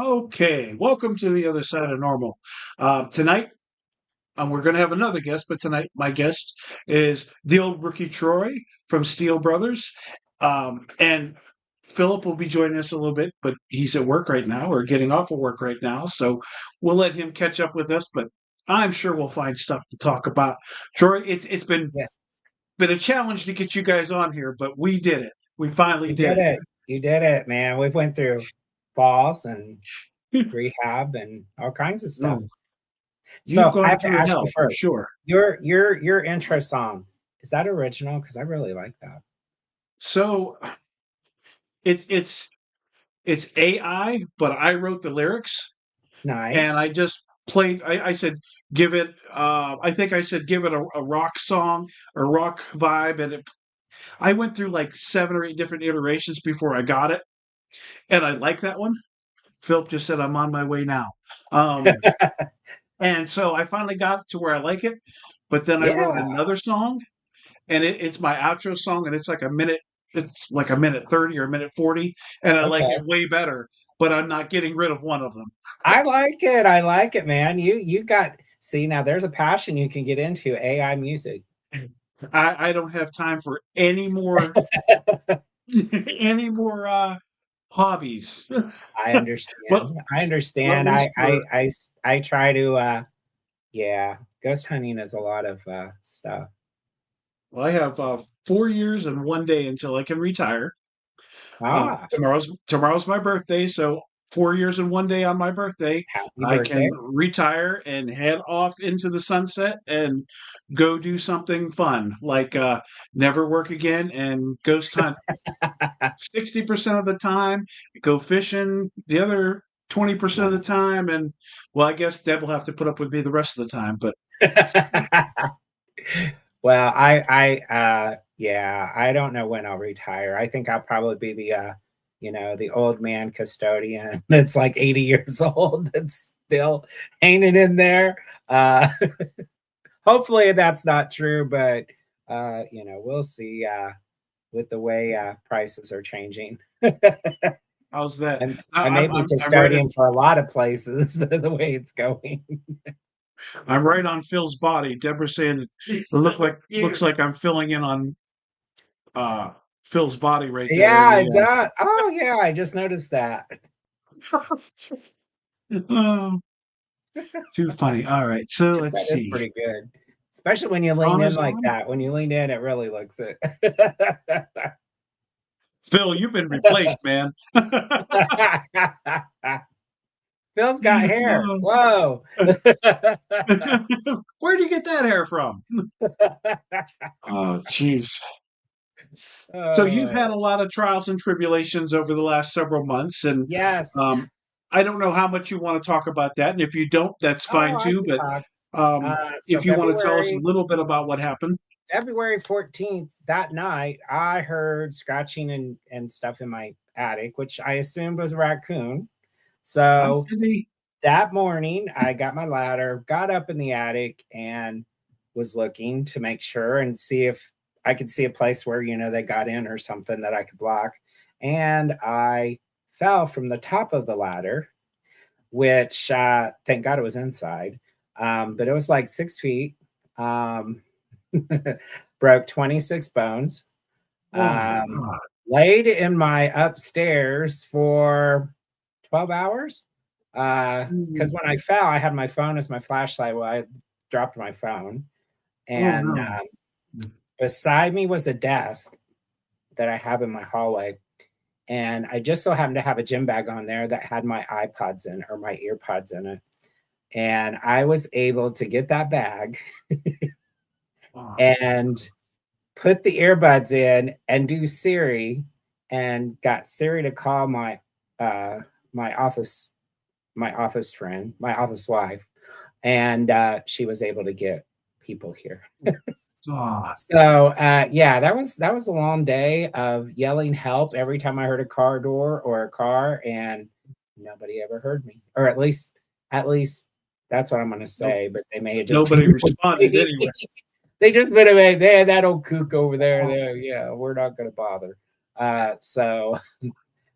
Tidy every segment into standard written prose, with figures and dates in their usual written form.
Okay, welcome to the other side of normal. Tonight, we're going to have another guest, but tonight my guest is the old rookie Troy from Steel Brothers, and Philip will be joining us a little bit, but he's at work right now or getting off of work right now, so we'll let him catch up with us. But I'm sure we'll find stuff to talk about. Troy, it's Yes, been a challenge to get you guys on here, but we did it. We finally you did did it. it. You did it, man. We've went through falls and rehab and all kinds of stuff. No, you've So I gone have to through ask you hell for first. sure. Your intro song, is that original? Because I really like that. So it's it's AI, but I wrote the lyrics and Nice. I just played. I said give it. I think I said give it a rock song, a rock vibe, and I went through like 7 or 8 different iterations before I got it, and I like that one. Philip just said I'm on my way now, um, and so I finally got to where I like it. But then I wrote Yeah. another song, and it's my outro song, and it's like a minute. It's like a minute 30 or a minute 40, and I like Okay. it way better. But I'm not getting rid of one of them. I like it. I like it, man. You got see now there's a passion you can get into AI music. I don't have time for any more any more hobbies. I Well, understand. I at understand. least for I try to yeah, ghost hunting is a lot of stuff. well, I have 4 years and one day until I can retire. Ah, Tomorrow's my birthday, so 4 years and one day on my birthday, happy I birthday. can retire and head off into the sunset and go do something fun, like never work again and ghost hunt 60% of the time, go fishing the other 20% of the Nice. time, and well, I guess Deb will have to put up with me the rest of the time. But Well, yeah, I don't know when I'll retire. I think I'll probably be the old man custodian that's like 80 years old that's still hanging in there. Hopefully that's not true, but we'll see with the way prices are changing. how's that? I may be I'm right custodian for a lot of places the way it's going. I'm right on Phil's body. Deborah's saying it looks like I'm filling in on uh, Phil's body right there. Yeah, it does. Oh yeah, I just noticed that. Oh, too funny. All right, so let's That is see. pretty good. Especially when you lean Dawn in is like on. that. When you lean in, it really looks it. Phil, you've been replaced, man. Phil's got hair. Oh. Whoa. Where do you get that hair from? Oh, jeez. So you've Oh, had a lot of trials and tribulations over the last several months, and yes. um, I don't know how much you want to talk about that. And if you don't, that's Oh, fine I too. can But talk. So if you want to tell us a February little bit about what happened, February 14th, that night, I heard scratching and stuff in my attic, which I assumed was a raccoon. So Cindy, that morning, I got my ladder, got up in the attic, and was looking to make sure and see if I could see a place where, they got in or something that I could block. And I fell from the top of the ladder, which thank God it was inside. But it was like 6 feet. Um, broke 26 bones. oh my Um, God. laid in my upstairs for 12 hours. Because when I fell, I had my phone as my flashlight. Well, I dropped my phone. Oh And no. beside me was a desk that I have in my hallway. And I just so happened to have a gym bag on there that had my iPods in or my earpods in it. And I was able to get that bag Oh, and put the earbuds in and do Siri and got Siri to call uh my office friend, my office wife, and she was able to get people here. God. So yeah, that was a long day of yelling help every time I heard a car door or a car, and nobody ever heard me, or at least that's what I'm going to Nope. say. But they may have just Nobody ignored responded me. anyway. They just been like, that old kook over there. Oh, There, yeah, we're not going to bother. So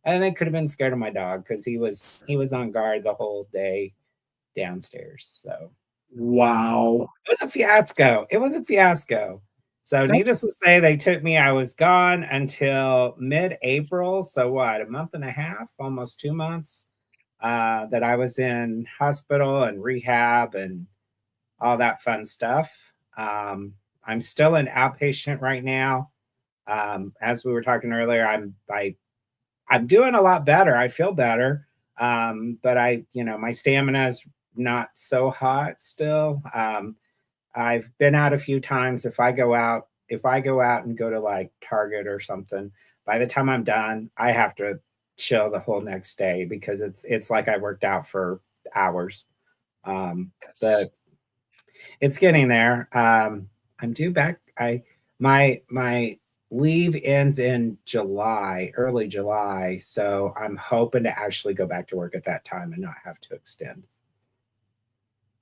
And they could have been scared of my dog because he was on guard the whole day downstairs. So Wow. it was a fiasco. It was a fiasco. So That- needless to say, they took me. I was gone until mid-April. So what? A month and a half, almost 2 months. That I was in hospital and rehab and all that fun stuff. I'm still an outpatient right now. As we were talking earlier, I'm doing a lot better. I feel better, but my stamina is not so hot still. I've been out a few times. If I go out and go to like Target or something, by the time I'm done, I have to chill the whole next day because it's like I worked out for hours. yes. But it's getting there. I'm due back. My leave ends in July, early July, so I'm hoping to actually go back to work at that time and not have to extend.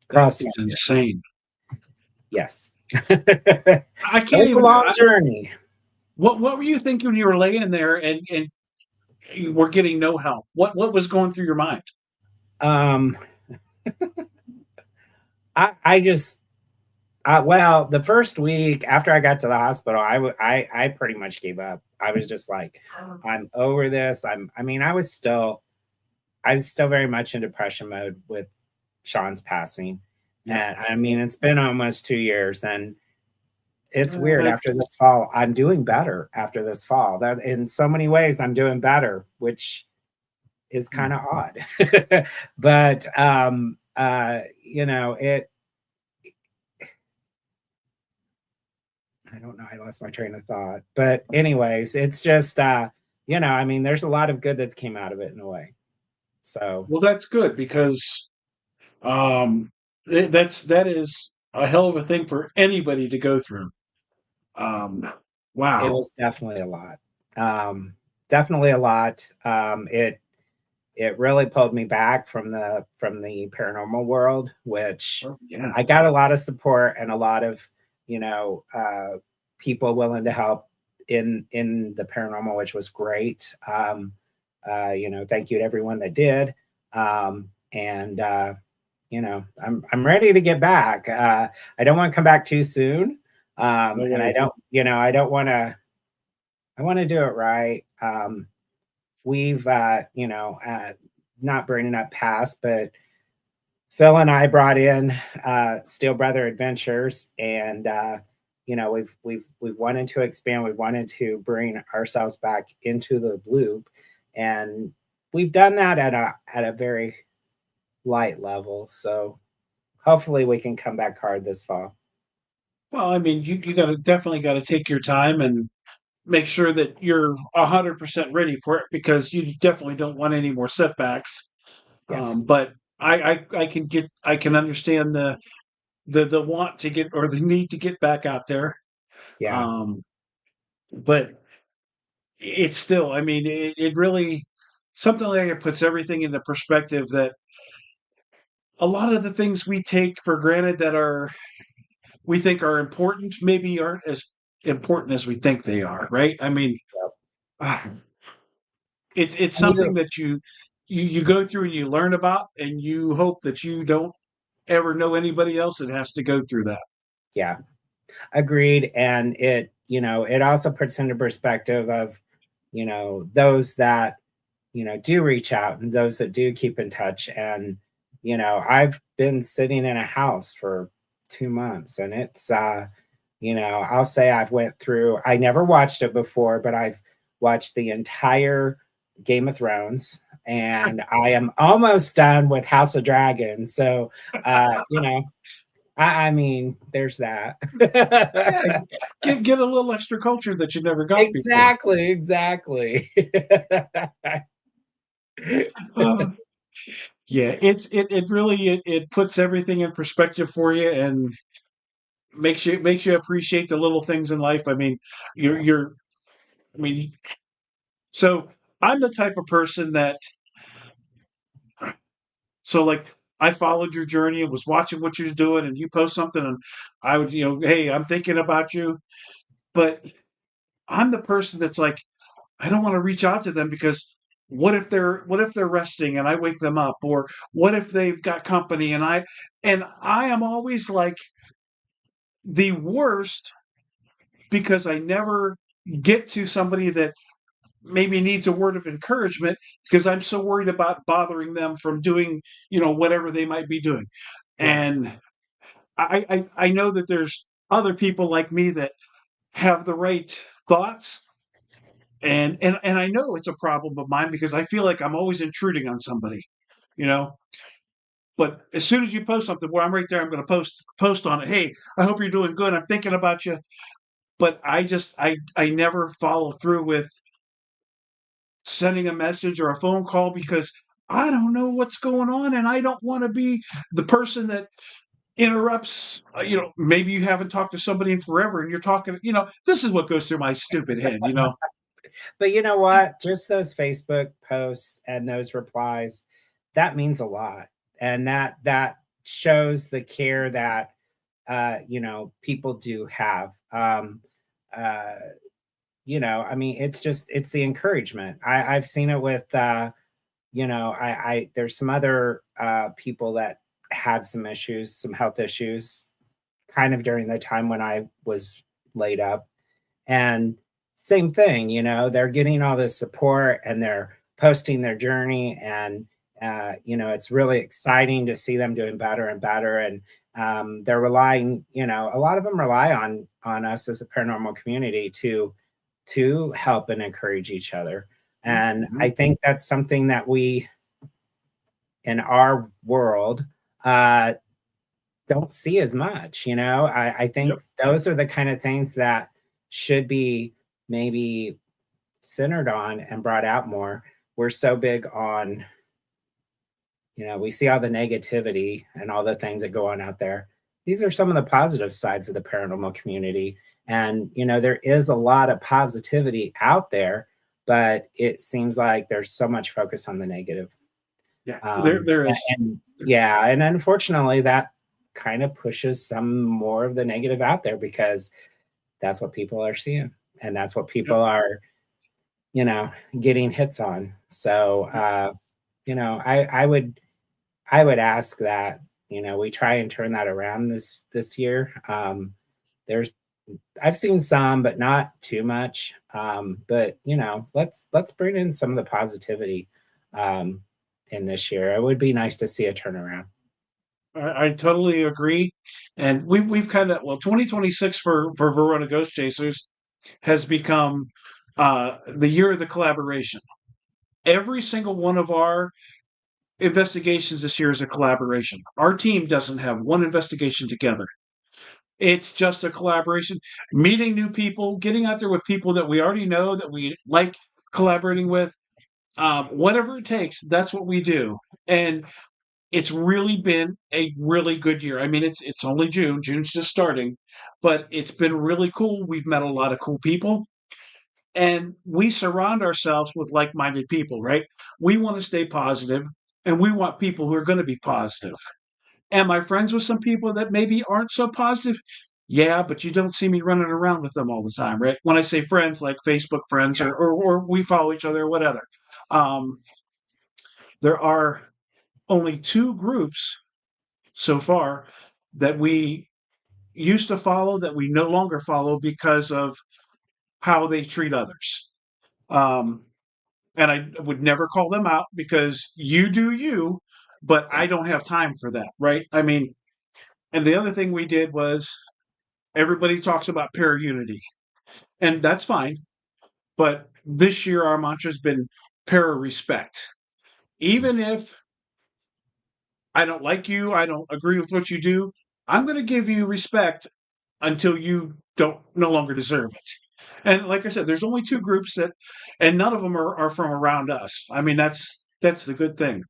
That Cross is fingers. insane. Yes. I It can't was a even. long journey. What were you thinking when you were laying there and you were getting no help? What was going through your mind? Um, I just well, the first week after I got to the hospital, I pretty much gave up. I was just like, I'm over this. I was still very much in depression mode with Sean's passing. Yeah. And I mean, it's been almost 2 years, and it's weird. Uh, After this fall, I'm doing better after this fall. That in so many ways I'm doing better, which is kind of odd. But it I don't know. I lost my train of thought. But anyways, it's just I mean, there's a lot of good that came out of it in a way. So well, that's good because that is a hell of a thing for anybody to go through. Um, it wow. was definitely a lot. Definitely a lot. It really pulled me back from the paranormal world, which Yeah. I got a lot of support and a lot of you know people willing to help in the paranormal, which was great. Thank you to everyone that did. And I'm ready to get back. I don't want to come back too soon, and I don't I don't want to. I want to do it right. We've not bringing up past, but Phil and I brought in Steel Brother Adventures, and we've wanted to expand. We've wanted to bring ourselves back into the loop, and we've done that at a very light level. So hopefully we can come back hard this fall. Well, I mean, you got to definitely got to take your time and make sure that you're 100% ready for it because you definitely don't want any more setbacks. Yes. But I can understand the want to get or the need to get back out there. Yeah. Um, but it's still, I mean, it really something like it puts everything into perspective that a lot of the things we take for granted that are we think are important maybe aren't as important as we think they are, right? I mean, Yep. ah, it's And something that you go through and you learn about, and you hope that you don't ever know anybody else that has to go through that. yeah, agreed. And it also puts into perspective of, those that, do reach out and those that do keep in touch. And, I've been sitting in a house for 2 months, and it's, I'll say I never watched it before, but I've watched the entire Game of Thrones, and I am almost done with House of Dragons. So, I mean, there's that. Yeah, get a little extra culture that you never got before. Exactly, exactly. Uh, yeah, it really it puts everything in perspective for you and makes you appreciate the little things in life. I mean, you're I mean, so I'm the type of person that so like I followed your journey and was watching what you're doing, and you post something, and I would hey, I'm thinking about you, but I'm the person that's like I don't want to reach out to them because what if they're resting and I wake them up, or what if they've got company and I am always like the worst because I never get to somebody that maybe needs a word of encouragement because I'm so worried about bothering them from doing, whatever they might be doing. Yeah. And I know that there's other people like me that have the right thoughts. And I know it's a problem of mine because I feel like I'm always intruding on somebody, you know. But as soon as you post something where I'm right there, I'm going to post on it. Hey, I hope you're doing good. I'm thinking about you. But I never follow through with sending a message or a phone call because I don't know what's going on, and I don't want to be the person that interrupts. Maybe you haven't talked to somebody in forever, and you're talking. This is what goes through my stupid head. But you know what? Just those Facebook posts and those replies, that means a lot. And that shows the care that people do have. Uh I mean, it's the encouragement. I've seen it with I there's some other people that had some issues, some health issues, kind of during the time when I was laid up. And same thing, they're getting all this support and they're posting their journey. And, it's really exciting to see them doing better and better. And they're relying, a lot of them rely on us as a paranormal community to help and encourage each other. And Mhm. I think that's something that we in our world uh, don't see as much. I think Yep. those are the kind of things that should be maybe centered on and brought out more. We're so big on, we see all the negativity and all the things that go on out there. These are some of the positive sides of the paranormal community. And, there is a lot of positivity out there, but it seems like there's so much focus on the negative. Yeah. There is. And yeah, and unfortunately, that kind of pushes some more of the negative out there because that's what people are seeing and that's what Yep. people are, getting hits on. So, I would ask that, we try and turn that around this year. There's I've seen some, but not too much. But let's bring in some of the positivity um, in this year. It would be nice to see a turnaround. I totally agree. And we've kind of 2026 for Verona Ghost Chasers has become the year of the collaboration. Every single one of our investigations this year is a collaboration. Our team doesn't have one investigation together. It's just a collaboration, meeting new people, getting out there with people that we already know that we like collaborating with. Whatever it takes, that's what we do. And it's really been a really good year. I mean, it's only June. June's just starting, but it's been really cool. We've met a lot of cool people, and we surround ourselves with like-minded people, right? We want to stay positive, and we want people who are going to be positive. Am I friends with some people that maybe aren't so positive? Yeah, but you don't see me running around with them all the time, right? When I say friends, like Facebook friends, Yeah. or we follow each other, or whatever. Um, there are only two groups so far that we used to follow that we no longer follow because of how they treat others. Um, and I would never call them out because you do you, but Yeah. I don't have time for that, right? I mean, and the other thing we did was everybody talks about para unity, and that's fine. But this year, our mantra has been para respect. Even if I don't like you, I don't agree with what you do, I'm going to give you respect until you don't no longer deserve it. And like I said, there's only two groups and none of them are from around us. I mean, that's the good thing.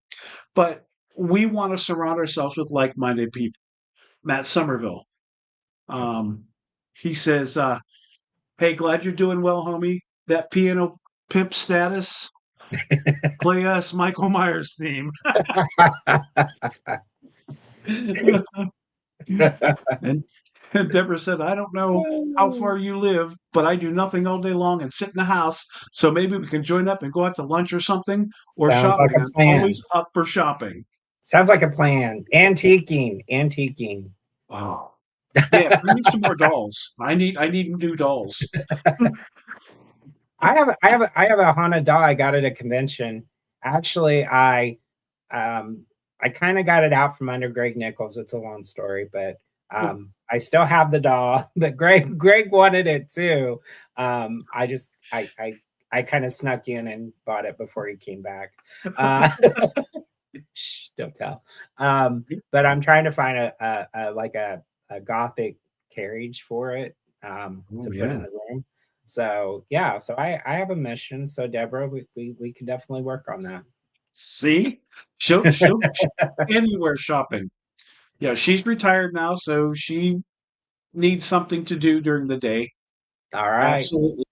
But we want to surround ourselves with like-minded people. Matt Somerville, um, he says, "Hey, glad you're doing well, homie. That piano pimp status. Play us Michael Myers theme." and And Deborah said, I don't know how far you live, but I do nothing all day long and sit in the house. So maybe we can join up and go out to lunch or something or Sounds like shopping. a I'm always plan. up for shopping. Sounds like a plan. Antiquing. Wow. Yeah, bring me some more dolls. I need new dolls. I have a haunted doll I got at a convention. Actually, I kind of got it out from under Greg Nichols. It's a long story, but I still have the doll. But Greg wanted it too. I just I kind of snuck in and bought it before he came back. Uh, shh, don't tell. But I'm trying to find a gothic carriage for it Oh to put in yeah. the room. So yeah, so I have a mission. So Deborah, we can definitely work on that. See? She'll anywhere shopping. Yeah, she's retired now, so she needs something to do during the day. All right. Absolutely.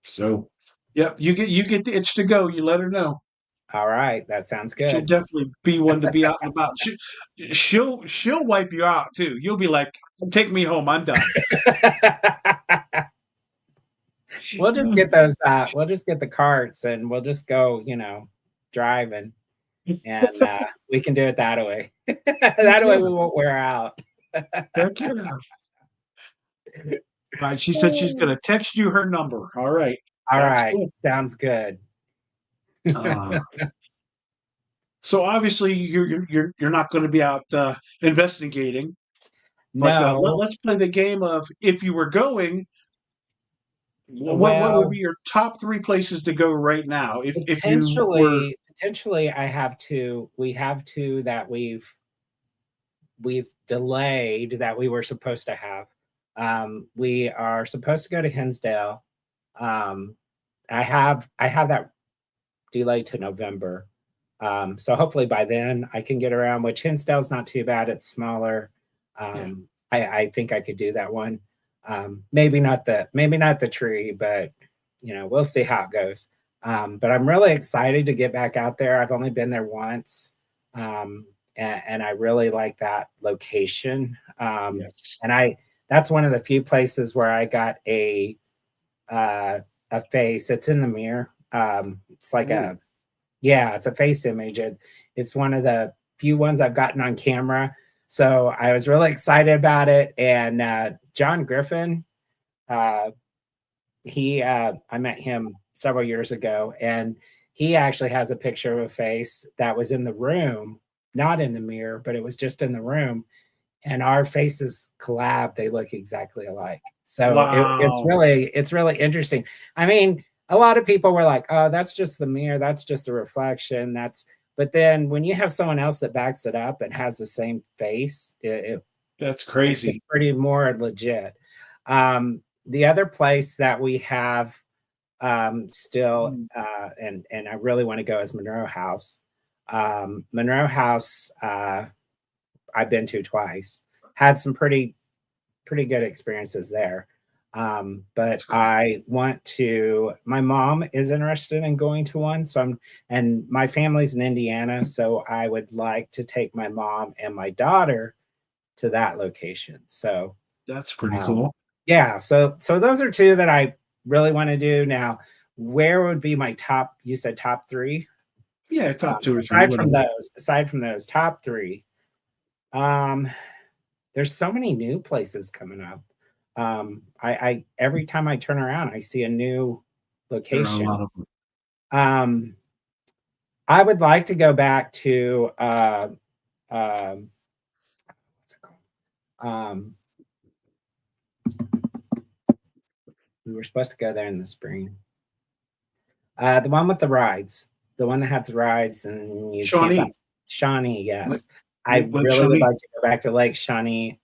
So, yep, you get the itch to go. You let her know. All right. That sounds She'll good. definitely be one to be out and about. She'll wipe you out too. You'll be like, "Take me home. I'm done." We'll just get those we'll just get the carts and we'll just go, driving and we can do it that way. That way Yeah, we won't wear out. heck yeah. Right. She said she's gonna text you her number. All right. All That's right. cool. Sounds good. Uh, so obviously you're not going to be out investigating, but No. let's play the game of if you were going, what would Well, be your top three places to go right now if you were. potentially we have two that we've delayed that we were supposed to have. We are supposed to go to Hinsdale. Um, I have that delayed to November. So hopefully by then I can get around, which Hinsdale's not too bad. It's smaller. Yeah, I think I could do that one. Maybe not the tree, but we'll see how it goes. But I'm really excited to get back out there. I've only been there once. And I really like that location. yes. And that's one of the few places where I got a face. It's in the mirror. It's like Ooh, it's a face image. It's one of the few ones I've gotten on camera. So I was really excited about it. And John Griffin, uh, I met him several years ago, and he actually has a picture of a face that was in the room, not in the mirror, but it was just in the room. And our faces collab; they look exactly alike. So wow. it's really interesting. I mean, a lot of people were like, "Oh, that's just the mirror. That's just a reflection." But then when you have someone else that backs it up and has the same face, it That's makes it crazy. pretty more legit. The other place that we have still, Mm, and I really want to go is Monroe House. Monroe House, I've been to twice. Had some pretty good experiences there. But that's cool. I want to. My mom is interested in going to one, and my family's in Indiana, so I would like to take my mom and my daughter to that location. So That's pretty um, cool. yeah, so those are two that I really want to do. Now, where would be my top? You said top three. Yeah, top two or three, Aside from whatever. those, top three. Um, there's so many new places coming up. I every time I turn around, I see a new There are a lot location. of them. Um, I would like to go back to what's it called? We were supposed to go there in the spring. The one with the rides, the one that has the rides and you camp out. Shawnee. Shawnee, Lake, yes. I Lake really would Shawnee. like to go back to Lake Shawnee.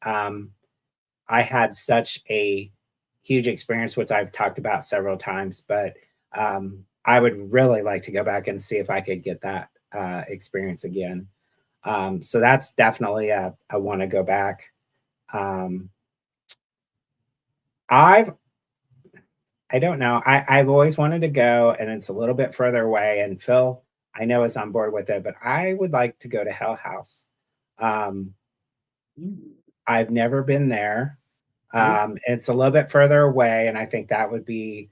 I had such a huge experience, which I've talked about several times, but I would really like to go back and see if I could get that experience again. So that's definitely I want to go back. Um, I've I don't know. I've always wanted to go, and it's a little bit further away. And Phil, I know is on board with it, but I would like to go to Hell House. Um, Mm, I've never been there. It's a little bit further away, and I think that would be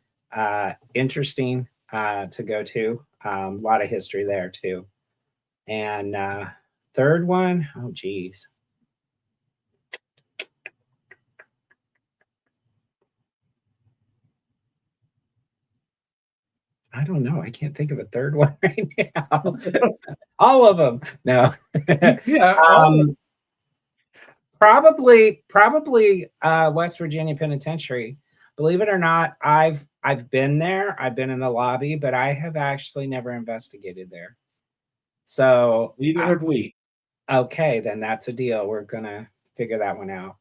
interesting to go to. A lot of history there too. And third one, oh geez, I don't know. I can't think of a third one right now. All of them, no. Yeah, um, probably West Virginia Penitentiary. Believe it or not, I've been there. I've been in the lobby, but I have actually never investigated there. So neither have we. okay, then that's a deal. We're gonna figure that one out.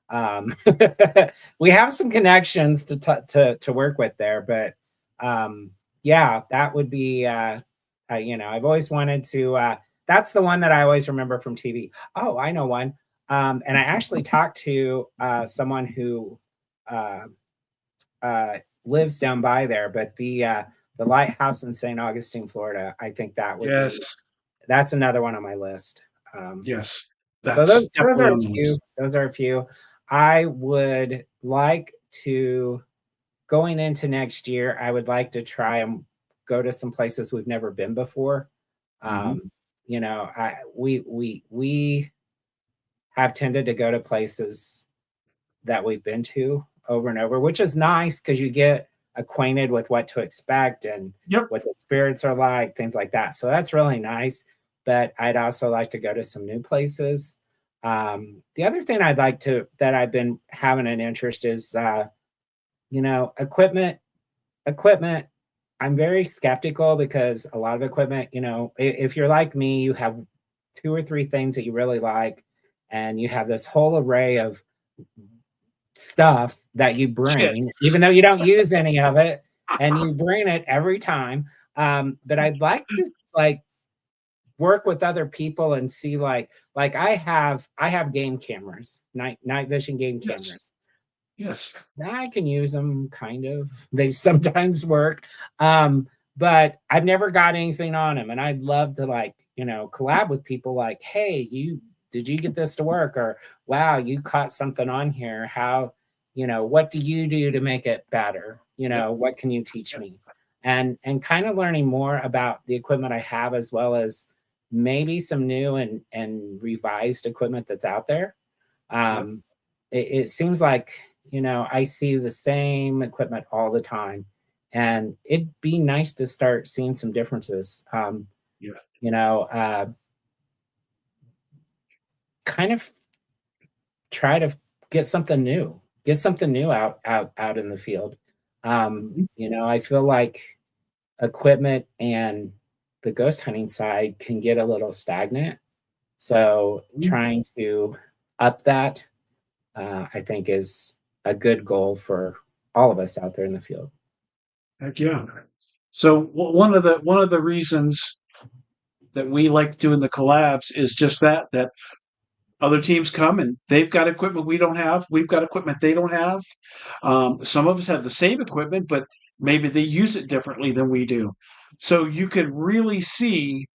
Um, we have some connections to work with there, but yeah, that would be I've always wanted to. That's the one that I always remember from TV. Oh, I know one. And I actually talked to someone who uh, lives down by there, but the lighthouse in St. Augustine, Florida. I think that would be Yes, that's another one on my list. Um, yes, so that's those definitely are a on the few. list. Those are a few. I would like to going into next year. I would like to try and go to some places we've never been before. Hmm. Um, we have tended to go to places that we've been to over and over, which is nice because you get acquainted with what to expect and Yep. what the spirits are like, things like that. So that's really nice. But I'd also like to go to some new places. The other thing that I've been having an interest is, equipment. Equipment. I'm very skeptical because a lot of equipment, if you're like me, you have two or three things that you really like, and you have this whole array of stuff that you Shit. bring, even though you don't use any of it, and you bring it every time. But I'd like to like work with other people and see like I have game cameras, night vision game Yes. cameras. Yes. I can use them kind of. They sometimes work. But I've never got anything on them. And I'd love to collab with people like, hey, did you get this to work? Or wow, you caught something on here. What do you do to make it better? Yep. What can you teach Yes. me? And kind of learning more about the equipment I have as well as maybe some new and revised equipment that's out there. Yep. It seems like I see the same equipment all the time, and it'd be nice to start seeing some differences. Yeah. You know, uh, Kind of try to get something new out in the field. Mhm. I feel like equipment and the ghost hunting side can get a little stagnant. So Mhm. trying to up that, I think, is a good goal for all of us out there in the field. Heck yeah. So one of the reasons that we like doing the collabs is just that other teams come and they've got equipment we don't have. We've got equipment they don't have. Some of us have the same equipment, but maybe they use it differently than we do. So you can really see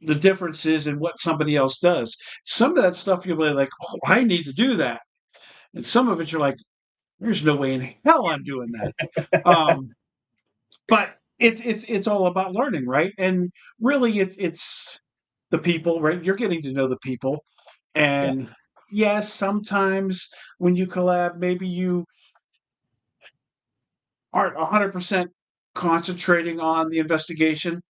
the differences in what somebody else does. Some of that stuff you'll be like, oh, I need to do that. And some of it you're like, there's no way in hell I'm doing that. Um, but it's all about learning, right? And really it's the people, right? You're getting to know the people. Yeah, And yes, sometimes when you collab, maybe you aren't 100% concentrating on the investigation,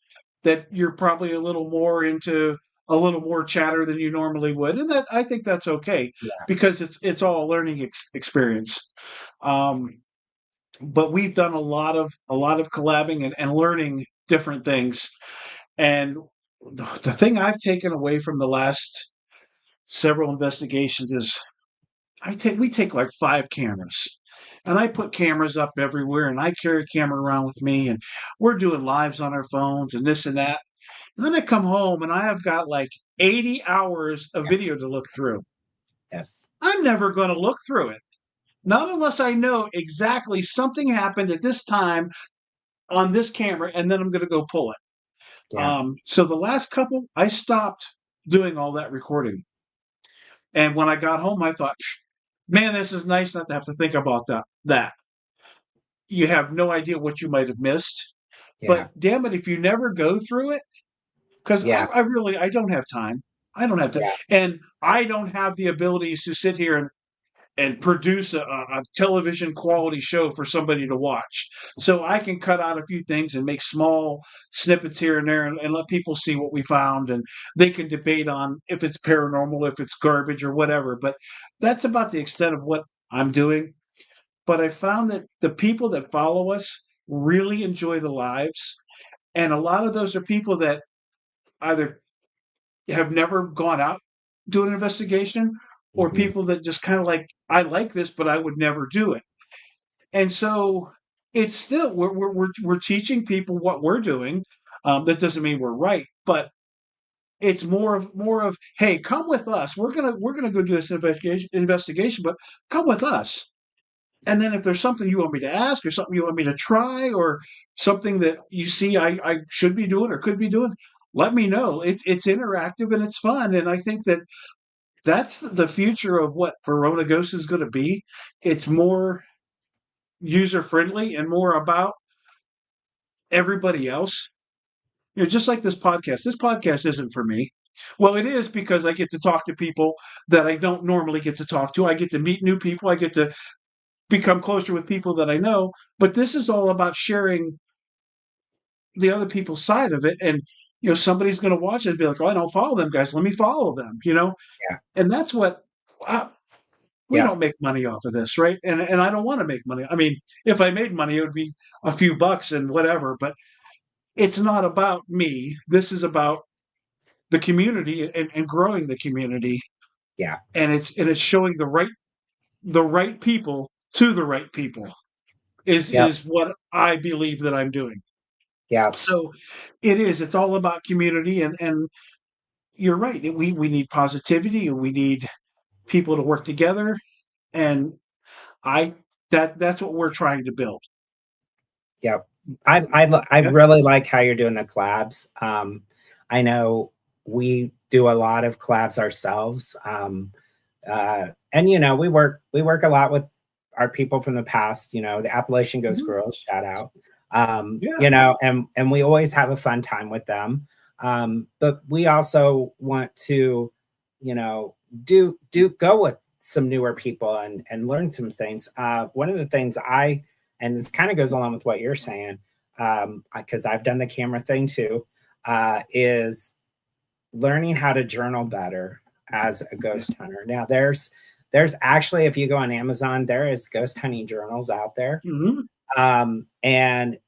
that you're probably a little more into a little more chatter than you normally would. And that I think that's okay yeah, because it's all a learning experience. Um, but we've done a lot of collabing and learning different things. And the thing I've taken away from the last several investigations is we take like 5 cameras. And I put cameras up everywhere and I carry a camera around with me and we're doing lives on our phones and this and that. And then I come home and I have got like 80 hours of yes, video to look through. yes, I'm never going to look through it. Not unless I know exactly something happened at this time on this camera, and then I'm going to go pull it. yeah, So the last couple, I stopped doing all that recording. And when I got home, I thought, Man, this is nice not to have to think about that. You have no idea what you might have missed. Yeah. But damn it, if you never go through it, because Yeah. I really I don't have time. I don't have time, Yeah. and I don't have the abilities to sit here and produce a television quality show for somebody to watch. So I can cut out a few things and make small snippets here and there and let people see what we found, and they can debate on if it's paranormal, if it's garbage or whatever. But that's about the extent of what I'm doing. But I found that the people that follow us really enjoy the lives. And a lot of those are people that either have never gone out do an investigation or Hmm. people that just kind of like, I like this, but I would never do it. And so it's still, we're teaching people what we're doing. That doesn't mean we're right, but it's more of, hey, come with us. We're gonna go do this investigation, but come with us. And then if there's something you want me to ask or something you want me to try or something that you see I should be doing or could be doing, let me know. It's interactive and it's fun. And I think that that's the future of what Verona Ghost is going to be. It's more user friendly and more about everybody else. Just like this podcast. This podcast isn't for me. Well, it is because I get to talk to people that I don't normally get to talk to. I get to meet new people. I get to become closer with people that I know. But this is all about sharing the other people's side of it. And somebody's going to watch it and be like, "Oh, I don't follow them guys. Let me follow them." Yeah. And that's what. We Yeah. don't make money off of this, right? And I don't want to make money. I mean, if I made money, it would be a few bucks and whatever. But it's not about me. This is about the community and growing the community. Yeah. And it's showing the right people to the right people is Yep. is what I believe that I'm doing. Yeah. So it's all about community and you're right. We need positivity and we need people to work together. And I that's what we're trying to build. Yep. I Yeah. really like how you're doing the collabs. I know we do a lot of collabs ourselves. And we work a lot with our people from the past, the Appalachian Ghost Mhm. Girls, shout out. Yeah. And we always have a fun time with them. But we also want to, you know, do go with some newer people and learn some things. One of the things and this kind of goes along with what you're saying, because I've done the camera thing too, is learning how to journal better as a ghost hunter. Now there's actually, if you go on Amazon, there is ghost hunting journals out there. Mhm. And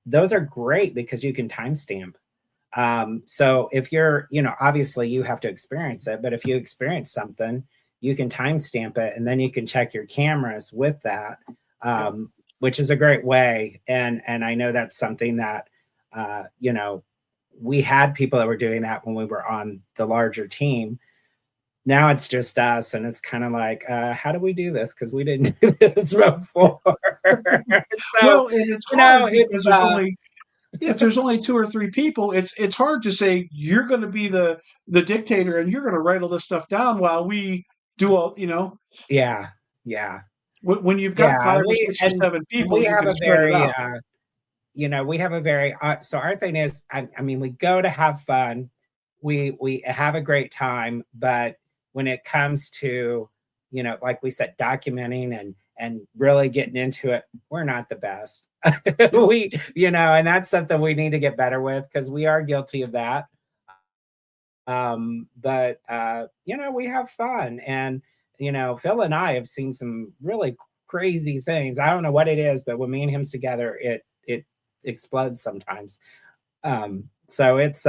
those are great because you can timestamp. So if you're, obviously you have to experience it, but if you experience something, you can timestamp it and then you can check your cameras with that, Yep. which is a great way. And I know that's something that, we had people that were doing that when we were on the larger team. Now it's just us, and it's kind of like, how do we do this? Because we didn't do this before. So, Well, and it's hard because it's there's only if there's only two or three people, it's hard to say you're going to be the dictator and you're going to write all this stuff down while we do all. yeah, yeah, When you've got yeah. five or six or seven And people, we you have can a spread it very out. we have a very so our thing is, I mean, we go to have fun, we have a great time, but when it comes to, like we said, documenting and really getting into it, we're not the best. We, and that's something we need to get better with because we are guilty of that. But we have fun, and Phil and I have seen some really crazy things. I don't know what it is, but when me and him's together, it explodes sometimes. So it's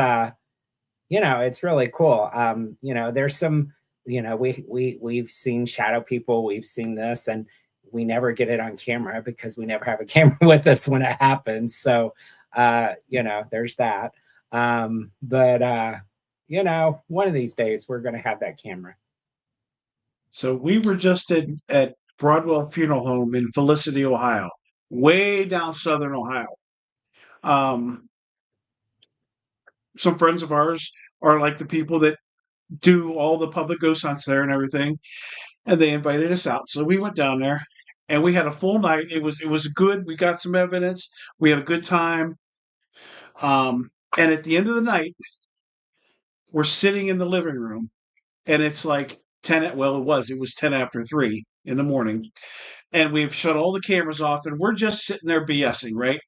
really cool. There's some, we've seen shadow people, we've seen this, and we never get it on camera because we never have a camera with us when it happens. So there's that. But one of these days we're gonna have that camera. So we were just at Broadwell Funeral Home in Felicity, Ohio, way down southern Ohio. Um, some friends of ours are like the people that do all the public ghost hunts there and everything. and they invited us out. So we went down there, and we had a full night. It was good. We got some evidence. We had a good time. And at the end of the night, we're sitting in the living room, and it's like 10. Well, it was 10 after 3 in the morning, and we've shut all the cameras off, and we're just sitting there BSing, right?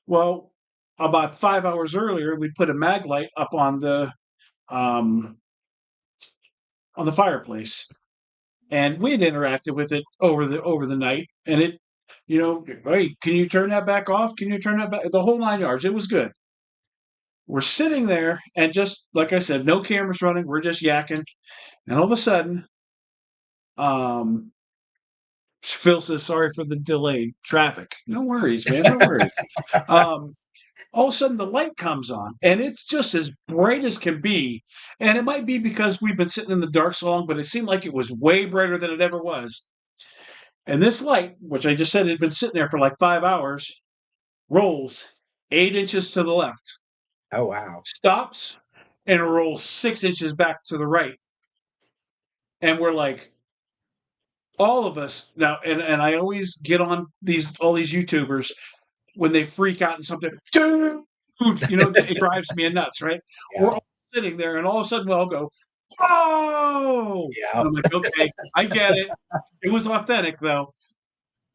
Well, about 5 hours earlier, we put a mag light up um, on the fireplace, and we had interacted with it over the night, and it, hey, can you turn that back off? Can you turn that back? The whole 9 yards. It was good. We're sitting there, and just like I said, no cameras running. We're just yakking, and all of a sudden, um, Phil says, "Sorry for the delayed traffic." No worries, man. No worries. Um, all of a sudden, the light comes on, and it's just as bright as can be. And it might be because we've been sitting in the dark so long, but it seemed like it was way brighter than it ever was. And this light, which I just said had been sitting there for like 5 hours, rolls 8 inches to the left, Oh, wow. stops, and rolls 6 inches back to the right. And we're like, all of us now, and I always get on all these YouTubers when they freak out and something, dude, it drives me nuts, right? Yeah. We're all sitting there, and all of a sudden we'll go, oh! Yeah. And I'm like, okay, I get it. It was authentic, though.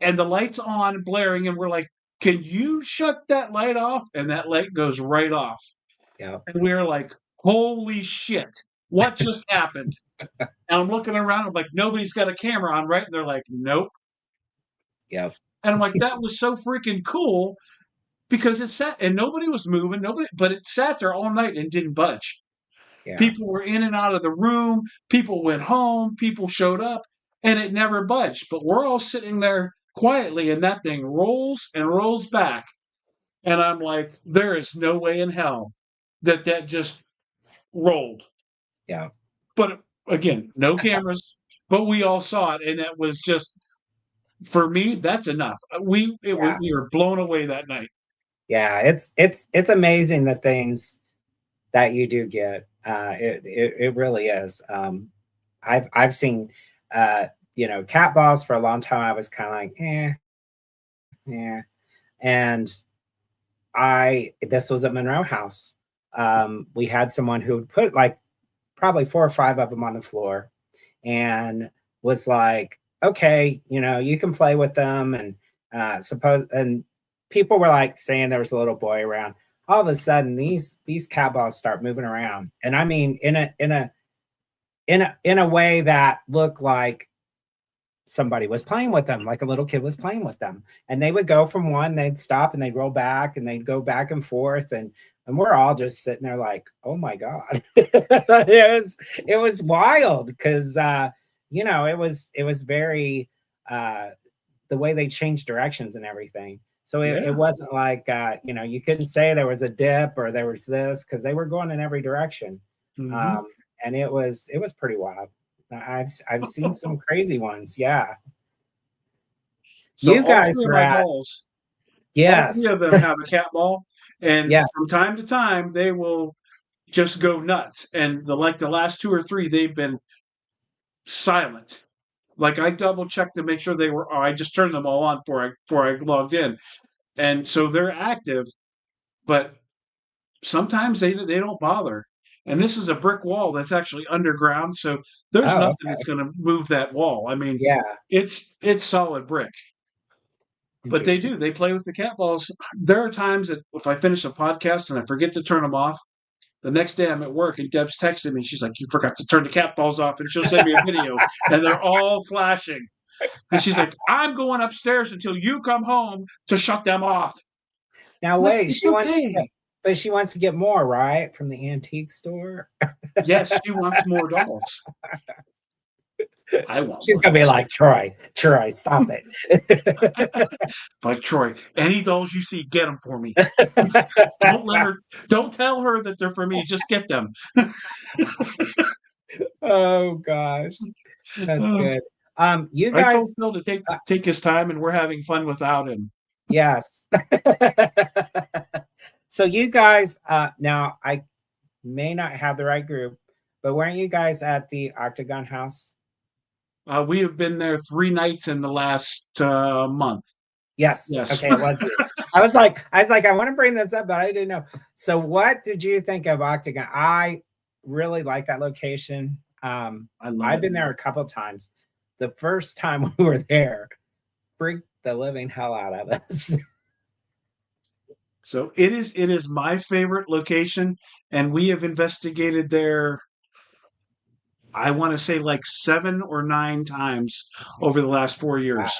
And the light's on, blaring, and we're like, can you shut that light off? And that light goes right off. Yeah. And we're like, holy shit, what just happened? And I'm looking around, I'm like, nobody's got a camera on, right? And they're like, nope. Yeah. And I'm like, that was so freaking cool because it sat and nobody was moving, but it sat there all night and didn't budge. Yeah. People were in and out of the room, people went home, people showed up, and it never budged. But we're all sitting there quietly, and that thing rolls and rolls back. And I'm like, there is no way in hell that just rolled. Yeah. But again, no cameras, but we all saw it, and that was just, for me, that's enough. We were blown away that night. Yeah, it's amazing the things that you do get. It really is. I've seen cat balls for a long time. I was kind of like, yeah. And this was at Monroe House. We had someone who would put like probably 4 or 5 of them on the floor and was like, okay, you can play with them. And and people were like saying there was a little boy around. All of a sudden these cat balls start moving around. And I mean, in a way that looked like somebody was playing with them, like a little kid was playing with them. And they would go from one, they'd stop and they'd roll back and they'd go back and forth. And we're all just sitting there like, oh my God. it was wild because it was very the way they changed directions and everything. So it wasn't like you couldn't say there was a dip or there was this because they were going in every direction. Mm-hmm. And it was pretty wild. I've seen some crazy ones. Yeah. So you guys were at balls, yes. All 3 of them have a cat ball, and Yeah. from time to time they will just go nuts. And the last 2 or 3, they've been silent. Like I double checked to make sure they were. I just turned them all on before I logged in, and so they're active. But sometimes they don't bother. And this is a brick wall that's actually underground, so there's nothing that's going to move that wall. I mean, Yeah. it's solid brick. But they do. They play with the cat balls. There are times that if I finish a podcast and I forget to turn them off, the next day I'm at work and Deb's texting me. She's like, "You forgot to turn the cat balls off," and she'll send me a video, and they're all flashing. And she's like, "I'm going upstairs until you come home to shut them off." Now wait, she wants to get more, right? From the antique store. Yes, she wants more dolls. I want. She's gonna be like, Troy, stop it. Like, Troy, any dolls you see, get them for me. Don't tell her that they're for me. Just get them. Oh gosh, that's good. You guys, I told Phil to take his time, and we're having fun without him. Yes. So you guys, now I may not have the right group, but weren't you guys at the Octagon House? We have been there 3 nights in the last month. Yes. Yes. Okay, it was you. I want to bring this up, but I didn't know. So, what did you think of Octagon? I really like that location. I love I've it. been there a couple times. The first time we were there, freaked the living hell out of us. So it is my favorite location, and we have investigated there, I want to say like 7 or 9 times over the last 4 years.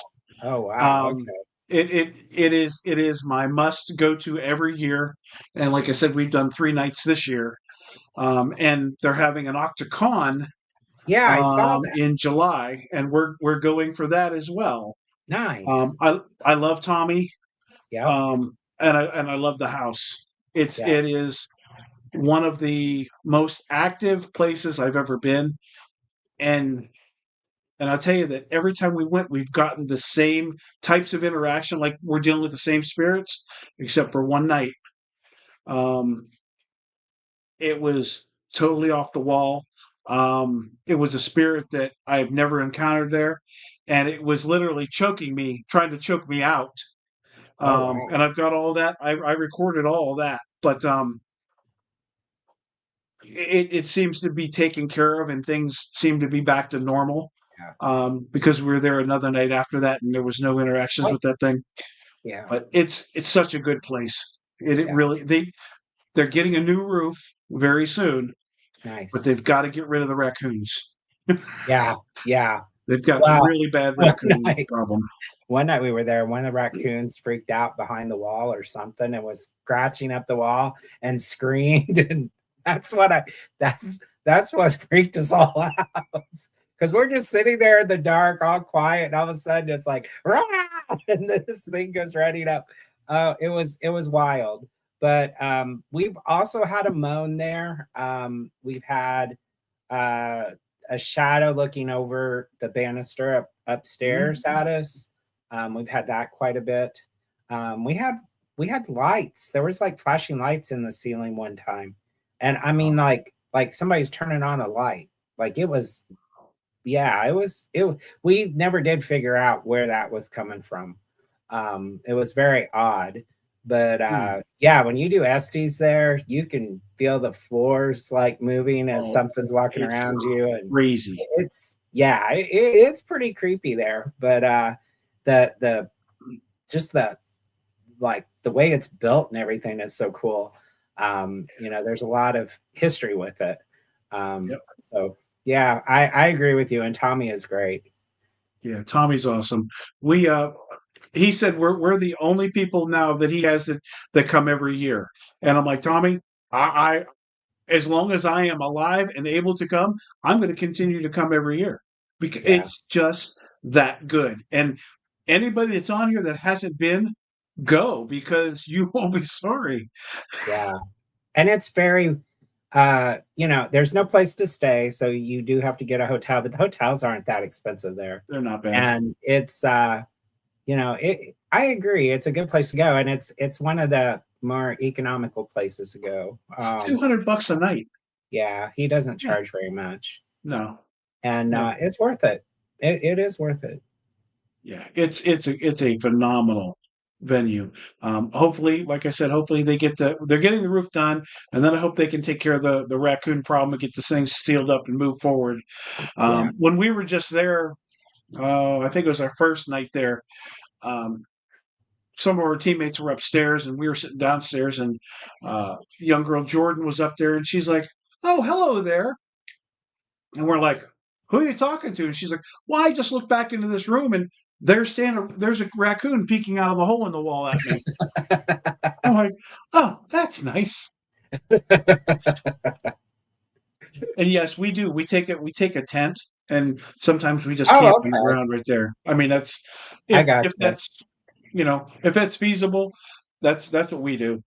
Wow. Oh wow. Um, Okay. it is my must go to every year, and like I said, we've done 3 nights this year. And they're having an Octacon Yeah, I saw that. in July, and we're going for that as well. Nice. I love Tommy, Yep. and I love the house. Yeah. It is one of the most active places I've ever been, and I'll tell you that every time we went, we've gotten the same types of interaction, like we're dealing with the same spirits, except for one night. Um, it was totally off the wall. It was a spirit that I've never encountered there, and it was literally choking me, trying to choke me out. Oh wow. And I've got all that. I recorded all of that, but it seems to be taken care of, and things seem to be back to normal. Yeah. Because we were there another night after that, and there was no interactions Oh, with that thing. yeah. But it's such a good place. It Yeah. really they're getting a new roof very soon, but Nice. they've got to get rid of the raccoons. Yeah. Yeah. They've got Well, really bad one raccoon night problem. one night we were there, one of the raccoons freaked out behind the wall or something and was scratching up the wall and screamed. And that's what I that's what freaked us all out. Because we're just sitting there in the dark, all quiet, and all of a sudden it's like, "Rah!" And this thing goes running up. It was wild. But we've also had a moan there. We've had uh, a shadow looking over the banister upstairs Mhm. at us. We've had that quite a bit. We had lights. There was like flashing lights in the ceiling one time, and I mean like somebody's turning on a light. Like it was, yeah, it was. We never did figure out where that was coming from. It was very odd. But Hmm. yeah, when you do Estes there, you can feel the floors like moving as Oh, something's walking it's around you, and crazy. it's yeah, it's pretty creepy there. But the just the like the way it's built and everything is so cool. There's a lot of history with it. Yep. So yeah, I agree with you, and Tommy is great. Yeah, Tommy's awesome. We he said we're the only people now that he has that come every year. And I'm like, Tommy, I as long as I am alive and able to come, I'm going to continue to come every year because Yeah, it's just that good. And anybody that's on here that hasn't been, go because you won't be sorry. yeah, and it's very there's no place to stay, so you do have to get a hotel, but the hotels aren't that expensive there. They're not bad. And it's I agree, it's a good place to go, and it's one of the more economical places to go. It's $200 a night. Yeah, he doesn't Yeah, charge very much, no, and no. it's worth it. It is worth it. Yeah, it's a phenomenal venue. Hopefully, like I said, hopefully they're getting the roof done, and then I hope they can take care of the raccoon problem and get this thing sealed up and move forward. Yeah, When we were just there, I think it was our first night there. Um, some of our teammates were upstairs, and we were sitting downstairs, and young girl Jordan was up there, and she's like, "Oh, hello there," and we're like, "Who are you talking to?" And she's like, "Well, I just looked back into this room, and there's a raccoon peeking out of a hole in the wall at me." I'm like, "Oh, that's nice." And yes, we do. We take a tent, and sometimes we just camp oh, on the okay, ground right there. I mean, that's I if gotcha. that's if that's feasible, that's what we do.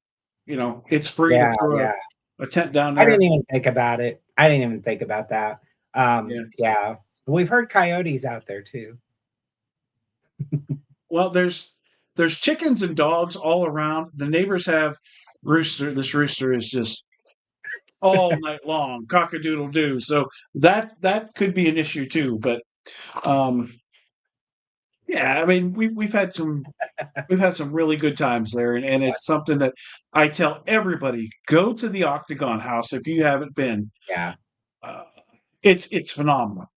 It's free to Yeah, throw yeah. a tent down I there. didn't even think about it. I didn't even think about that. Yeah. Yeah, we've heard coyotes out there too. Well, there's chickens and dogs all around. The neighbors have rooster. This rooster is just all night long, cock-a-doodle-doo. So that could be an issue too. But Yeah, I mean, we've had some really good times there, and it's Yes. something that I tell everybody: go to the Octagon House if you haven't been. Yeah. Uh, it's phenomenal.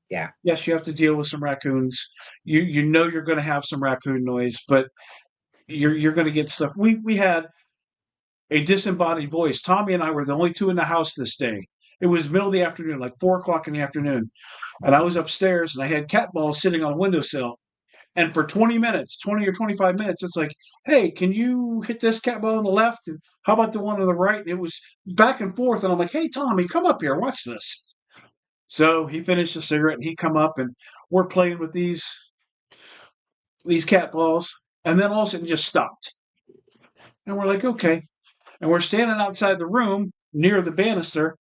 Yeah. Yes, you have to deal with some raccoons. You know you're going to have some raccoon noise, but you're going to get stuff. We had a disembodied voice. Tommy and I were the only two in the house this day. It was middle of the afternoon, like 4 o'clock in the afternoon, and I was upstairs and I had cat balls sitting on a windowsill. And for 20 minutes, 20 or 25 minutes, it's like, hey, can you hit this cat ball on the left? And how about the one on the right? And it was back and forth. And I'm like, hey, Tommy, come up here, watch this. So he finished the cigarette and he come up and we're playing with these cat balls. And then all of a sudden just stopped. And we're like, okay. And we're standing outside the room near the banister.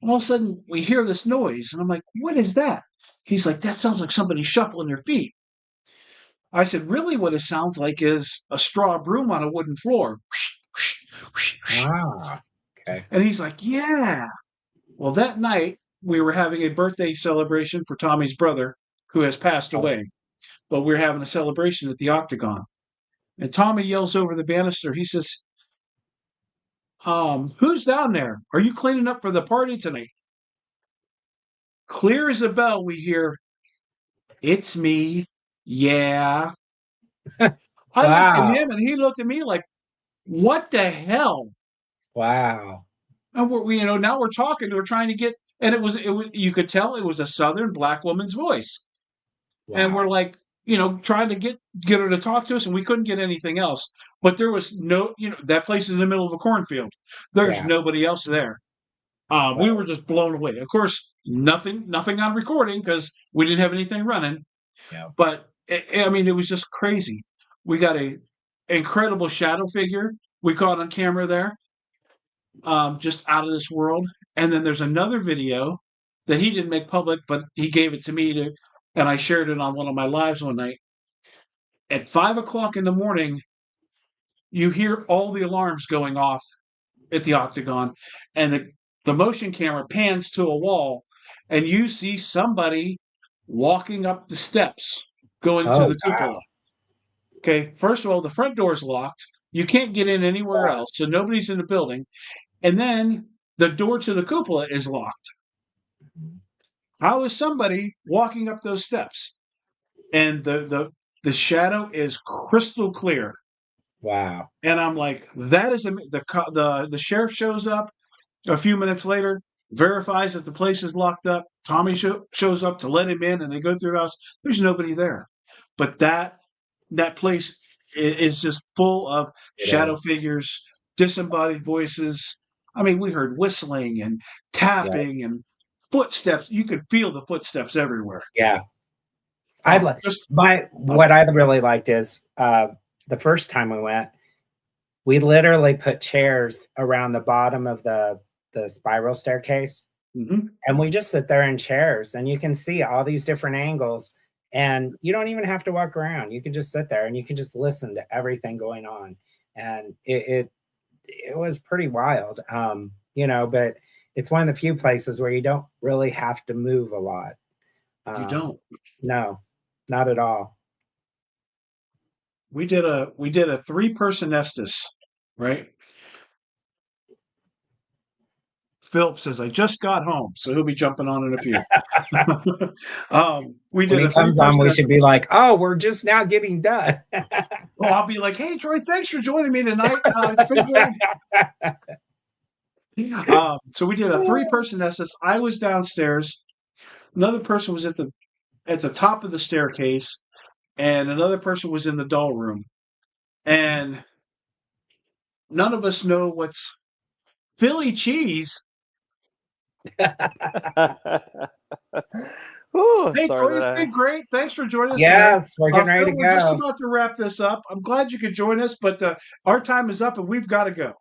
And all of a sudden we hear this noise. And I'm like, what is that? He's like, that sounds like somebody shuffling their feet. I said, really, what it sounds like is a straw broom on a wooden floor. Ah. Okay. And he's like, yeah. Well, that night, we were having a birthday celebration for Tommy's brother, who has passed Oh, away. But we are having a celebration at the Octagon. And Tommy yells over the banister. He says, who's down there? Are you cleaning up for the party tonight? Clear as a bell, we hear, it's me. Yeah. I looked at him wow. and he looked at me like, what the hell? Wow. And now we're talking, we're trying to get, and it was, you could tell it was a Southern black woman's voice. And we're Wow. like, trying to get her to talk to us, and we couldn't get anything else. But there was no, that place is in the middle of a cornfield. There's Yeah. nobody else there. We Right. were just blown away. Of course, nothing on recording because we didn't have anything running. Yeah. But I mean, it was just crazy. We got a incredible shadow figure we caught on camera there, just out of this world. And then there's another video that he didn't make public, but he gave it to me and I shared it on one of my lives one night. At 5 o'clock in the morning, you hear all the alarms going off at the Octagon, and the motion camera pans to a wall, and you see somebody walking up the steps going to Oh, the wow. cupola. Okay, first of all, the front door is locked. You can't get in anywhere Yeah. else, so nobody's in the building. And then the door to the cupola is locked. How is somebody walking up those steps? And the shadow is crystal clear. Wow. And I'm like, that is the sheriff shows up a few minutes later, verifies that the place is locked up. Tommy shows up to let him in, and they go through the house. There's nobody there, but that place is just full of It shadow is. figures, disembodied voices. I mean, we heard whistling and Yeah. tapping and footsteps. You could feel the footsteps everywhere. Yeah. I'd Oh, like just what I really liked is the first time we went, we literally put chairs around the bottom of the spiral staircase, mhm. and we just sit there in chairs, and you can see all these different angles, and you don't even have to walk around. You can just sit there and you can just listen to everything going on, and it was pretty wild. But it's one of the few places where you don't really have to move a lot. You Um, don't. no, not at all. We did a 3-person Estes, right? Philip says, I just got home, so he'll be jumping on in a few. We When did he a comes on, 3-person we Estes. should be like, "Oh, we're just now getting done." Well, I'll be like, hey, Troy, thanks for joining me tonight. It's been great. So we did a 3-person Estes. I was downstairs. Another person was at the top of the staircase, and another person was in the doll room. And none of us know what's Philly cheese. Ooh, Hey, sorry Troy, that it's been I. great. Thanks for joining us tonight. Yes, we're getting ready Phil, to we're just go. about to wrap this up. I'm glad you could join us, but our time is up and we've got to go.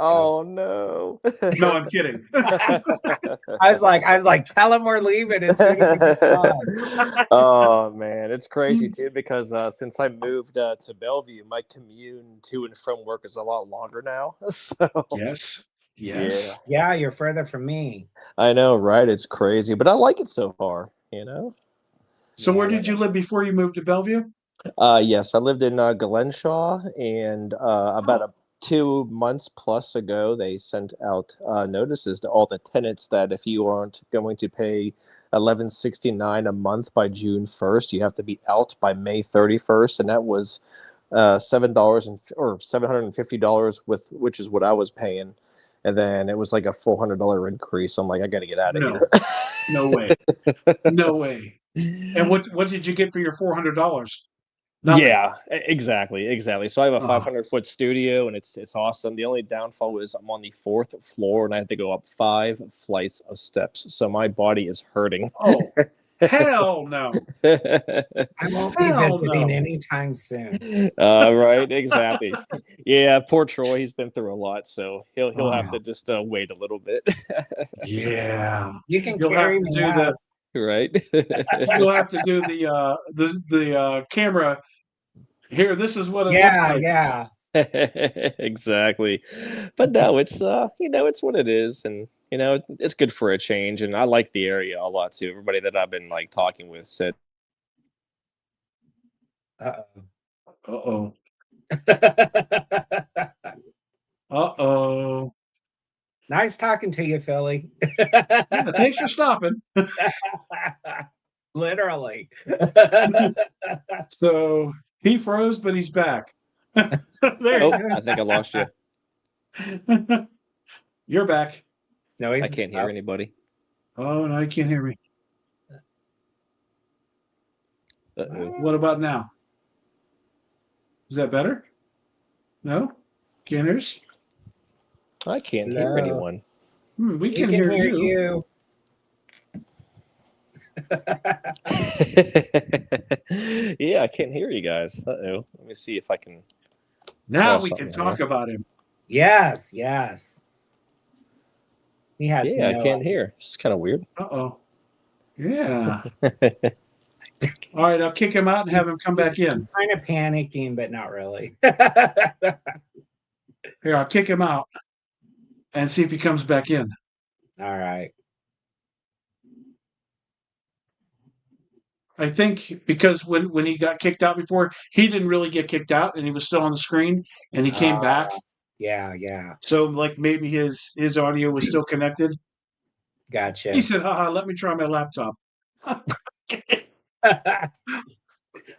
Oh no. No, I'm kidding. I was like, tell him we're leaving as soon as he gets on. Oh man, it's crazy too because since I moved to Bellevue, my commute to and from work is a lot longer now. So Yes. yeah, Yes. Yeah, you're further from me. I know, right? It's crazy, but I like it so far. You know. So where Yeah, did you live before you moved to Bellevue? Yes, I lived in Glenshaw, and about 2 months plus ago, they sent out notices to all the tenants that if you aren't going to pay $11.69 a month by June 1st, you have to be out by May 31st, and that was $750 with which is what I was paying, and then it was like a $400 increase. I'm like, I got to get out of No, here. no way, no way. And what did you get for your $400? Nothing. Yeah, exactly. So I have a Oh, 500-foot studio, and it's awesome. The only downfall is I'm on the fourth floor, and I have to go up 5 flights of steps. So my body is hurting. oh, hell no, I won't be hell visiting no. anytime soon. Right, exactly. Yeah, poor Troy. He's been through a lot, so he'll have Oh, to just wait a little bit. yeah. You can You'll have carry to me do up. Right. you'll have to do the camera here. This is what it looks Yeah, like. yeah. Exactly. But no, it's it's what it is, and it's good for a change, and I like the area a lot too. Everybody that I've been like talking with said Uh-oh. Uh-oh. Uh-oh. Nice talking to you, Philly. Yeah, thanks for stopping. Literally. So he froze, but he's back. There he Oh, I goes. think I lost you. You're back. No, I he's can't hear anybody. Oh, no, you can't hear me. Uh-oh. What about now? Is that better? No? Can't hear us? I can't hear No. anyone. We He can can hear hear you. you. Yeah, I can't hear you guys. Uh-oh. Let me see if I can Now try we can something talk here. about him. Yes, yes. He has Yeah, I no can't idea. hear. This is kind of weird. Uh-oh. Yeah. All right, I'll kick him out and have him come back in. He's kind of panicking, but not really. Here, I'll kick him out and see if he comes back in. All right. I think because when he got kicked out before, he didn't really get kicked out and he was still on the screen and he came back. Yeah, yeah. So like maybe his audio was still connected. Gotcha. He said, haha, let me try my laptop.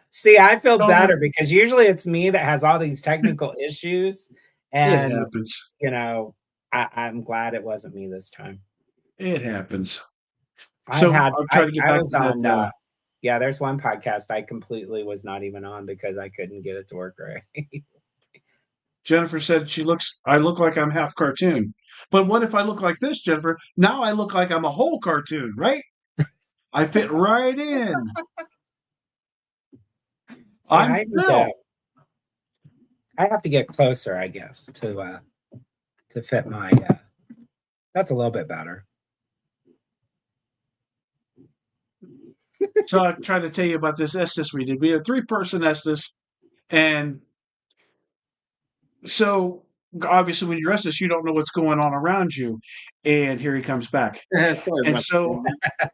See, I feel Don't better worry. because usually it's me that has all these technical issues. It And, happens. I'm glad it wasn't me this time. It happens. I So I'll try to get back was to on, that. yeah, there's one podcast I completely was not even on because I couldn't get it to work right. Jennifer said I look like I'm half cartoon. But what if I look like this, Jennifer? Now I look like I'm a whole cartoon, right? I fit right in. See, I'm Phil. I have to get closer, I guess, to fit my. That's a little bit better. So I tried to tell you about this Estes we did. We had a 3-person Estes, and so obviously when you're Estes, you don't know what's going on around you. And here he comes back. Sorry And about so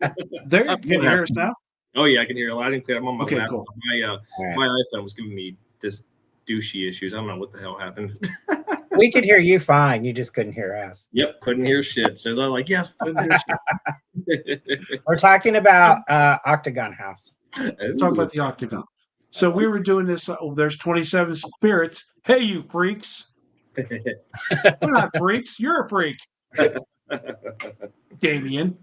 that. there, can you hear us now? Oh yeah, I can hear you loud and clear. I'm on my Okay, laptop. cool. My iPhone was giving me this douchey issues. I don't know what the hell happened. We could hear you fine. You just couldn't hear us. Yep, couldn't hear shit. So they're like, yeah, couldn't hear shit. We're talking about Octagon House. Talk about the Octagon. So we were doing this. There's 27 spirits. Hey, you freaks! We're not freaks. You're a freak, Damien.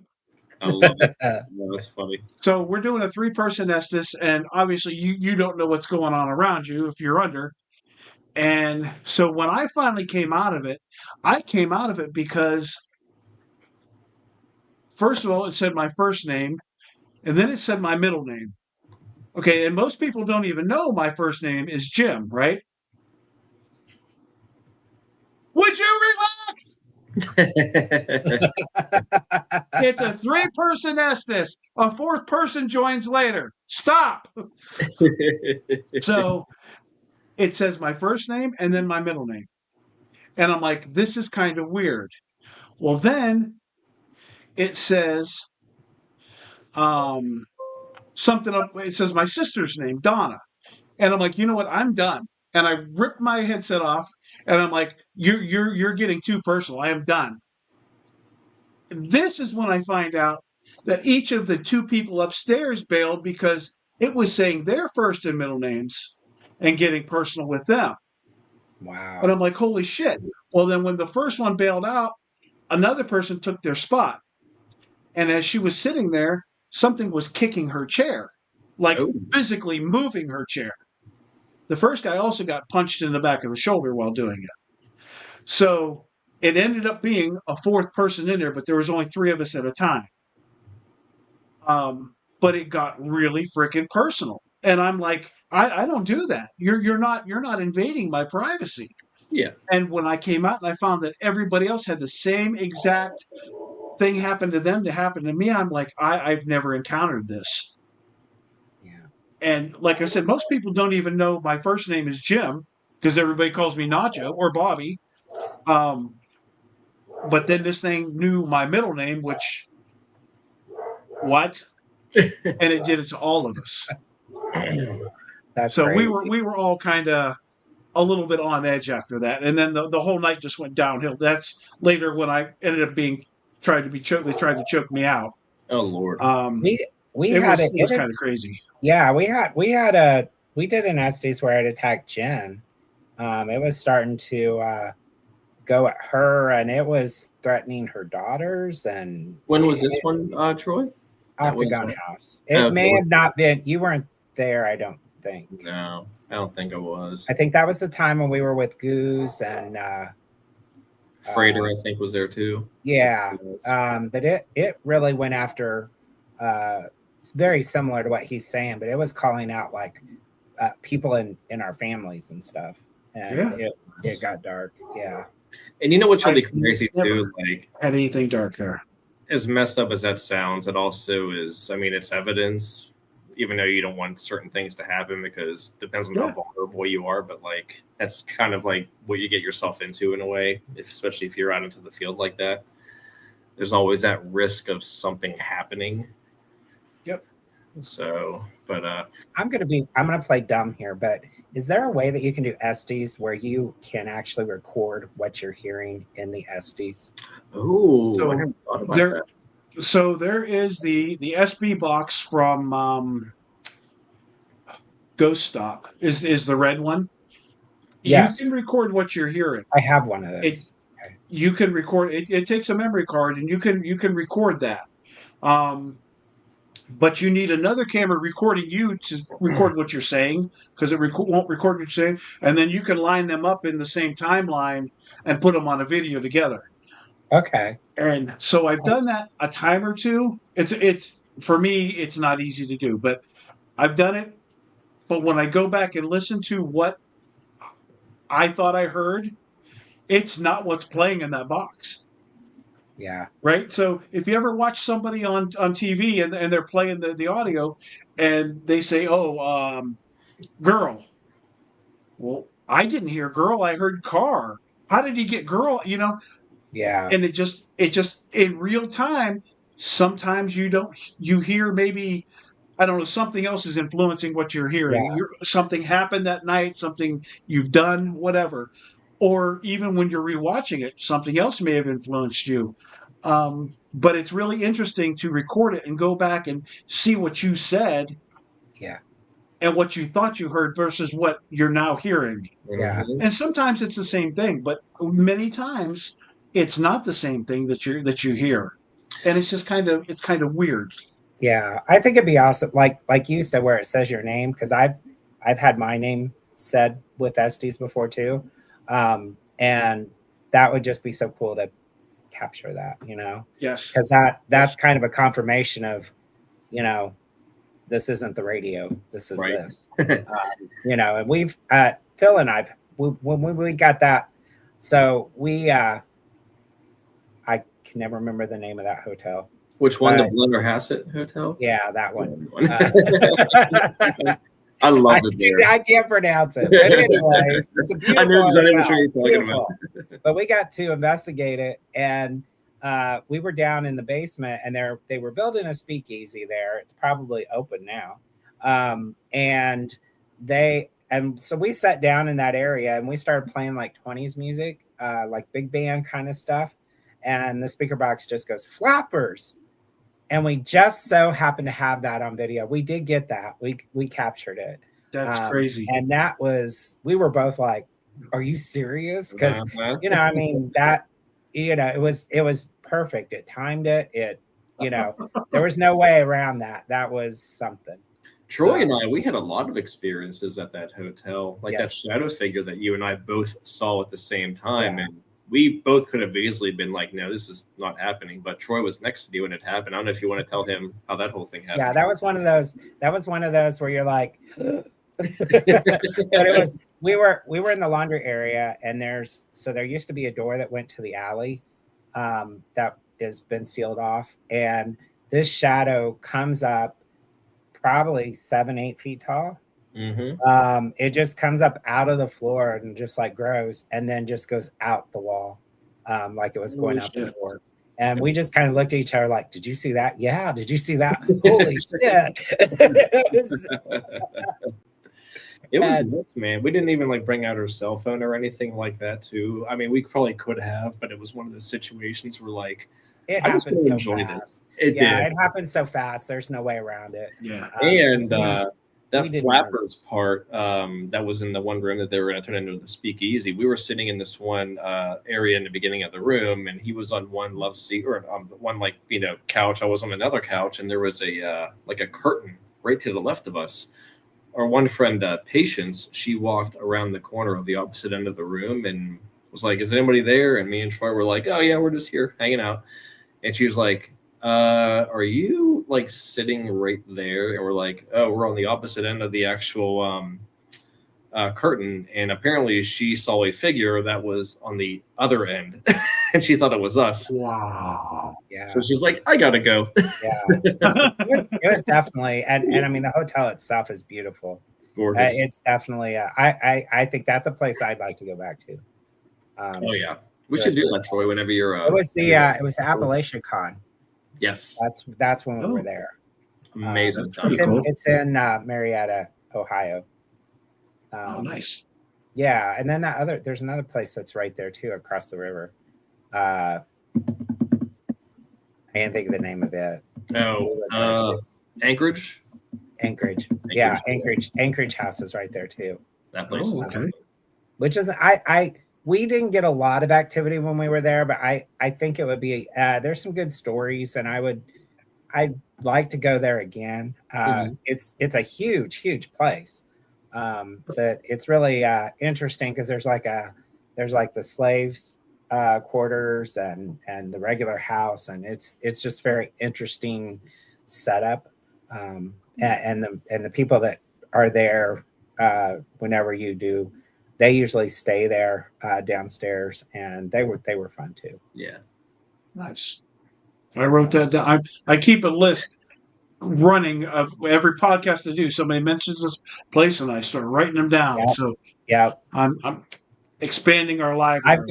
I love it. No, that's funny. So we're doing a 3-person Estes, and obviously you don't know what's going on around you if you're under. And so when I finally came out of it, I came out of it because, first of all, it said my first name, and then it said my middle name. Okay, and most people don't even know my first name is Jim, right? Would you relax? It's a 3-person Estes. A 4th person joins later. Stop. So it says my first name and then my middle name. And I'm like, this is kind of weird. Well, then it says, something up. It says my sister's name, Donna. And I'm like, you know what? I'm done. And I ripped my headset off, and I'm like, you're getting too personal. I am done. This is when I find out that each of the two people upstairs bailed because it was saying their first and middle names and getting personal with them. Wow. And I'm like, holy shit. Well, then when the first one bailed out, another person took their spot. And as she was sitting there, something was kicking her chair, like physically moving her chair. The first guy also got punched in the back of the shoulder while doing it. So it ended up being a fourth person in there, but there was only three of us at a time. But it got really freaking personal. And I'm like, I don't do that. You're not invading my privacy. Yeah. And when I came out and I found that everybody else had the same exact thing happen to them to happen to me, I'm like, I've never encountered this. Yeah. And like I said, most people don't even know my first name is Jim because everybody calls me Nacho or Bobby. But then this thing knew my middle name, which what? And it did it to all of us. That's so crazy. we were all kind of a little bit on edge after that, and then the whole night just went downhill. That's later when I ended up being tried to be choked. They tried to choke me out. Oh Lord. It was kind of crazy. Yeah, we did an Estes where it attacked Jen. It was starting to go at her, and it was threatening her daughters. And when was this one, Troy? Octagon House. It may have not been. You weren't there, I don't think. No, I don't think I was. I think that was the time when we were with Goose and Freighter, I think, was there too. Yeah, but it really went after. It's very similar to what he's saying, but it was calling out like people in our families and stuff, and it got dark. Yeah, and you know what's really crazy too? Like, had anything dark there? As messed up as that sounds, it also is. I mean, it's evidence, even though you don't want certain things to happen because it depends on how vulnerable you are. But like, that's kind of like what you get yourself into in a way, especially if you're out into the field like that. There's always that risk of something happening. Yep. So, but I'm gonna play dumb here, but is there a way that you can do Estes where you can actually record what you're hearing in the Estes? Oh, so there is the SB box from Ghost Stock is the red one. Yes. You can record what you're hearing. I have one of those. You can record it. It takes a memory card, and you can record that. But you need another camera recording you to record what you're saying because it won't record what you're saying, and then you can line them up in the same timeline and put them on a video together. Okay. And so I've done that a time or two. It's for me, it's not easy to do, but I've done it. But when I go back and listen to what I thought I heard, it's not what's playing in that box. Yeah. Right. So if you ever watch somebody on TV and they're playing the audio and they say, "Oh, girl," well, I didn't hear girl. I heard car. How did he get girl? You know. Yeah. And it just in real time, sometimes you hear maybe, I don't know, something else is influencing what you're hearing. Yeah. Something happened that night, something you've done, whatever. Or even when you're rewatching it, something else may have influenced you. But it's really interesting to record it and go back and see what you said. Yeah. And what you thought you heard versus what you're now hearing. Yeah. And sometimes it's the same thing, but many times it's not the same thing that you hear, and it's just kind of weird. Yeah, I think it'd be awesome, like you said, where it says your name, because I've had my name said with Estes before too, and that would just be so cool to capture that, you know. Yes, because that's kind of a confirmation of, you know, this isn't the radio, this is right. This, you know. And we've Phil and I, when we got that, so we. I can never remember the name of that hotel. Which one? The Blender Hassett Hotel? Yeah, that one. I love it there. I can't pronounce it. But anyways, it's a beautiful I knew exactly hotel. what you were talking about. But we got to investigate it, and we were down in the basement, and they were building a speakeasy there. It's probably open now. And so we sat down in that area, and we started playing like 20s music, like big band kind of stuff. And the speaker box just goes flappers. And we just so happened to have that on video. We did get that. We captured it. That's crazy. And that was, we were both like, are you serious? Because, Uh-huh. you know, I mean, that, you know, it was perfect. It timed it. You know, there was no way around that. That was something. Troy and I, we had a lot of experiences at that hotel, like that Yes. shadow figure that you and I both saw at the same time. Yeah. And we both could have easily been like, no, this is not happening. But Troy was next to you when it happened. I don't know if you want to tell him how that whole thing happened. Yeah, that was one of those. That was one of those where you're like, but it was. We were in the laundry area, and there used to be a door that went to the alley, that has been sealed off, and this shadow comes up, probably 7-8 feet tall. Mm-hmm. It just comes up out of the floor and just like grows, and then just goes out the wall, like it was going Holy out the shit. door. And we just kind of looked at each other like, did you see that? Yeah. Did you see that? Holy shit. It was nuts, man. We didn't even like bring out our cell phone or anything like that, too. I mean, we probably could have, but it was one of those situations where like, It I just happened really so enjoyed fast. it. It happened so fast. There's no way around it. Yeah. And we that didn't flappers part, that was in the one room that they were going to turn into the speakeasy. We were sitting in this one area in the beginning of the room, and he was on one love seat or one like couch. I was on another couch, and there was a like a curtain right to the left of us. Our one friend, Patience, she walked around the corner of the opposite end of the room and was like, "Is anybody there?" And me and Troy were like, "Oh yeah, we're just here hanging out." And she was like, "Are you like sitting right there?" And we're like, "Oh, we're on the opposite end of the actual curtain." And apparently she saw a figure that was on the other end and she thought it was us. Wow. Yeah. So she was like, "I gotta go." Yeah. It was definitely, and I mean, the hotel itself is beautiful. Gorgeous. It's definitely, I think that's a place I'd like to go back to. Oh yeah. We should do that, Troy, whenever you're it was the Appalachian Con. Yes. That's when we Oh. were there. Amazing. that's pretty cool. It's in Marietta, Ohio. Oh, nice. Yeah, and then there's another place that's right there too, across the river. I can't think of the name of it. Oh, Anchorage. Anchorage. Yeah, Anchorage House is right there too. That place is okay. awesome. Which is we didn't get a lot of activity when we were there, but I think it would be there's some good stories, and I'd like to go there again. It's a huge place, but it's really interesting because there's like the slaves quarters and the regular house, and it's just very interesting setup, and the people that are there whenever you do. They usually stay there downstairs, and they were fun too. Yeah. Nice. I wrote that down. I keep a list running of every podcast I do. Somebody mentions this place, and I start writing them down. Yep. So Yeah, I'm expanding our library.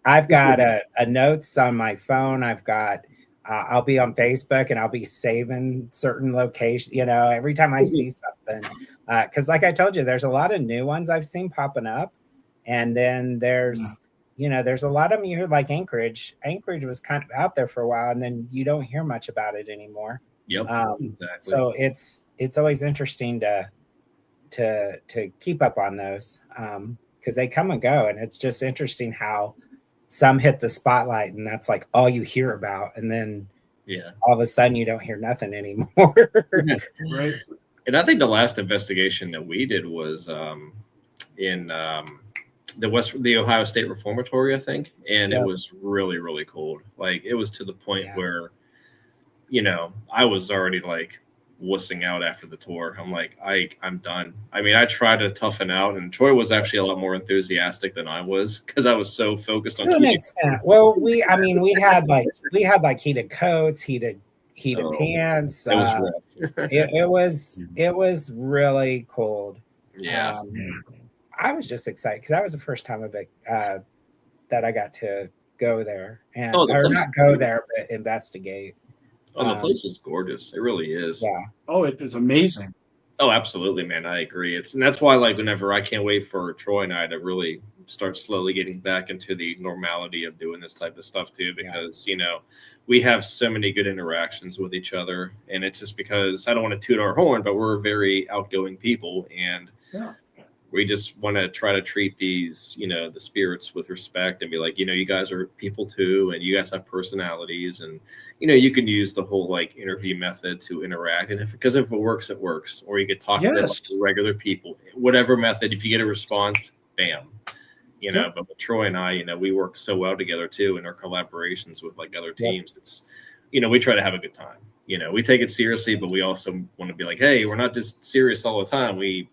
I've got a notes on my phone. I've got I'll be on Facebook, and I'll be saving certain locations. Every time I see something, because like I told you, there's a lot of new ones I've seen popping up, and then there's there's a lot of them you hear, like Anchorage. Anchorage was kind of out there for a while, and then you don't hear much about it anymore. Yep. Exactly. So it's always interesting to keep up on those because they come and go, and it's just interesting how some hit the spotlight, and that's like all you hear about, and then all of a sudden you don't hear nothing anymore. Right. And I think the last investigation that we did was in the Ohio State Reformatory, I think, and it was really, really cool. Like it was to the point where, I was already like wussing out after the tour. I'm like, I'm done. I mean, I tried to toughen out, and Troy was actually a lot more enthusiastic than I was because I was so focused on. To an extent. Well, we had like heated coats, heated pants. It was really cold. Yeah. I was just excited because that was the first time of it that I got to go there and Oh, the or place not is go beautiful. there, but investigate. Oh, the place is gorgeous. It really is. Yeah. Oh, it is amazing. Oh, absolutely, man. I agree. And that's why, like, whenever I can't wait for Troy and I to really start slowly getting back into the normality of doing this type of stuff too, because we have so many good interactions with each other, and it's just because I don't want to toot our horn, but we're very outgoing people, and we just want to try to treat these, the spirits with respect and be like, you guys are people too, and you guys have personalities, and you can use the whole like interview method to interact, and because if it works, it works, or you could talk to them like regular people, whatever method. If you get a response, bam, But with Troy and I, we work so well together too in our collaborations with like other teams. It's, we try to have a good time. We take it seriously, but we also want to be like, hey, we're not just serious all the time. We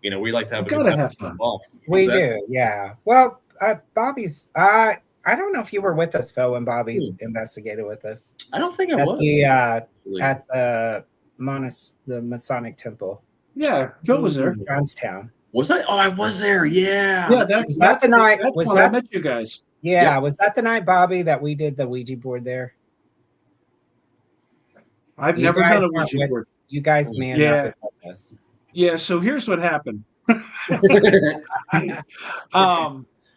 like to have a good time. Have fun. We do, yeah. Well, Bobby's. I don't know if you were with us, Phil, when Bobby investigated with us. I don't think I was. At the Masonic Temple. Yeah, Phil was there. Johnstown. Was I? Oh, I was there. Yeah. Yeah, that's the night. Was that? I met you guys. Yeah, was that the night, Bobby, that we did the Ouija board there? I've never done a Ouija board. You guys manned up with us. Yeah, so here's what happened.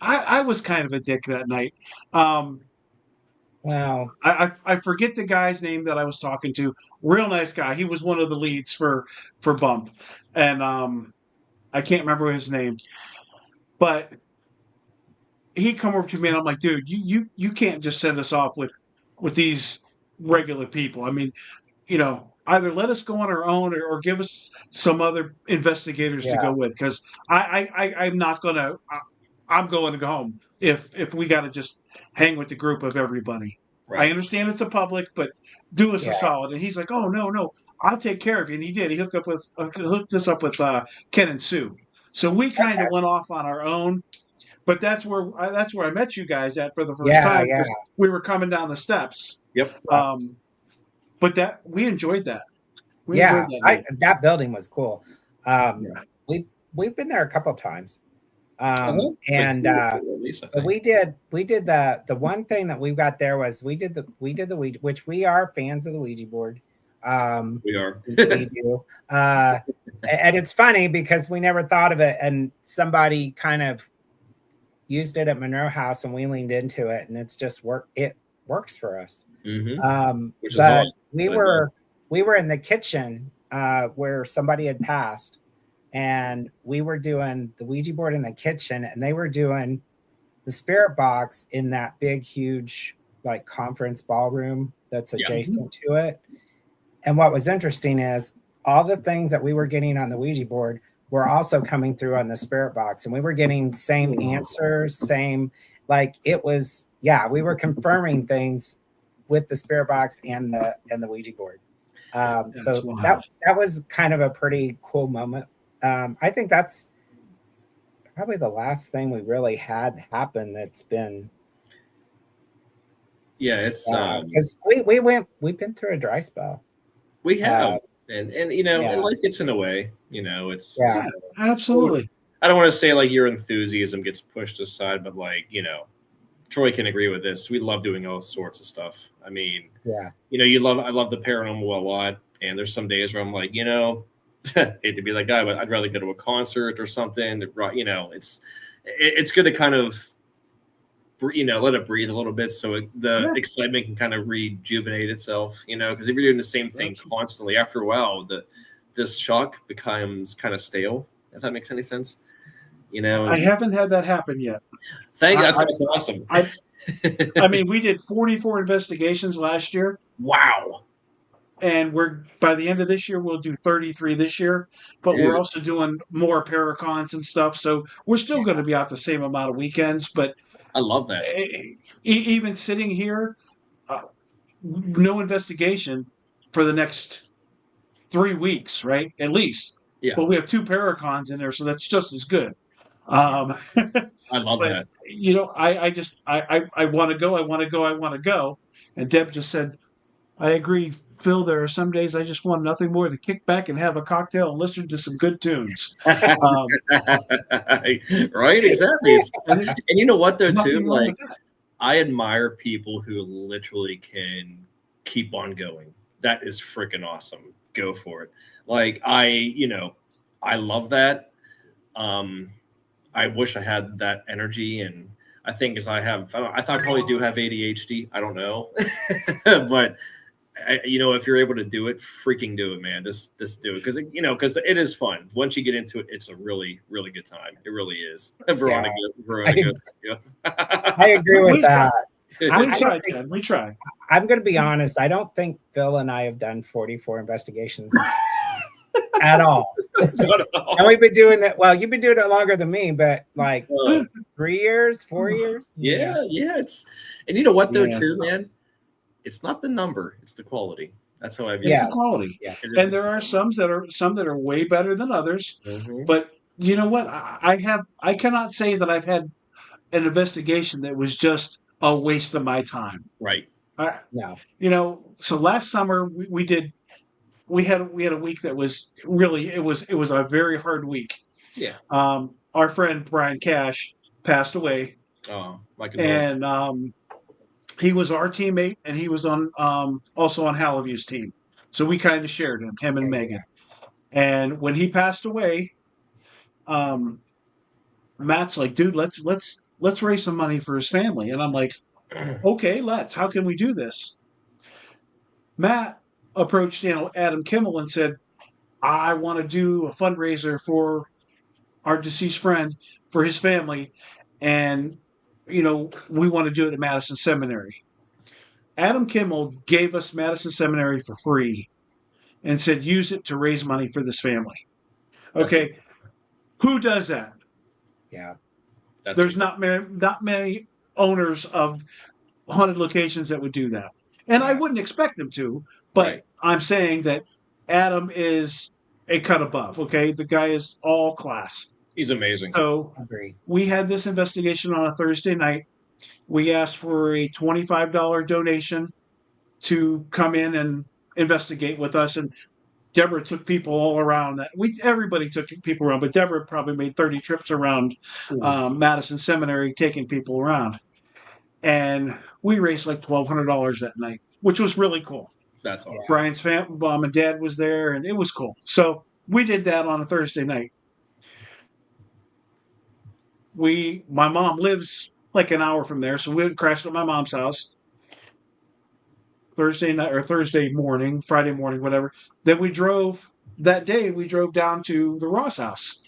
I was kind of a dick that night. Wow. I forget the guy's name that I was talking to. Real nice guy. He was one of the leads for Bump. And I can't remember his name. But he come over to me and I'm like, dude, you can't just send us off with these regular people. I mean, either let us go on our own or give us some other investigators to go with, because I'm not gonna. I'm going to go home if we got to just hang with the group of everybody. Right. I understand it's a public, but do us a solid. And he's like, oh no, I'll take care of you. And he did. He hooked us up with Ken and Sue. So we kind of went off on our own. But that's where I met you guys at for the first time. Yeah. We were coming down the steps. Yep. But we enjoyed that. That building was cool. We've been there a couple of times. And we did the one thing that we got there was we did the Ouija, which we are fans of the Ouija board. We are. We do. And it's funny because we never thought of it, and somebody kind of used it at Monroe House, and we leaned into it, and it's just it works for us. Mm-hmm. But we were in the kitchen where somebody had passed, and we were doing the Ouija board in the kitchen, and they were doing the spirit box in that big, huge, like conference ballroom that's adjacent to it. And what was interesting is all the things that we were getting on the Ouija board were also coming through on the spirit box, and we were getting same answers, it was, we were confirming things with the spirit box and the Ouija board. So that was kind of a pretty cool moment. I think that's probably the last thing we really had happen that's been. Yeah, it's because we've been through a dry spell. We have, and and life gets in the way. It's absolutely. I don't want to say like your enthusiasm gets pushed aside, but Troy can agree with this. We love doing all sorts of stuff. I mean, I love the paranormal a lot, and there's some days where I'm like, hate to be that guy, but I'd rather go to a concert or something. It's good to kind of, let it breathe a little bit, so the excitement can kind of rejuvenate itself. Because if you're doing the same thing constantly, after a while, this shock becomes kind of stale. If that makes any sense, I haven't had that happen yet. That's awesome. I mean, we did 44 investigations last year. Wow. And by the end of this year, we'll do 33 this year, but we're also doing more paracons and stuff. So we're still going to be out the same amount of weekends, but I love that. Even sitting here, no investigation for the next 3 weeks, right? At least. Yeah. But we have 2 paracons in there, so that's just as good. I love that. I want to go. And Deb just said, I agree, Phil. There are some days I just want nothing more than kick back and have a cocktail and listen to some good tunes. Right? Exactly. And you know what, though, too? I admire people who literally can keep on going. That is freaking awesome. Go for it. Like I love that. I wish I had that energy, and I think as I probably do have ADHD. I don't know, but if you're able to do it, freaking do it, man. Just do it because it is fun. Once you get into it, it's a really, really good time. It really is. Veronica, I agree with that. We try. I'm going to be honest. I don't think Phil and I have done 44 investigations at all. And we've been doing that. Well, you've been doing it longer than me, but like 3 years, 4 years. Yeah. And you know what though, too, man? It's not the number; it's the quality. That's how I view it. It's the quality. Yes. And there are some that are way better than others. Mm-hmm. But you know what? I cannot say that I've had an investigation that was just a waste of my time. Right. No. So last summer we had a week that was really it was a very hard week. Yeah. Our friend Brian Cash passed away. Oh, my goodness. And he was our teammate, and he was on also on Halaview's team. So we kind of shared him and Megan. And when he passed away, Matt's like, dude, let's raise some money for his family. And I'm like, okay, let's. How can we do this? Matt approached Adam Kimmel and said, I want to do a fundraiser for our deceased friend for his family, and we want to do it at Madison Seminary. Adam Kimmel gave us Madison Seminary for free and said, use it to raise money for this family. Okay. Who does that? Yeah. There's not many owners of haunted locations that would do that. And I wouldn't expect him to, but I'm saying that Adam is a cut above. Okay. The guy is all class. He's amazing. So we had this investigation on a Thursday night. We asked for a $25 donation to come in and investigate with us. And Deborah took people all around that. Everybody took people around, but Deborah probably made 30 trips around Madison Seminary, taking people around. And we raised like $1,200 that night, which was really cool. That's awesome. Brian's mom and dad was there, and it was cool. So we did that on a Thursday night. My mom lives like an hour from there, so we crashed at my mom's house Thursday night or Thursday morning, Friday morning, whatever. Then we drove down to the Ross house,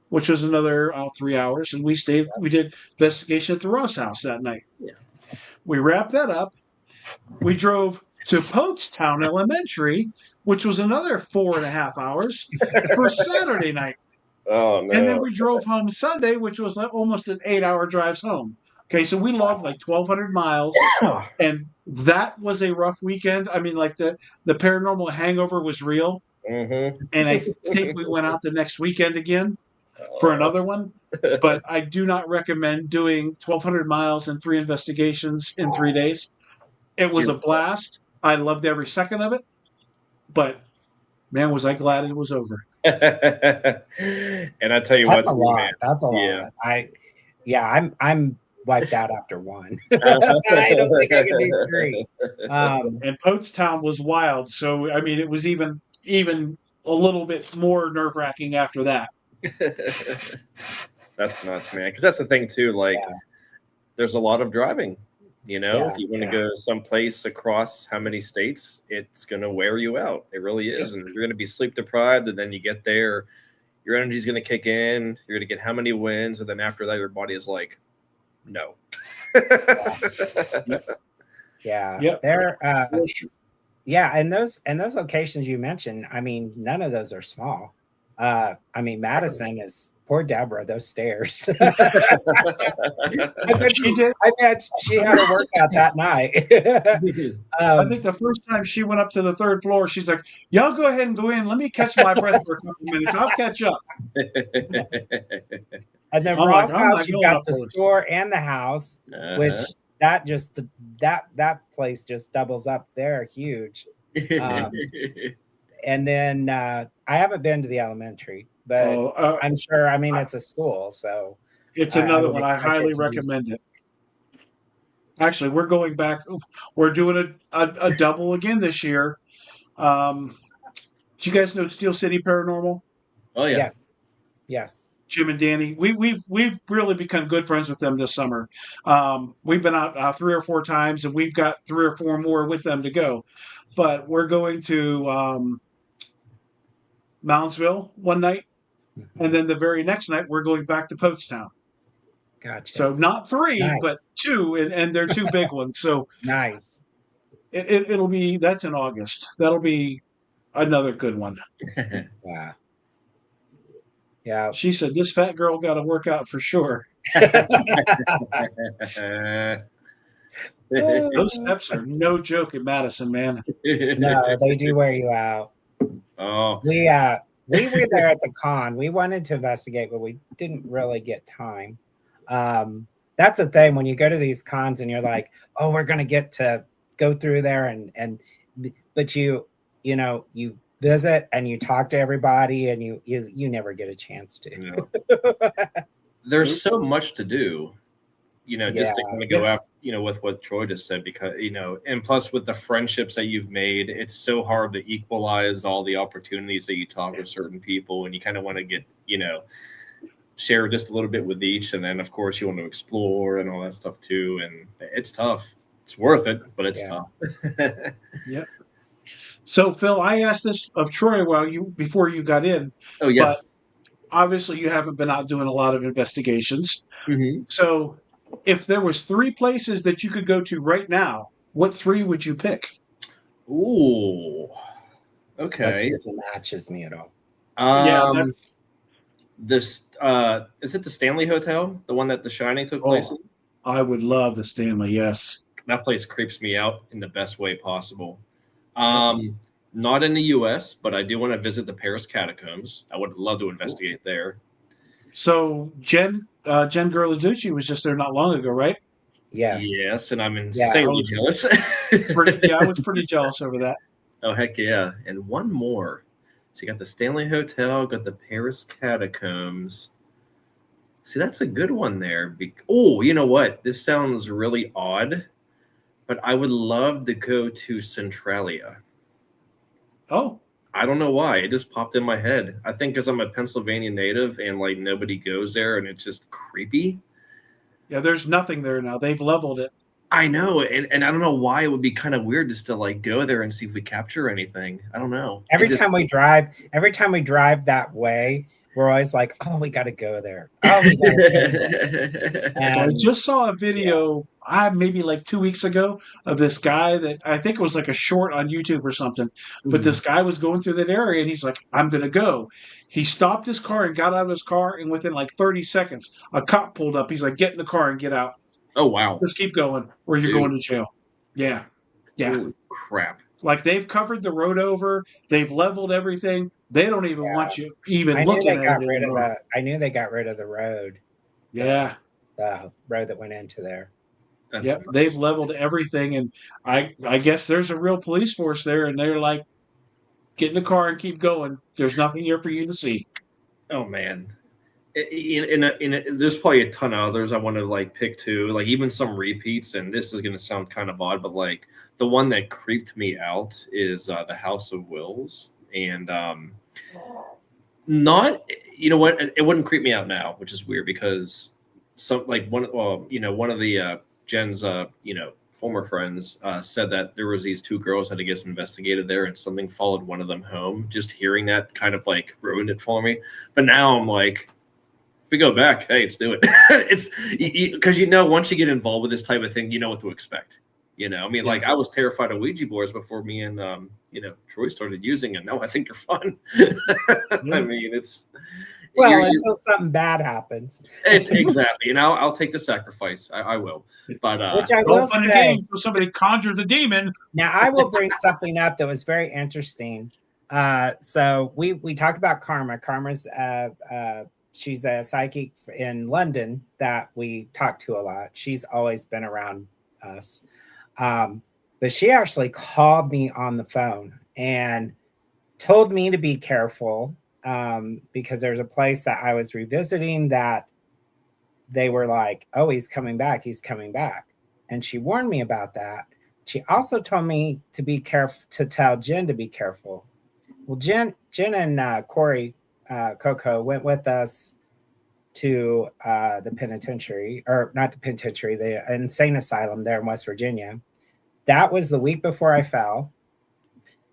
which was another 3 hours, and we did investigation at the Ross house that night. Yeah. We wrapped that up. We drove to Poatstown Elementary, which was another 4.5 hours for Saturday night. Oh, no. And then we drove home Sunday, which was almost an 8-hour drive home. Okay, so we logged like 1,200 miles, and that was a rough weekend. I mean, like the paranormal hangover was real, mm-hmm. and I think we went out the next weekend again for another one. But I do not recommend doing 1,200 miles and 3 investigations in 3 days. It was a blast. I loved every second of it, but man, was I glad it was over. And I tell you That's what, a lot. man. That's a lot. I'm wiped out after 1. I don't think I can do 3. And Poatstown was wild, so I mean, it was even a little bit more nerve-wracking after that. That's nuts, man. Because that's the thing too. Like, there's a lot of driving. If you want to go someplace across how many states, it's going to wear you out. It really is. And you're going to be sleep deprived. And then you get there, your energy is going to kick in. You're going to get how many wins. And then after that, your body is like, no. Yeah. Yep. And those locations you mentioned, I mean, none of those are small. I mean, Madison is poor Deborah, those stairs. I bet she had her workout that night. I think the first time she went up to the 3rd floor, she's like, y'all go ahead and go in. Let me catch my breath for a couple minutes. I'll catch up. And then Ross House, you got the store and the house, which that place just doubles up. They're huge. And then I haven't been to the elementary, but I'm sure. I mean, it's a school, so it's another one. I highly recommend it. Actually, we're going back. We're doing a double again this year. Do you guys know Steel City Paranormal? Oh yeah. Yes. Jim and Danny. We've really become good friends with them this summer. We've been out 3 or 4 times, and we've got 3 or 4 more with them to go. But we're going to Moundsville one night, and then the very next night we're going back to Poatstown. Gotcha. So not 3, but Nice. 2, and they're 2 big ones. So Nice. it'll be that's in August. That'll be another good one. Yeah. Yeah. She said this fat girl got to work out for sure. Those steps are no joke in Madison, man. No, they do wear you out. Oh, We were there at the con. We wanted to investigate, but we didn't really get time. That's the thing when you go to these cons and you're like, oh, we're gonna get to go through there but you visit and you talk to everybody and you never get a chance to. no. There's so much to do, just to kind of go after, with what Troy just said, because, and plus with the friendships that you've made, it's so hard to equalize all the opportunities that you talk with certain people, and you kind of want to get, share just a little bit with each. And then of course you want to explore and all that stuff too. And it's tough. It's worth it, but it's tough. Yep. So Phil, I asked this of Troy before you got in. Oh yes. But obviously you haven't been out doing a lot of investigations. Mm-hmm. So if there was 3 places that you could go to right now, what 3 would you pick? Ooh. Okay. If it matches me at all. This is it the Stanley Hotel, the one that The Shining took place in? I would love the Stanley, yes. That place creeps me out in the best way possible. Not in the US, but I do want to visit the Paris catacombs. I would love to investigate there. So Jen Gerladucci was just there not long ago, right? Yes. Yes, and I'm insanely jealous. I was pretty jealous over that. Oh heck yeah. And one more. So you got the Stanley Hotel, got the Paris catacombs. See, that's a good one there. Oh, you know what? This sounds really odd, but I would love to go to Centralia. Oh. I don't know why. It just popped in my head. I think because I'm a Pennsylvania native and like nobody goes there and it's just creepy. Yeah, there's nothing there now. They've leveled it. I know, and I don't know why it would be kind of weird just to like go there and see if we capture anything. I don't know. Every time we drive that way, we're always like, oh, we got to go there. Oh, we got to go there. I just saw a video, maybe like 2 weeks ago, of this guy that I think it was like a short on YouTube or something. But this guy was going through that area and he's like, I'm going to go. He stopped his car and got out of his car, and within like 30 seconds, a cop pulled up. He's like, get in the car and get out. Oh, wow. Just keep going or you're going to jail. Yeah. Yeah. Holy crap. Like they've covered the road over. They've leveled everything. They don't even want you even looking at it anymore. I knew they got rid of the road. Yeah. The road that went into there. Yep. Nice. They've leveled everything. And I guess there's a real police force there, and they're like, get in the car and keep going. There's nothing here for you to see. Oh, man. There's probably a ton of others I want to like pick too, like even some repeats, and this is going to sound kind of odd, but like the one that creeped me out is the House of Wills, and not, it wouldn't creep me out now, which is weird because one of the Jen's former friends said that there was these 2 girls that I guess investigated there, and something followed one of them home. Just hearing that kind of like ruined it for me, but now I'm like, we go back, hey, let's do it. It's because once you get involved with this type of thing, you know what to expect. Like I was terrified of Ouija boards before me and Troy started using it. Now I think they're fun. I mean, it's until something bad happens. Exactly, and I'll take the sacrifice. I will. But which I will say, when somebody conjures a demon. Now I will bring something up that was very interesting. So we talk about Karma. Karma's she's a psychic in London that we talk to a lot. She's always been around us. But she actually called me on the phone and told me to be careful because there's a place that I was revisiting that they were like, oh, he's coming back. and she warned me about that. She also told me to be careful, to tell Jen to be careful. Well, Jen and Corey Coco went with us to the penitentiary, or not the penitentiary, the insane asylum there in West Virginia. That was the week before I fell.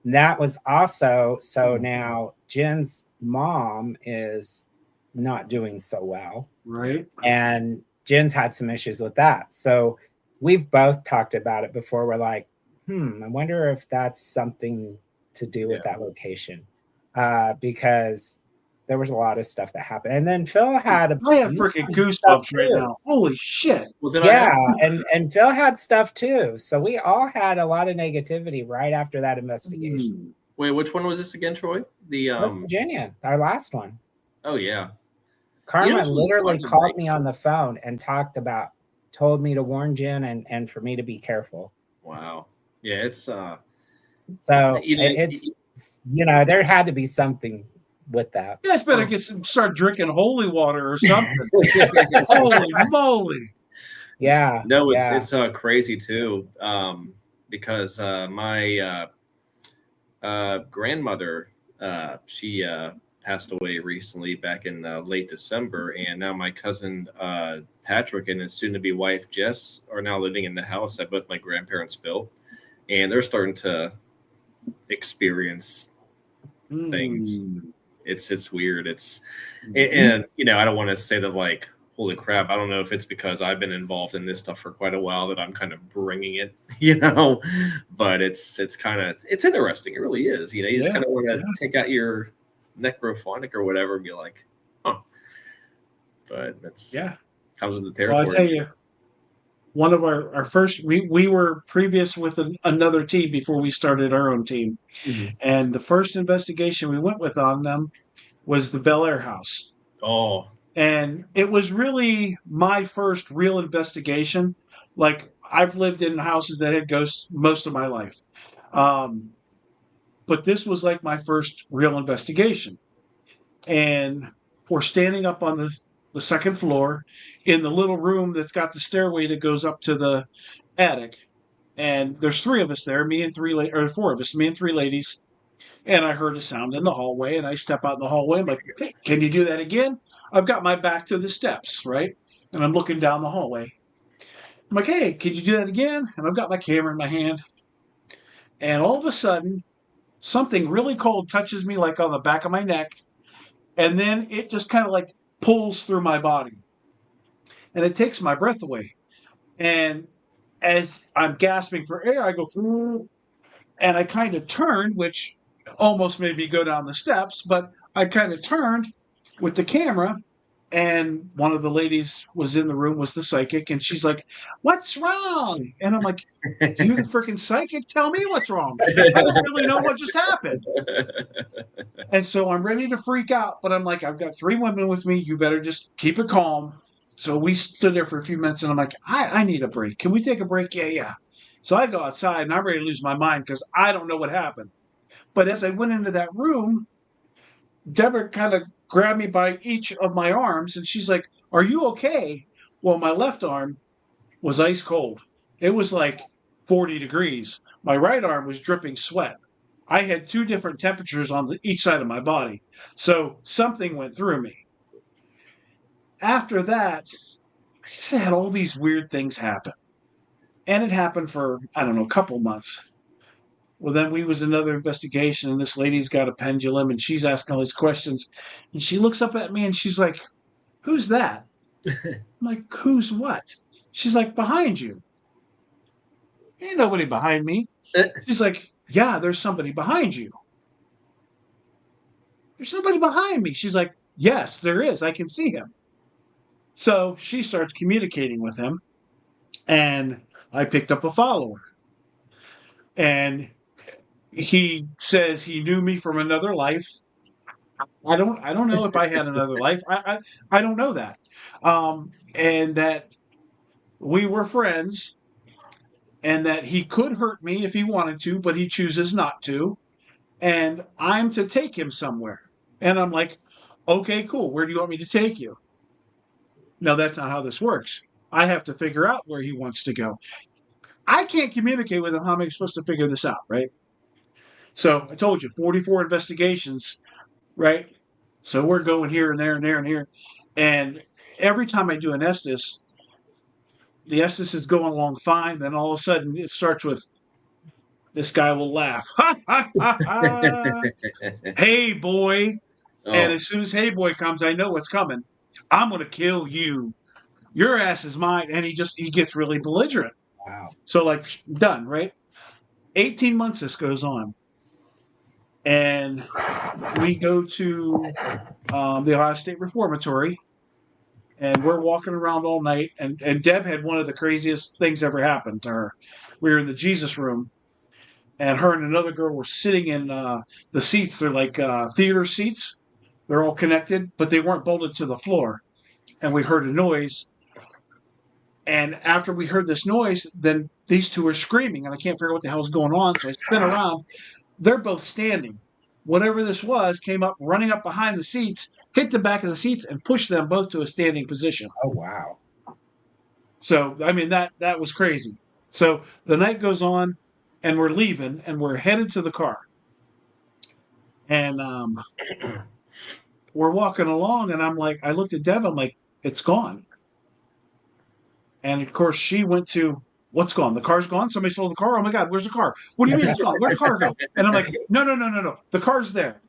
That was also, so now Jen's mom is not doing so well. Right. And Jen's had some issues with that. So we've both talked about it before. We're like, I wonder if that's something to do with that location. Because there was a lot of stuff that happened. And then Phil had I have freaking goosebumps right now. Holy shit. Well, then Yeah, and Phil had stuff too. So we all had a lot of negativity right after that investigation. Wait, which one was this again, Troy? The West Virginia, our last one. Oh yeah. Karma literally called me on the phone and told me to warn Jen and for me to be careful. Wow. Yeah, it's so it's there had to be something with that. You guys better start drinking holy water or something. Holy moly. Yeah. No, it's crazy too. Because my grandmother, she passed away recently back in late December, and now my cousin Patrick and his soon-to-be wife Jess are now living in the house that both my grandparents built, and they're starting to experience things. It's weird. And I don't want to say that like, holy crap, I don't know if it's because I've been involved in this stuff for quite a while that I'm kind of bringing it, but it's interesting. It really is. You just kind of want to take out your necrophonic or whatever and be like, but that's comes with the territory. Well, I'll tell you, one of our first, we were previous with another team before we started our own team. And the first investigation we went with on them was the Bel Air house. Oh. And it was really my first real investigation. Like, I've lived in houses that had ghosts most of my life. But this was like my first real investigation. And we're standing up on the second floor in the little room that's got the stairway that goes up to the attic. And there's four of us, me and three ladies. And I heard a sound in the hallway, and I step out in the hallway. I'm like, hey, can you do that again? I've got my back to the steps, right? And I'm looking down the hallway. I'm like, hey, can you do that again? And I've got my camera in my hand. And all of a sudden, something really cold touches me like on the back of my neck. And then it just kind of like pulls through my body. And it takes my breath away. And as I'm gasping for air, I go, and I kind of turned, which almost made me go down the steps, but I kind of turned with the camera, and one of the ladies was in the room, was the psychic, and she's like, what's wrong? And I'm like, you the freaking psychic? Tell me what's wrong. I don't really know what just happened. And so I'm ready to freak out, but I'm like, I've got three women with me. You better just keep it calm. So we stood there for a few minutes, and I'm like, I need a break. Can we take a break? Yeah. So I go outside, and I'm ready to lose my mind because I don't know what happened. But as I went into that room, Deborah kind of grabbed me by each of my arms, and she's like, are you okay? Well, my left arm was ice cold. It was like 40 degrees. My right arm was dripping sweat. I had two different temperatures on each side of my body. So something went through me. After that, I just had all these weird things happen. And it happened for, I don't know, a couple months. Well, then we was another investigation, and this lady's got a pendulum, and she's asking all these questions. And she looks up at me, and she's like, who's that? I'm like, who's what? She's like, behind you. Ain't nobody behind me. She's like, yeah, there's somebody behind you. There's somebody behind me. She's like, yes, there is. I can see him. So she starts communicating with him, and I picked up a follower. And he says he knew me from another life. I don't know if I had another life. I don't know that. And that we were friends, and that he could hurt me if he wanted to, but he chooses not to. And I'm to take him somewhere. And I'm like, okay, cool. Where do you want me to take you? No, that's not how this works. I have to figure out where he wants to go. I can't communicate with them. How am I supposed to figure this out, right? So I told you, 44 investigations, right? So we're going here and there and there and here. And every time I do an Estes, the Estes is going along fine. Then all of a sudden it starts with, this guy will laugh. Ha, ha, ha, ha. Hey, boy. And Oh, as soon as Hey Boy comes, I know what's coming. I'm going to kill you. Your ass is mine. And he gets really belligerent. Wow. So, like, done, right? 18 months this goes on. And we go to the Ohio State Reformatory, and we're walking around all night. And Deb had one of the craziest things ever happen to her. We were in the Jesus room, and her and another girl were sitting in the seats. They're like theater seats. They're all connected, but they weren't bolted to the floor. And we heard a noise. And after we heard this noise, then these two are screaming, and I can't figure out what the hell's going on. So I spin around. They're both standing. Whatever this was came up, running up behind the seats, hit the back of the seats, and pushed them both to a standing position. Oh, wow. So, I mean, that was crazy. So the night goes on, and we're leaving, and we're headed to the car. And we're walking along, and I'm like, I looked at Deb, I'm like, it's gone. And of course, she went to, what's gone? The car's gone? Somebody stole the car? Oh my God, where's the car? What do you mean it's gone? Where'd the car go? And I'm like, no. The car's there.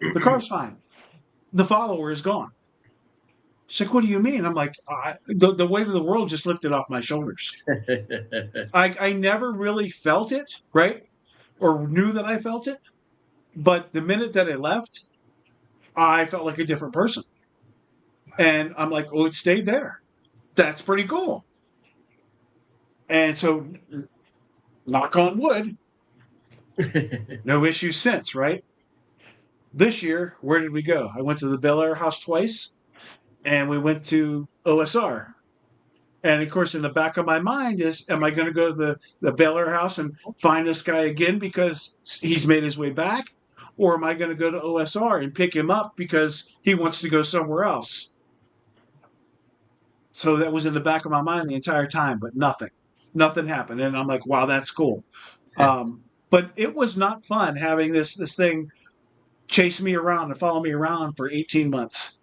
The car's fine. The follower is gone. She's like, what do you mean? I'm like, the weight of the world just lifted off my shoulders. I never really felt it, right? Or knew that I felt it. But the minute that it left, I felt like a different person. And I'm like, oh, it stayed there. That's pretty cool. And so, knock on wood, no issues since, right? This year, where did we go? I went to the Bel Air house twice, and we went to OSR. And of course, in the back of my mind is, am I going to go to the Bel Air house and find this guy again because he's made his way back? Or am I going to go to OSR and pick him up because he wants to go somewhere else? So that was in the back of my mind the entire time, but nothing happened. And I'm like, wow, that's cool. But it was not fun having this thing chase me around and follow me around for 18 months.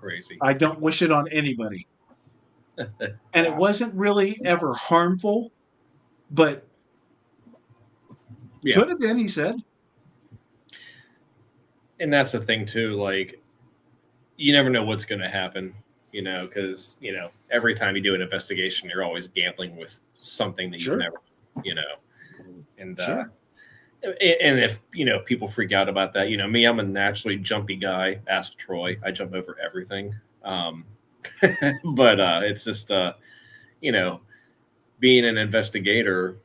crazy. I don't wish it on anybody. And it wasn't really ever harmful, but could have been, he said. And that's the thing too, like, you never know what's going to happen, because, every time you do an investigation, you're always gambling with something that you never, and, and if, people freak out about that, me, I'm a naturally jumpy guy. Ask Troy. I jump over everything. But it's just, being an investigator,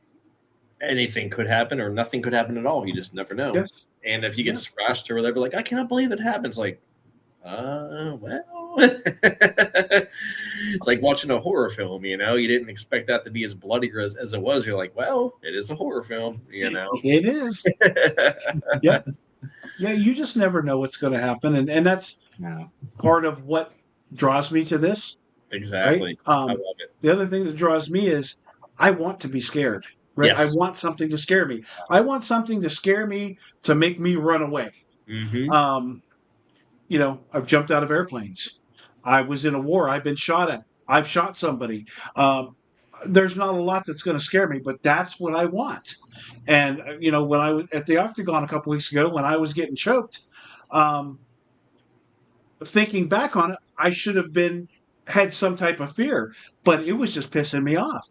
anything could happen or nothing could happen at all. You just never know. Yes. And if you get scratched or whatever, like, I cannot believe it happens. Like, well, it's like watching a horror film, you didn't expect that to be as bloody as it was. You're like, well, it is a horror film, It is. Yeah. Yeah, you just never know what's going to happen. And that's part of what draws me to this. Exactly. Right? I love it. The other thing that draws me is I want to be scared. Right? Yes. I want something to scare me. I want something to scare me to make me run away. Mm-hmm. I've jumped out of airplanes. I was in a war. I've been shot at. I've shot somebody. There's not a lot that's going to scare me, but that's what I want. And, when I was at the Octagon a couple weeks ago, when I was getting choked, thinking back on it, I should have had some type of fear, but it was just pissing me off.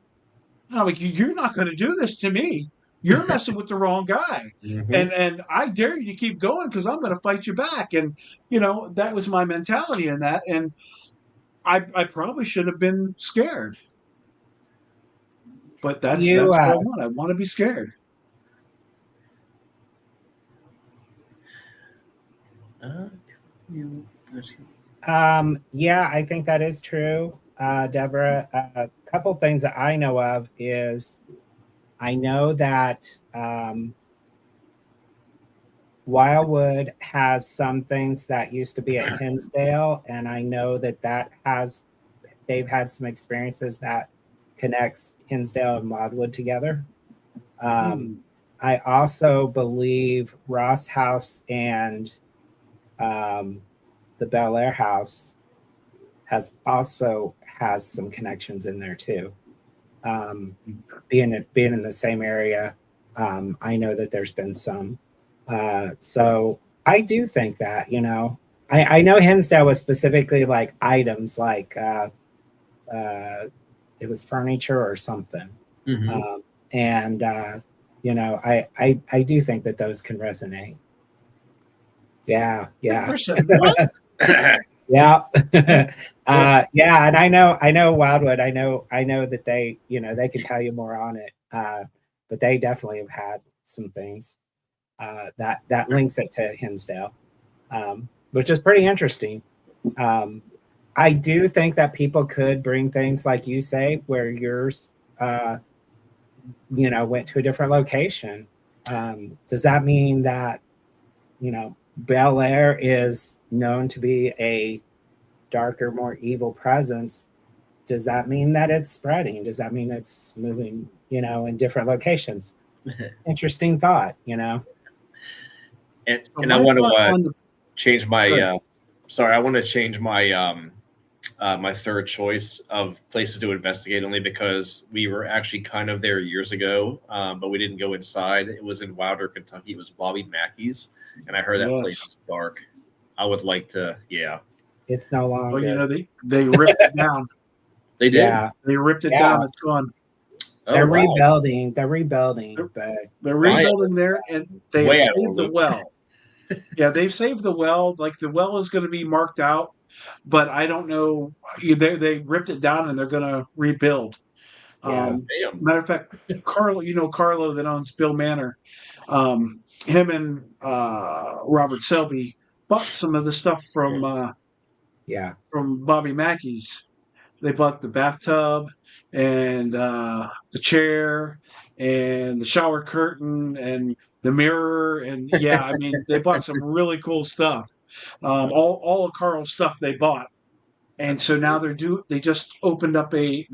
I'm like, you're not going to do this to me. You're messing with the wrong guy. Mm-hmm. And I dare you to keep going because I'm going to fight you back. And, that was my mentality in that. And I probably should have been scared. But that's what I want. I want to be scared. Yeah, I think that is true, Deborah. A couple things that I know of is I know that Wildwood has some things that used to be at Hinsdale, and I know that they've had some experiences that connects Hinsdale and Wildwood together. I also believe Ross House and the Bel Air House has some connections in there too. Being in the same area, I know that there's been some. So I do think that, you know, I know Hinsdale was specifically like items like it was furniture or something. And you know, I do think that those can resonate. Yeah. What? Yeah. Yeah. And I know Wildwood, I know that they, you know, they can tell you more on it. But they definitely have had some things that links it to Hinsdale, which is pretty interesting. I do think that people could bring things like you say, where yours, you know, went to a different location. Does that mean that, you know, Bel Air is known to be a darker, more evil presence? Does that mean that it's spreading? Does that mean it's moving, you know, in different locations? Interesting thought, you know. And I want to change my. Sorry, I want to change my my third choice of places to investigate, only because we were actually kind of there years ago, but we didn't go inside. It was in Wilder, Kentucky. It was Bobby Mackey's, and I heard that place was dark. I would like to, yeah. It's no longer. Well, you know, they ripped it down. They did. Yeah. They ripped it down. It's gone. They're rebuilding. They're rebuilding. They're rebuilding there, and they have saved the well. Yeah, they've saved the well. Like, the well is going to be marked out, but I don't know. They ripped it down, and they're going to rebuild. Matter of fact, Carlo, you know Carlo that owns Bill Manor. Him and Robert Selby bought some of the stuff from Bobby Mackey's. They bought the bathtub and the chair and the shower curtain and the mirror, and I mean, they bought some really cool stuff. All of Carl's stuff they bought, and so now they just opening up a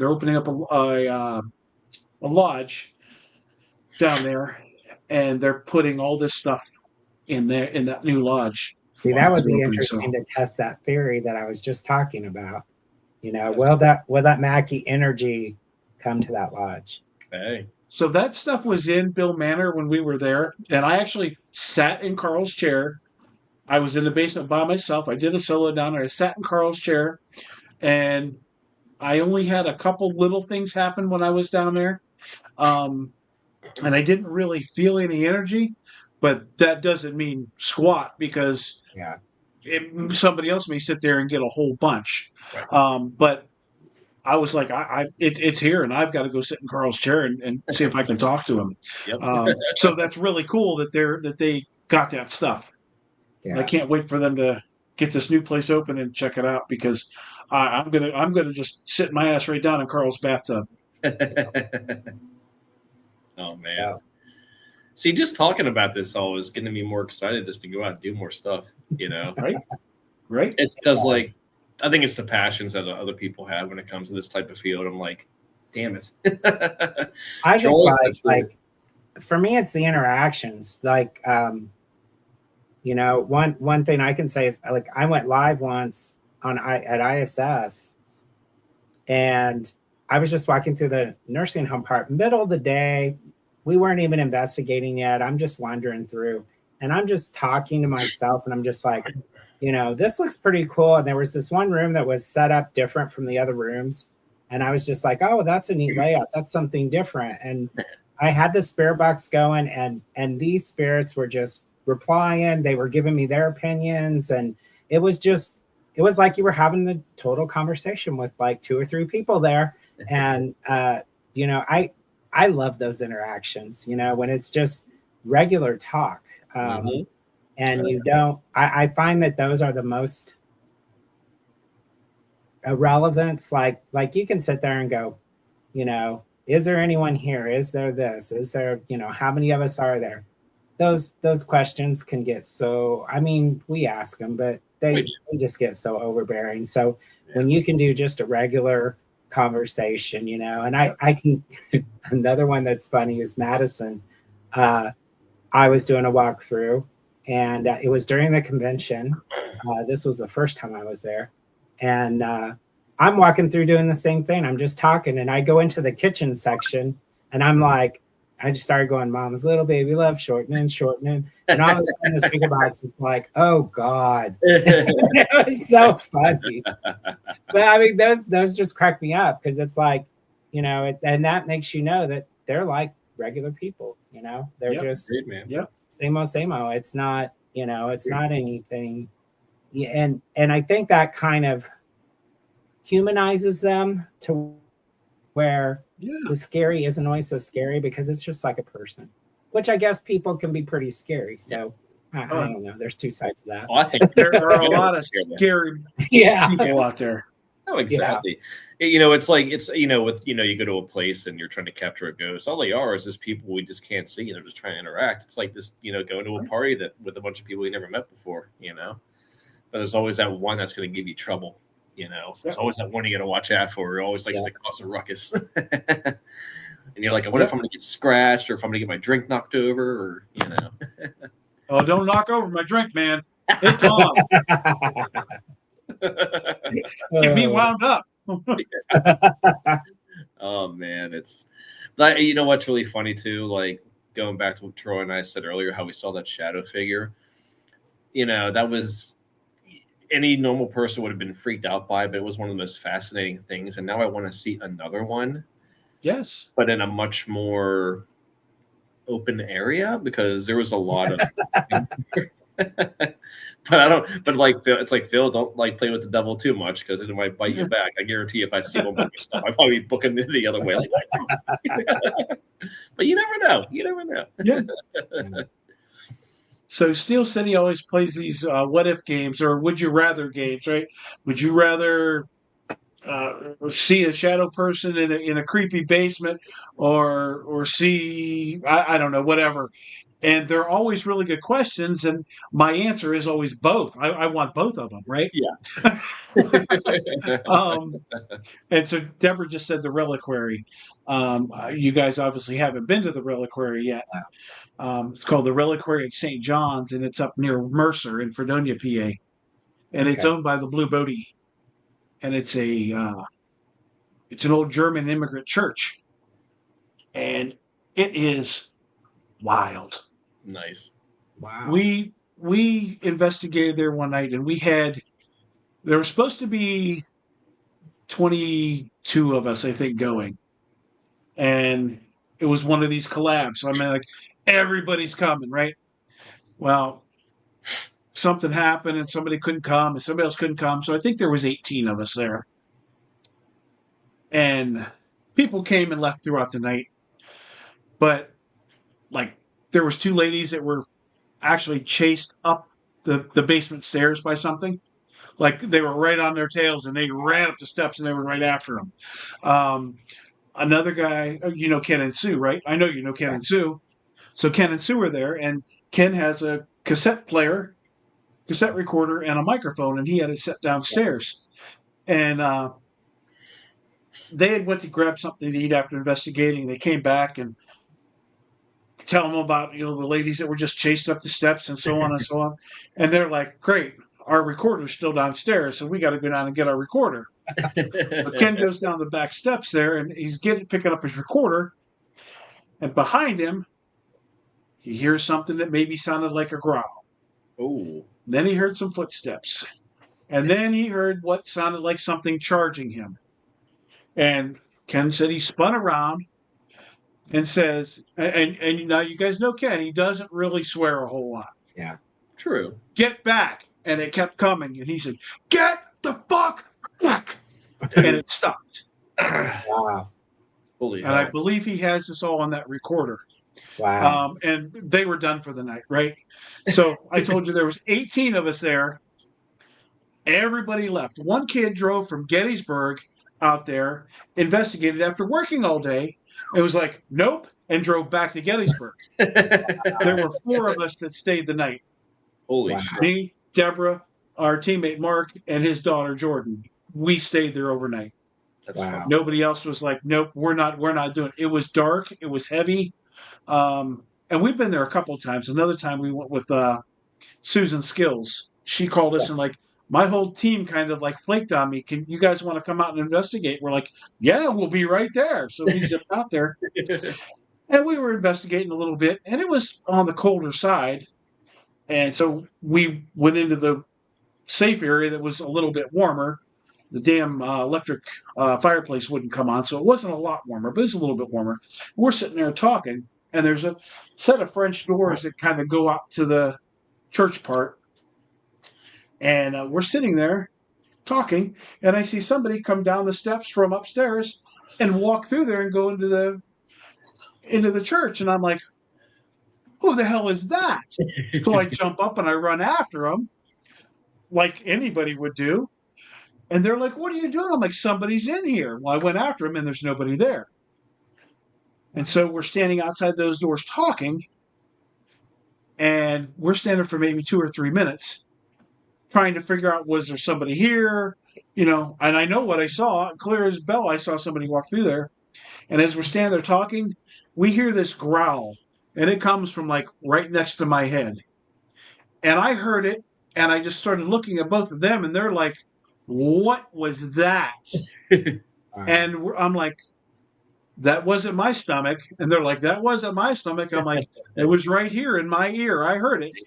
lodge down there, and they're putting all this stuff in there in that new lodge. See, that would be interesting to test that theory that I was just talking about. You know, will that Mackey energy come to that lodge? Hey. So that stuff was in Bill Manor when we were there, and I actually sat in Carl's chair. I was in the basement by myself. I did a solo down there. I sat in Carl's chair, and I only had a couple little things happen when I was down there, and I didn't really feel any energy, but that doesn't mean squat, because somebody else may sit there and get a whole bunch. Right. But I was like, it's here, and I've got to go sit in Carl's chair and see if I can talk to him. Yep. So that's really cool that they got that stuff. Yeah. I can't wait for them to get this new place open and check it out, because I'm gonna just sit my ass right down in Carl's bathtub. Oh man. Yeah. See, just talking about this all is getting me more excited just to go out and do more stuff, you know? Right. It's because, like, I think it's the passions that other people have when it comes to this type of field. I'm like, damn it. I just like, for me, it's the interactions. Like, you know, one thing I can say is, like, I went live once at ISS, and I was just walking through the nursing home part, middle of the day. We weren't even investigating yet. I'm just wandering through, and I'm just talking to myself, and I'm just like, you know, this looks pretty cool. And there was this one room that was set up different from the other rooms, and I was just like, oh, that's a neat layout. That's something different. And I had the spirit box going, and these spirits were just replying. They were giving me their opinions, and it was like you were having the total conversation with like 2 or 3 people there. And you know, I love those interactions, you know, when it's just regular talk. And you don't, I find that those are the most relevant. Like you can sit there and go, you know, is there anyone here? Is there this? Is there, you know, how many of us are there? Those questions can get so, I mean, we ask them, but they just get so overbearing. So when you can do just a regular conversation, and I can, another one that's funny is Madison. I was doing a walkthrough, and it was during the convention. This was the first time I was there, and I'm walking through doing the same thing. I'm just talking, and I go into the kitchen section, and I'm like, I just started going, "Mom's little baby love, shortening, shortening," and all of a sudden the speaker box is like, "Oh God!" It was so funny. But I mean, those just crack me up because it's like, and that makes you know that they're like regular people. They're just Great, man. same old, same old. It's not, it's not anything. Yeah, and I think that kind of humanizes them to where the scary isn't always so scary because it's just like a person, which I guess people can be pretty scary. So I don't know. There's two sides of that. Well, I think There are a lot of scary people out there. Oh, exactly. It's like with you go to a place and you're trying to capture a ghost. All they are is just people we just can't see, and they're just trying to interact. It's like this, going to a party with a bunch of people you never met before. But there's always that one that's going to give you trouble. There's always that one you got to watch out for. Who always likes to cause a ruckus. And you're like, what if I'm going to get scratched, or if I'm going to get my drink knocked over, or Oh, don't knock over my drink, man. It's on. Get me wound up. Oh man, it's like, what's really funny too, like going back to what Troy and I said earlier, how we saw that shadow figure. That was, any normal person would have been freaked out by, but it was one of the most fascinating things. And now I want to see another one. Yes, but in a much more open area, because there was a lot of but like it's like, Phil, don't like play with the devil too much because it might bite you back. I guarantee if I see one of stuff, I'd probably be booking it the other way. Like, but you never know. Yeah. So Steel City always plays these what if games or would you rather games, right? Would you rather see a shadow person in a creepy basement, or see I don't know, whatever. And they're always really good questions, and my answer is always both. I want both of them, right? Yeah. And so Deborah just said the Reliquary. You guys obviously haven't been to the Reliquary yet. It's called the Reliquary at St. John's, and it's up near Mercer in Fredonia, PA. And it's owned by the Blue Bodie. And it's an old German immigrant church. And it is wild. Nice. Wow. We investigated there one night, and there were supposed to be 22 of us, I think, going. And it was one of these collabs. I mean, like, everybody's coming, right? Well, something happened, and somebody couldn't come, and somebody else couldn't come. So I think there was 18 of us there. And people came and left throughout the night. But, like, there was two ladies that were actually chased up the basement stairs by something. Like, they were right on their tails, and they ran up the steps, and they were right after them. Another guy, Ken and Sue, right? I know you know Ken and Sue. So Ken and Sue are there, and Ken has a cassette recorder, and a microphone, and he had it set downstairs. And they had went to grab something to eat after investigating. They came back and tell them about, the ladies that were just chased up the steps and so on and so on. And they're like, great, our recorder's still downstairs, so we got to go down and get our recorder. So Ken goes down the back steps there, and he's picking up his recorder. And behind him, he hears something that maybe sounded like a growl. Oh. Then he heard some footsteps. And then he heard what sounded like something charging him. And Ken said he spun around and says, and now you guys know Ken, he doesn't really swear a whole lot. Yeah. True. Get back. And it kept coming. And he said, get the fuck back. And it stopped. Wow. Holy and I believe he has this all on that recorder. Wow. And they were done for the night, right? So I told you there was 18 of us there. Everybody left. One kid drove from Gettysburg out there, investigated after working all day. It was like, nope, and drove back to Gettysburg. There were 4 of us that stayed the night. Holy Wow. shit. Me, Deborah, our teammate Mark, and his daughter Jordan. We stayed there overnight. That's Wow. fun. Nobody else was like, nope, we're not doing it. It was dark. It was heavy. And we've been there a couple of times. Another time we went with Susan Skills. She called us Yes. and like my whole team kind of like flaked on me. Can you guys want to come out and investigate? We're like, yeah, we'll be right there. So we zipped out there and we were investigating a little bit, and it was on the colder side. And so we went into the safe area that was a little bit warmer. The damn electric fireplace wouldn't come on, so it wasn't a lot warmer, but it's a little bit warmer. We're sitting there talking, and there's a set of French doors that kind of go out to the church part. And we're sitting there talking, and I see somebody come down the steps from upstairs and walk through there and go into the church. And I'm like, who the hell is that? So I jump up and I run after him like anybody would do. And they're like, what are you doing? I'm like, somebody's in here. Well, I went after him and there's nobody there. And so we're standing outside those doors talking. And we're standing for maybe 2 or 3 minutes trying to figure out, was there somebody here? You know, and I know what I saw. Clear as bell, I saw somebody walk through there. And as we're standing there talking, we hear this growl. And it comes from like right next to my head. And I heard it. And I just started looking at both of them. And they're like, what was that? And I'm like, that wasn't my stomach. And they're like, that wasn't my stomach. I'm like, it was right here in my ear. I heard it.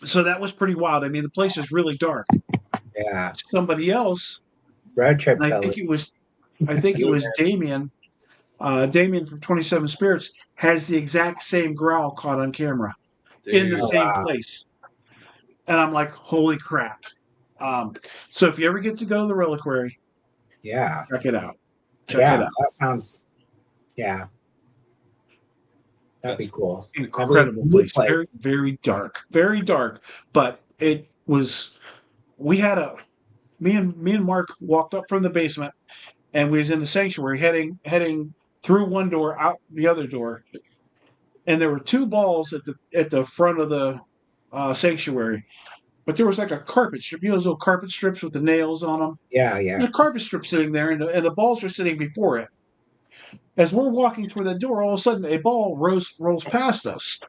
So that was pretty wild. I mean, the place is really dark. Yeah. Somebody else, Road trip. and I think it was Damien. Damien from 27 Spirits has the exact same growl caught on camera in the same place. And I'm like, holy crap. So if you ever get to go to the Reliquary, Yeah. check it out. That sounds. Yeah. That'd be cool. Incredible place. Very, very dark. Very dark. But it was. Me and Mark walked up from the basement, and we was in the sanctuary, heading through one door, out the other door, and there were 2 balls at the front of the sanctuary. But there was like a carpet strip. You know those little carpet strips with the nails on them? Yeah. There's a carpet strip sitting there, and the balls are sitting before it. As we're walking toward the door, all of a sudden a ball rolls past us.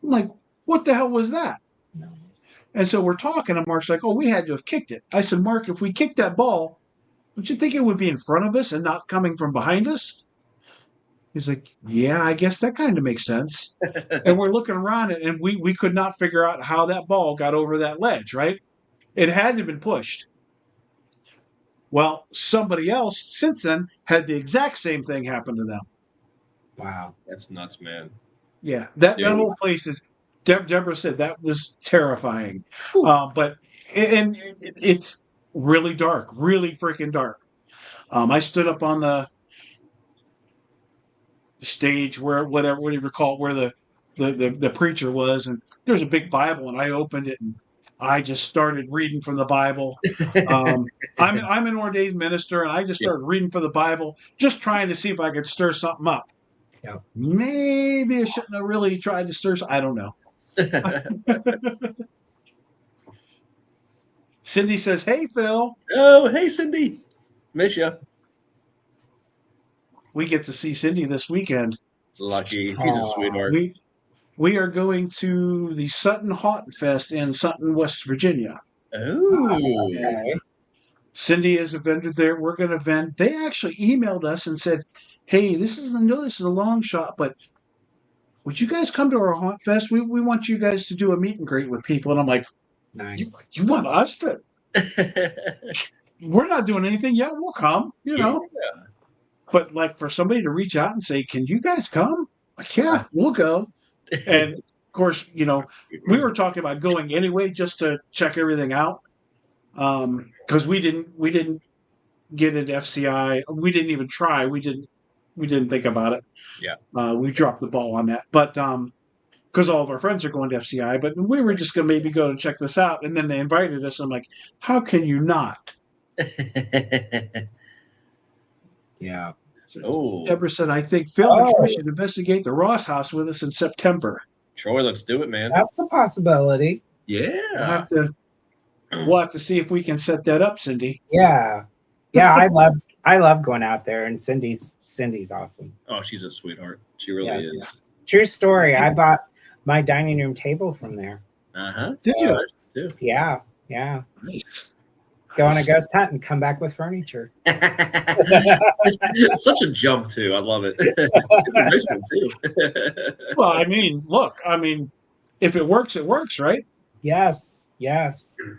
I'm like, what the hell was that? No. And so we're talking, and Mark's like, oh, we had to have kicked it. I said, Mark, if we kicked that ball, don't you think it would be in front of us and not coming from behind us? He's like, yeah, I guess that kind of makes sense. And we're looking around, and we could not figure out how that ball got over that ledge, right? It had to have been pushed. Well, somebody else since then had the exact same thing happen to them. Wow. That's nuts, man. Yeah, that whole place is, Deborah said that was terrifying. But it's really dark, really freaking dark. I stood up on the stage where whatever you call it, where the preacher was, and there's a big Bible, and I opened it and I just started reading from the Bible. I'm an ordained minister, and I just started reading from the Bible, just trying to see if I could stir something up. Yeah. Maybe I shouldn't have really tried to stir. I don't know. Cindy says, "Hey, Phil." Oh, hey, Cindy. Miss you. We get to see Cindy this weekend. Lucky. He's a sweetheart. We are going to the Sutton Houghton Fest in Sutton, West Virginia. Oh. Okay. Cindy is a vendor there. We're going to vend. They actually emailed us and said, hey, this is a long shot, but would you guys come to our Haunt Fest? We want you guys to do a meet and greet with people. And I'm like, Nice. You want us to? We're not doing anything yet. We'll come, Yeah. But like for somebody to reach out and say, can you guys come? Like, yeah, we'll go. And of course, we were talking about going anyway, just to check everything out. Because we didn't get an FCI. We didn't even try. We didn't think about it. Yeah. We dropped the ball on that. But because all of our friends are going to FCI, but we were just going to maybe go and check this out. And then they invited us. I'm like, how can you not? Yeah. Oh. Deborah said, I think Phil and Troy should investigate the Ross house with us in September. Troy, let's do it, man. That's a possibility. Yeah. We'll have to see if we can set that up, Cindy. Yeah. Yeah, I love going out there, and Cindy's awesome. Oh, she's a sweetheart. She really Yes. is. True story. I bought my dining room table from there. Uh-huh. Did you? Too. Yeah. Nice. Go on a ghost hunt and come back with furniture. Such a jump too. I love it. It's a nice one too. Well, I mean, look, if it works, it works, right? Yes. And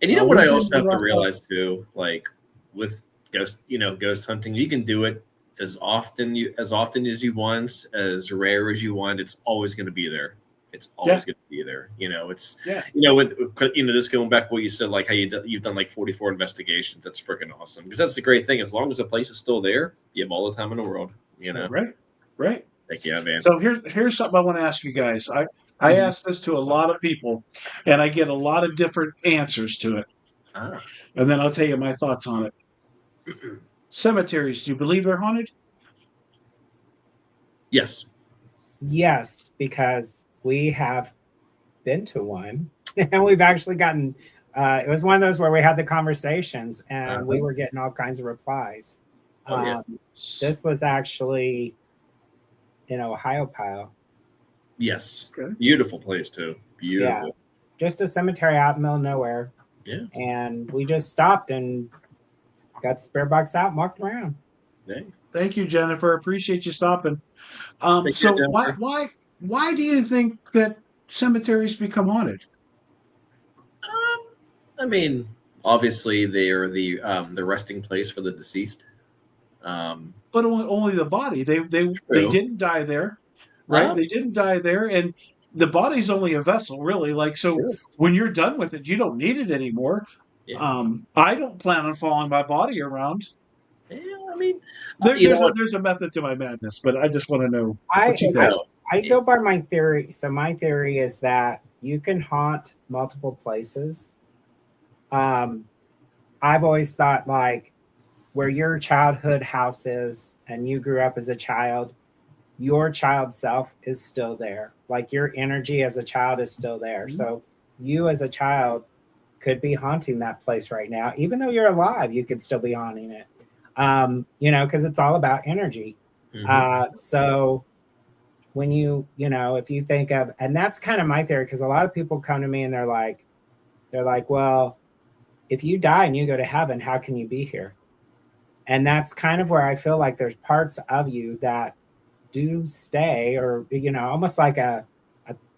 you know what we've I been also have to rough realize too, like with ghost hunting, you can do it as often as you want, as rare as you want. It's always going to be there. It's always going to be there. It's just going back to what you said, like how you've done like 44 investigations. That's freaking awesome, because that's the great thing. As long as the place is still there, you have all the time in the world. Right. Like, yeah, man. So here's something I want to ask you guys. I ask this to a lot of people, and I get a lot of different answers to it. And then I'll tell you my thoughts on it. Cemeteries, do you believe they're haunted? Yes. Yes, because we have been to one, and we've actually gotten. It was one of those where we had the conversations, and we were getting all kinds of replies. This was actually in Ohio, Pile. Yes. Okay. Beautiful place too. Beautiful. Yeah. Just a cemetery out in the middle of nowhere. Yeah. And we just stopped and got the spirit box out and walked around. Dang. Thank you, Jennifer. Appreciate you stopping. Thank So you, Jennifer. why do you think that cemeteries become haunted? I mean, obviously they are the resting place for the deceased. But only the body. They didn't die there, right? They didn't die there, and the body's only a vessel, really. Like, so when you're done with it, you don't need it anymore. Yeah. I don't plan on following my body around. Yeah, I mean, there's a method to my madness, but I just want to know what you think. I go by my theory. So my theory is that you can haunt multiple places. I've always thought, like, where your childhood house is and you grew up as a child, your child self is still there. Like, your energy as a child is still there. Mm-hmm. So you as a child could be haunting that place right now. Even though you're alive, you could still be haunting it. Because it's all about energy. Mm-hmm. So when if you think of, and that's kind of my theory, because a lot of people come to me and they're like, well, if you die and you go to heaven, how can you be here? And that's kind of where I feel like there's parts of you that do stay, or, almost like a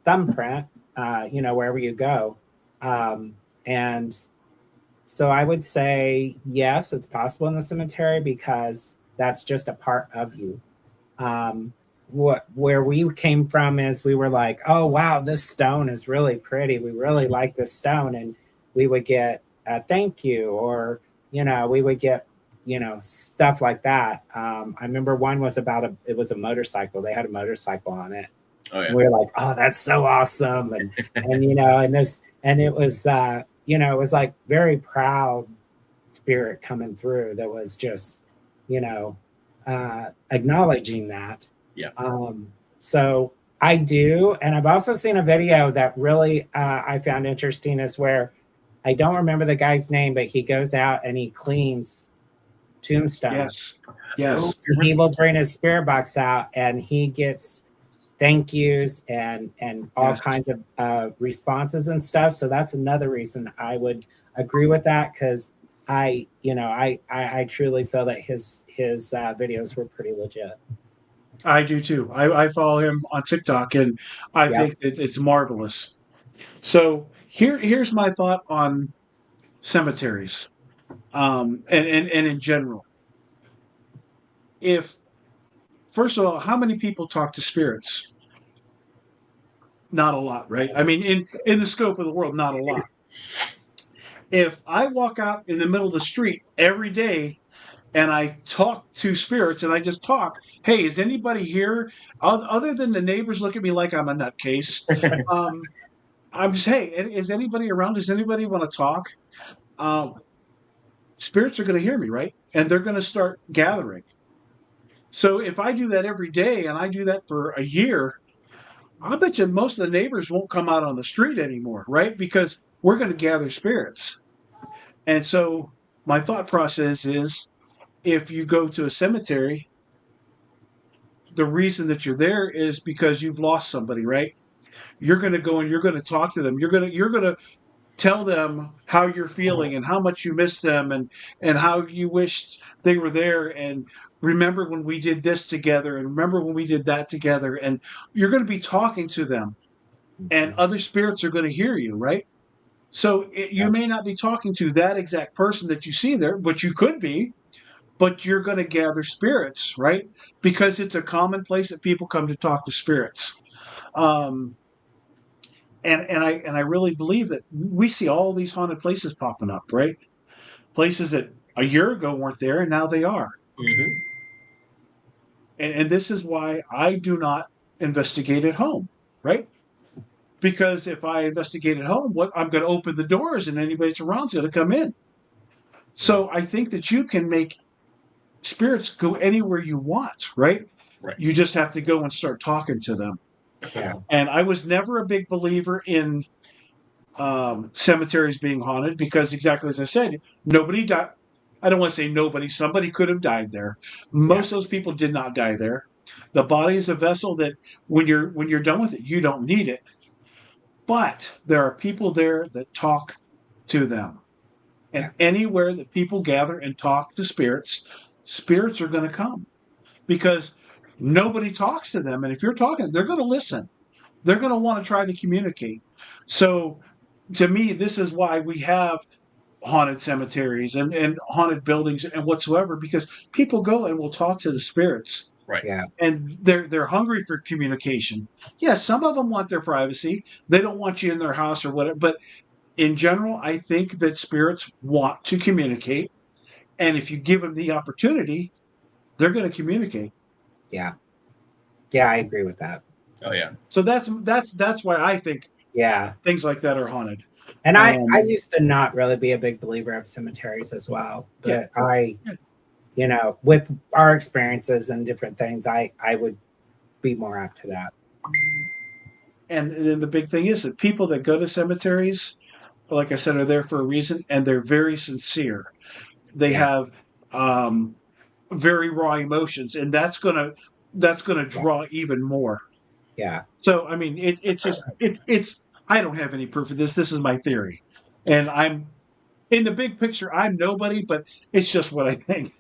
thumbprint, wherever you go. And so I would say, yes, it's possible in the cemetery, because that's just a part of you. Where we came from is we were like, oh, wow, this stone is really pretty. We really like this stone. And we would get a thank you, or, we would get, stuff like that. I remember one was it was a motorcycle. They had a motorcycle on it. Oh, yeah. And we were like, oh, that's so awesome. And it was, it was like very proud spirit coming through that was just, acknowledging that. Yeah. So I do. And I've also seen a video that really I found interesting, is where I don't remember the guy's name, but he goes out and he cleans tombstones. Yes. He will bring his spirit box out and he gets thank yous and all kinds of responses and stuff. So that's another reason I would agree with that, because I truly feel that his videos were pretty legit. I do too. I follow him on TikTok, and I think it's marvelous. So here's my thought on cemeteries, and in general. First of all, how many people talk to spirits? Not a lot, right? I mean, in the scope of the world, not a lot. If I walk out in the middle of the street every day and I talk to spirits, and I just talk, hey, is anybody here? Other than the neighbors look at me like I'm a nutcase. I'm just, hey, is anybody around? Does anybody want to talk? Spirits are going to hear me, right? And they're going to start gathering. So if I do that every day and I do that for a year, I bet you most of the neighbors won't come out on the street anymore, right? Because we're going to gather spirits. And so my thought process is, if you go to a cemetery, the reason that you're there is because you've lost somebody, right? You're going to go and you're going to talk to them. You're going to tell them how you're feeling and how much you miss them, and how you wished they were there, and remember when we did this together, and remember when we did that together, and you're going to be talking to them, and other spirits are going to hear you, right? So you may not be talking to that exact person that you see there, but you could be, but you're going to gather spirits, right? Because it's a common place that people come to talk to spirits. Um, and I really believe that we see all these haunted places popping up, right? Places that a year ago weren't there, and now they are. Mm-hmm. And this is why I do not investigate at home, right? Because if I investigate at home, what I'm going to open the doors, and anybody that's around is going to come in. So I think that you can make spirits go anywhere you want, right? Right. You just have to go and start talking to them. Yeah. And I was never a big believer in cemeteries being haunted, because exactly as I said, nobody died. I don't want to say nobody. Somebody could have died there. Most of those people did not die there. The body is a vessel that when you're done with it, you don't need it. But there are people there that talk to them. And anywhere that people gather and talk to spirits, spirits are going to come, because nobody talks to them. And if you're talking, they're going to listen. They're going to want to try to communicate. So to me, this is why we have haunted cemeteries and haunted buildings and whatsoever, because people go and will talk to the spirits. Right. Yeah. And they're hungry for communication. Yes, some of them want their privacy. They don't want you in their house or whatever. But in general, I think that spirits want to communicate. And if you give them the opportunity, they're going to communicate. Yeah. Yeah, I agree with that. Oh yeah. So that's why I think things like that are haunted. And I used to not really be a big believer of cemeteries as well. But with our experiences and different things, I would be more apt to that. And then the big thing is that people that go to cemeteries, like I said, are there for a reason, and they're very sincere. They have very raw emotions, and that's gonna draw even more. Yeah. So I mean, it's I don't have any proof of this. This is my theory, and I'm in the big picture. I'm nobody, but it's just what I think.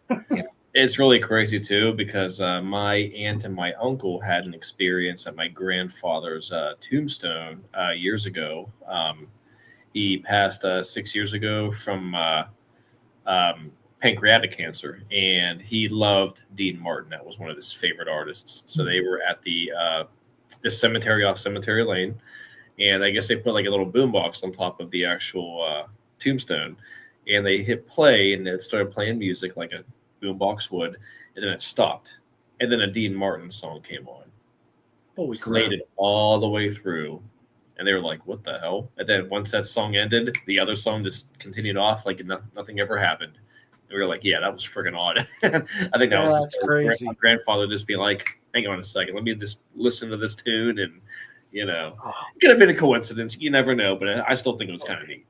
It's really crazy too, because my aunt and my uncle had an experience at my grandfather's tombstone years ago. He passed 6 years ago from pancreatic cancer, and he loved Dean Martin. That was one of his favorite artists. So they were at the cemetery off Cemetery Lane, and I guess they put like a little boombox on top of the actual tombstone, and they hit play, and it started playing music like a boombox would, and then it stopped, and then a Dean Martin song came on. Holy crap! Played it all the way through, and they were like, "What the hell?" And then once that song ended, the other song just continued off like nothing ever happened. And we were like, "Yeah, that was freaking odd." I think that was just crazy. My grandfather just being like, "Hang on a second, let me just listen to this tune," and it could have been a coincidence. You never know, but I still think it was kind of neat.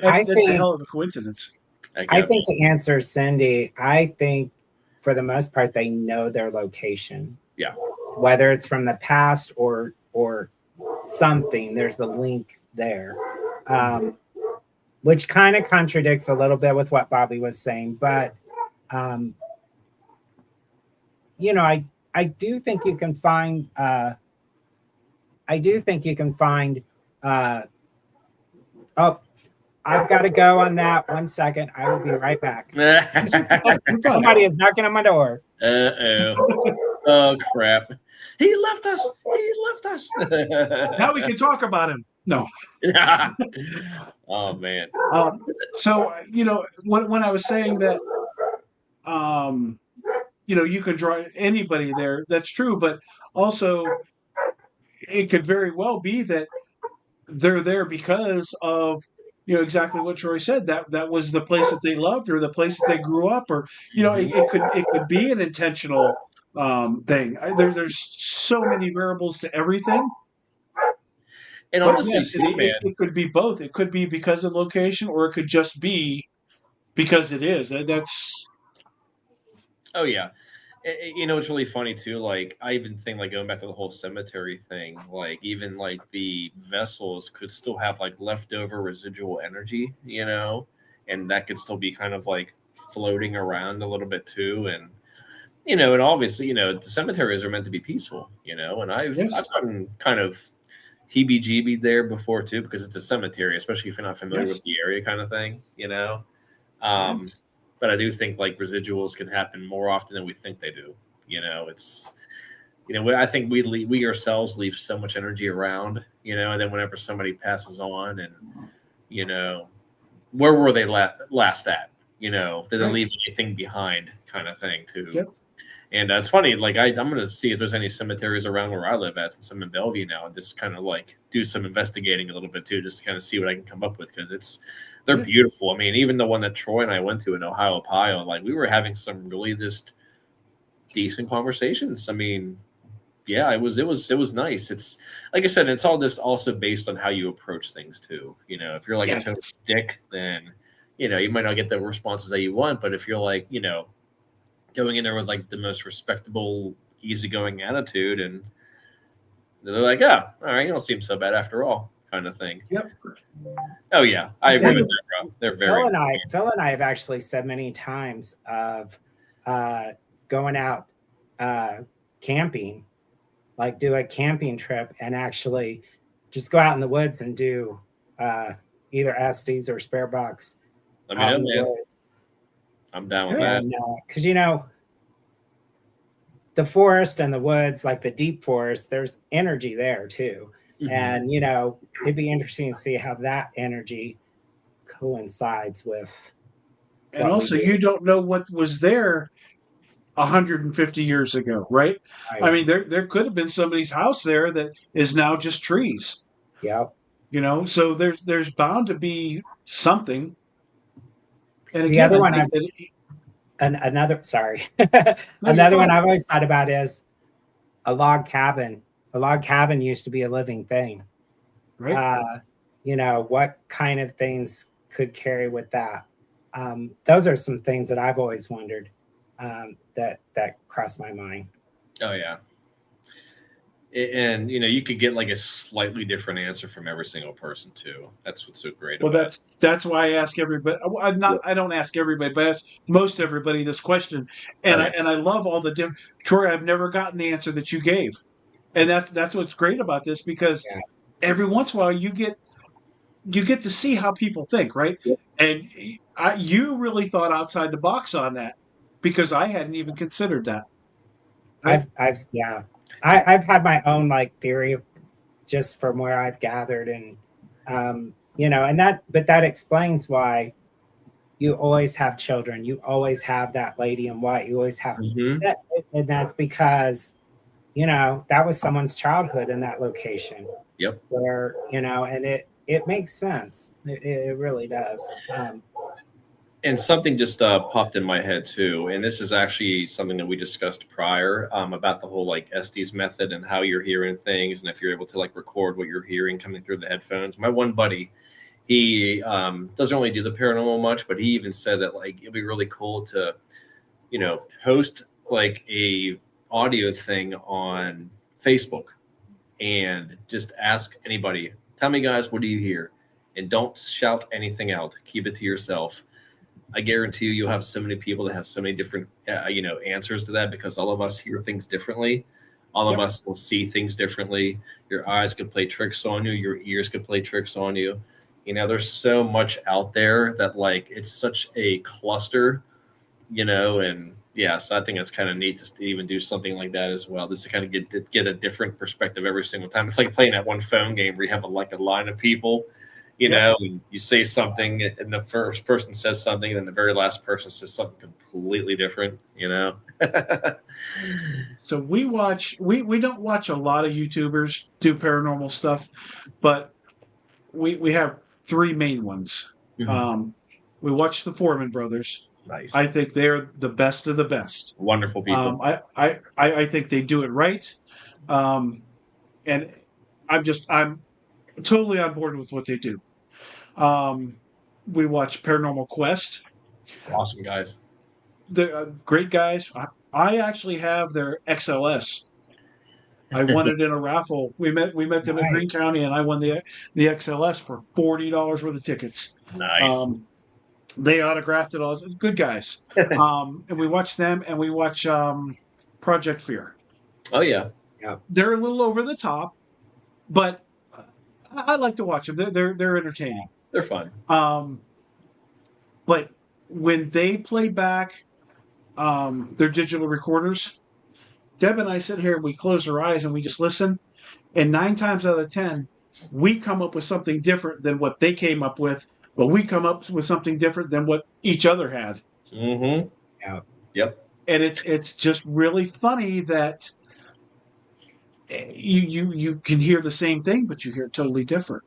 I think a hell of a coincidence. I think to answer Cindy, I think for the most part they know their location. Yeah. Whether it's from the past or something, there's the link there. Which kind of contradicts a little bit with what Bobby was saying, but I do think you can find I've got to go on that. 1 second. I will be right back. Somebody is knocking on my door. Uh-oh. Oh, crap. He left us. Now we can talk about him. No. Oh, man. So, when I was saying that, you can draw anybody there, that's true. But also, it could very well be that they're there because of exactly what Troy said, that was the place that they loved, or the place that they grew up, or it could be an intentional thing. There's so many variables to everything. And honestly, yes, it could be both. It could be because of location, or it could just be because it is. That's Oh yeah. You know, it's really funny too. Like, I even think, like, going back to the whole cemetery thing, like, even like the vessels could still have like leftover residual energy, you know, and that could still be kind of like floating around a little bit too. And you know, and obviously, you know, the cemeteries are meant to be peaceful, you know, and yes, I've gotten kind of heebie-jeebie there before too, because it's a cemetery, especially if you're not familiar yes, with the area, kind of thing, you know. Um, yes. but I do think like residuals can happen more often than we think they do. You know, it's, you know, I think we ourselves leave so much energy around, you know, and then whenever somebody passes on, and you know, where were they last at? You know, did they Right. leave anything behind, kind of thing too. Yep. And it's funny, like I'm gonna see if there's any cemeteries around where I live at, since I'm in Bellevue now, and just kind of like do some investigating a little bit too, just to kind of see what I can come up with, because they're Yeah. beautiful. I mean, even the one that Troy and I went to in Ohio, like we were having some really just decent conversations. I mean, yeah, it was nice. It's like I said, it's all just also based on how you approach things too. You know, if you're like a Yes. total dick, then you know you might not get the responses that you want. But if you're like, you know, going in there with like the most respectable, easygoing attitude, and they're like, "Oh, all right, you don't seem so bad after all," kind of thing. Yep. Oh yeah, I agree with that, bro. They're very Phil and I have actually said many times of going out camping, like do a camping trip and actually just go out in the woods and do either Estes or spare box Let me out know, in the man. woods. I'm down with that. And because you know the forest and the woods, like the deep forest, there's energy there too. Mhm. And you know, it'd be interesting to see how that energy coincides with And what we also, do. you don't know what was there 150 years ago, right? I Right. mean, there could have been somebody's house there that is now just trees. Yep. You know, so there's bound to be something. And The again, other I one think I've that another sorry. no, you're Another one fine, I've always thought about is a log cabin. A log cabin used to be a living thing. right? You know, what kind of things could carry with that? Those are some things that I've always wondered that crossed my mind. Oh yeah. And you know, you could get like a slightly different answer from every single person too. That's what's so great Well, about it. that's why I ask everybody. I don't ask everybody, but I ask most everybody this question, and Oh yeah. I love all the different. Troy, I've never gotten the answer that you gave, and that's what's great about this, because Yeah. every once in a while you get to see how people think, right? And you really thought outside the box on that, because I hadn't even considered that. Right? I've had my own like theory just from where I've gathered, and you know, but that explains why you always have children, you always have that lady in white, you always have Mm-hmm. that, and that's because you know that was someone's childhood in that location. Yep. Where you know, and it makes sense. It really does. And something just popped in my head too, and this is actually something that we discussed prior, about the whole like Estes method and how you're hearing things, and if you're able to like record what you're hearing coming through the headphones. My one buddy, he doesn't really do the paranormal much, but he even said that like it'd be really cool to, you know, post like a audio thing on Facebook and just ask anybody, tell me guys, what do you hear? And don't shout anything out. Keep it to yourself. I guarantee you, you'll have so many people that have so many different, you know, answers to that, because all of us hear things differently. All of Yep. us will see things differently. Your eyes could play tricks on you. Your ears could play tricks on you. You know, there's so much out there that like it's such a cluster, you know, and yeah, so I think it's kind of neat to even do something like that as well, just to kind of get a different perspective every single time. It's like playing that one phone game where you have like a line of people, you Yep. know, and you say something, and the first person says something, and then the very last person says something completely different, you know. So we don't watch a lot of YouTubers do paranormal stuff, but we have three main ones. Mhm. We watch the Foreman brothers. Nice, I think they're the best of the best. wonderful people. I think they do it right, and I'm totally on board with what they do. Um, we watch Paranormal Quest. Awesome guys. They're great guys. I actually have their XLS. I won it in a raffle. We met them at Green Nice. County, and I won the XLS for $40 worth of tickets. Nice. They autographed it all. Good guys. And we watch them, and we watch Project Fear. Oh yeah. They're a little over the top, but I like to watch them. They're entertaining. They're fun. But when they play back their digital recorders, Deb and I sit here and we close our eyes and we just listen. And 9 times out of 10, we come up with something different than what they came up with, but we come up with something different than what each other had. Mm-hmm. Yeah. Yep. And it's just really funny that you can hear the same thing, but you hear it totally different.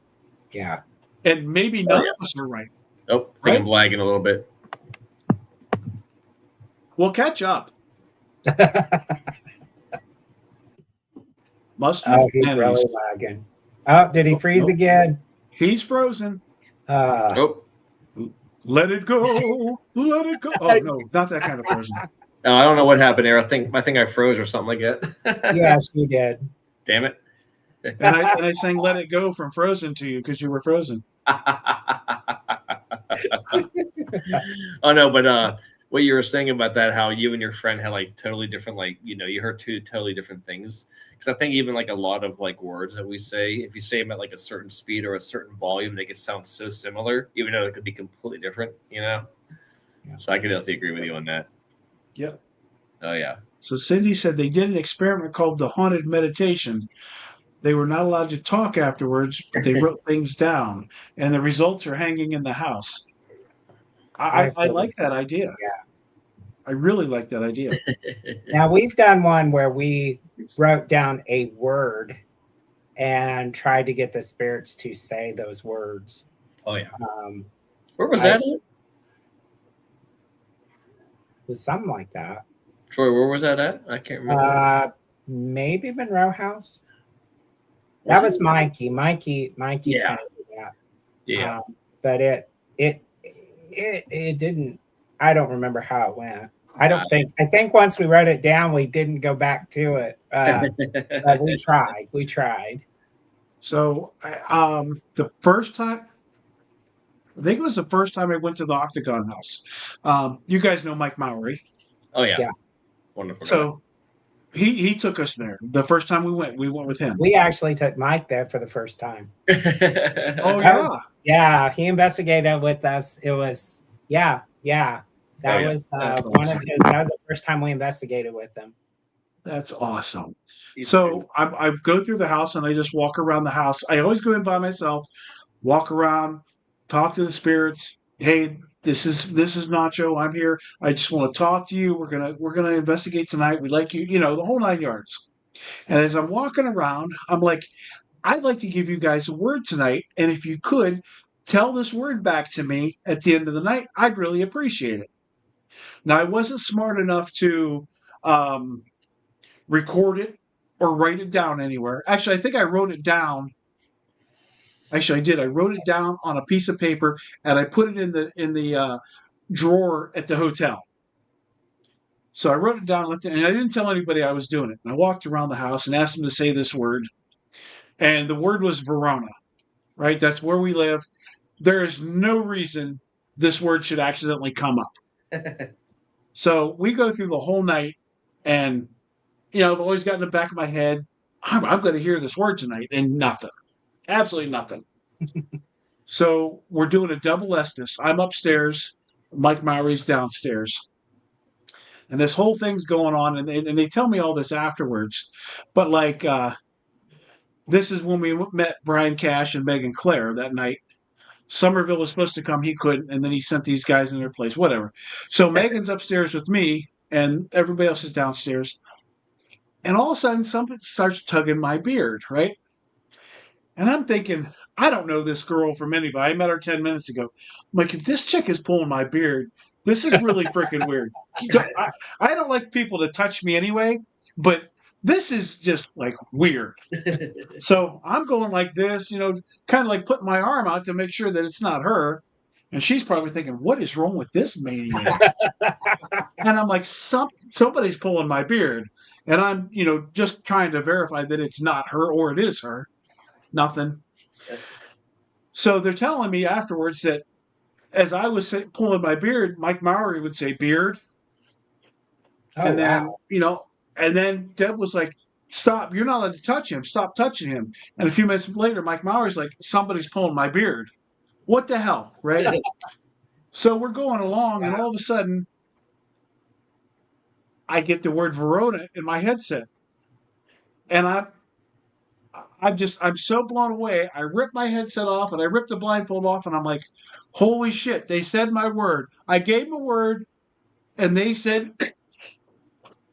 Yeah. And maybe none of us are right. Oh, I think I'm lagging a little bit. We'll catch up. Mustard. Oh, he's really lagging. Oh, did he freeze again? He's frozen. Oh. Let it go. Let it go. Oh no, not that kind of frozen. Oh, I don't know what happened there. I think I froze or something like that. Yes, you did. Damn it. And I sang "Let It Go" from Frozen to you because you were frozen. Oh no, but what you were saying about that, how you and your friend had like totally different, like, you know, you heard 2 totally different things. Because I think even like a lot of like words that we say, if you say them at like a certain speed or a certain volume, they can sound so similar, even though it could be completely different, you know? Yeah. So I could definitely agree with you on that. Yep. Oh yeah. So Cindy said they did an experiment called the haunted meditation. They were not allowed to talk afterwards, but they wrote things down, and the results are hanging in the house. I like that idea. Yeah. I really like that idea. Now, we've done one where we wrote down a word and tried to get the spirits to say those words. Oh yeah. It Where was that at? was something like that. Troy, where was that at? I can't remember. Maybe Monroe House. That was Mikey. Mikey. Yeah. Kind of did that. Yeah. But it didn't. I don't remember how it went. I think once we wrote it down, we didn't go back to it. But we tried. So the first time, I think it was the first time I went to the Octagon House. You guys know Mike Mowry. Oh yeah. Yeah. Wonderful. So he took us there. The first time we went with him. We actually took Mike there for the first time. Oh That yeah. Yeah, he investigated with us. It was That was one of his. That was the first time we investigated with him. That's awesome. So I go through the house and I just walk around the house. I always go in by myself, walk around, talk to the spirits. Hey, this is Nacho. I'm here. I just want to talk to you. We're gonna investigate tonight. We like you. You know, the whole 9 yards. And as I'm walking around, I'm like, I'd like to give you guys a word tonight, and if you could tell this word back to me at the end of the night, I'd really appreciate it. Now, I wasn't smart enough to record it or write it down anywhere. Actually, I think I wrote it down. Actually, I did. I wrote it down on a piece of paper, and I put it in the drawer at the hotel. So I wrote it down, and I didn't tell anybody I was doing it. And I walked around the house and asked them to say this word. And the word was Verona, right? That's where we live. There is no reason this word should accidentally come up. So we go through the whole night, and, you know, I've always got in the back of my head, I'm going to hear this word tonight, and nothing. Absolutely nothing. So we're doing a double Estes. I'm upstairs. Mike Mowry's downstairs. And this whole thing's going on, and they tell me all this afterwards. But, like, this is when we met Brian Cash and Megan Clare that night. Somerville was supposed to come. He couldn't, and then he sent these guys in their place, whatever. So Megan's upstairs with me, and everybody else is downstairs. And all of a sudden, something starts tugging my beard, right? And I'm thinking, I don't know this girl from anybody. I met her 10 minutes ago. I'm like, if this chick is pulling my beard, this is really freaking weird. I don't like people to touch me anyway, but this is just like weird. So I'm going like this, you know, kind of like putting my arm out to make sure that it's not her. And she's probably thinking, what is wrong with this maniac? And I'm like, somebody's pulling my beard. And I'm, just trying to verify that it's not her or it is her. Nothing. So they're telling me afterwards that as I was pulling my beard, Mike Mowry would say, beard. Oh, And then, wow. and then Deb was like, stop, you're not allowed to touch him. Stop touching him. And a few minutes later, Mike Mowry's like, somebody's pulling my beard. What the hell, right? So we're going along, and all of a sudden, I get the word Verona in my headset. And I'm so blown away. I ripped my headset off, and I ripped the blindfold off, and I'm like, holy shit, they said my word. I gave them a word, and they said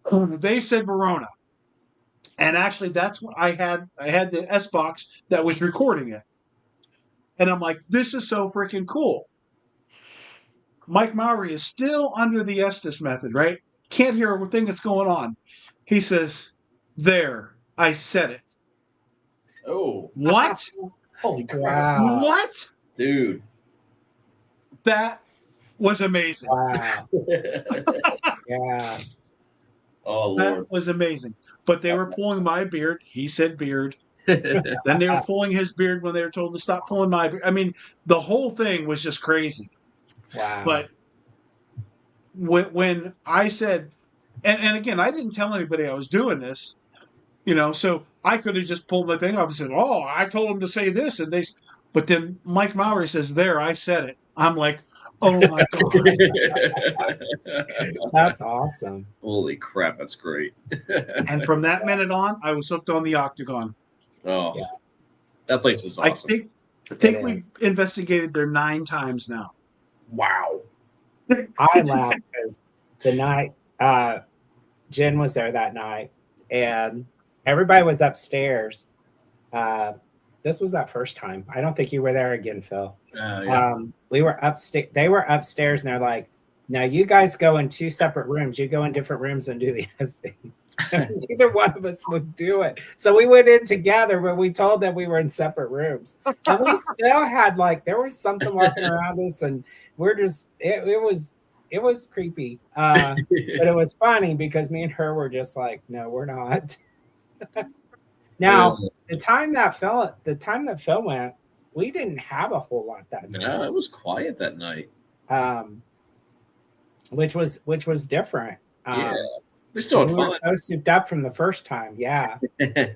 Verona. And actually, that's what I had. I had the S box that was recording it. And I'm like, this is so freaking cool. Mike Mowry is still under the Estes method, right? Can't hear a thing that's going on. He says, there, I said it. Oh. What? Holy crap. Wow. What? Dude. That was amazing. Wow. Yeah. Oh, Lord. That was amazing. But they were pulling my beard. He said beard. Then they were pulling his beard when they were told to stop pulling my beard. I mean, the whole thing was just crazy. Wow. But when I said, and again, I didn't tell anybody I was doing this, so I could have just pulled my thing off and said, oh, I told them to say this. But then Mike Mowry says, there, I said it. I'm like, oh my God. That's awesome. Holy crap, that's great. And from that minute on, I was hooked on the Octagon. Oh, Yeah. That place is awesome. I think we've investigated there 9 times now. Wow. I laughed because the night Jen was there that night, and everybody was upstairs. This was that first time. I don't think you were there again, Phil. Yeah. We were upstairs. They were upstairs, and they're like, "Now you guys go in 2 separate rooms. You go in different rooms and do the essays." Neither one of us would do it, so we went in together. But we told them we were in separate rooms, and we still had there was something walking around us, and we're just it was creepy, but it was funny because me and her were just like, no, we're not. Now, the time that Phil went, we didn't have a whole lot that night. No, it was quiet that night. Which was different. Yeah, we still had we fun. were so souped up from the first time. Yeah. I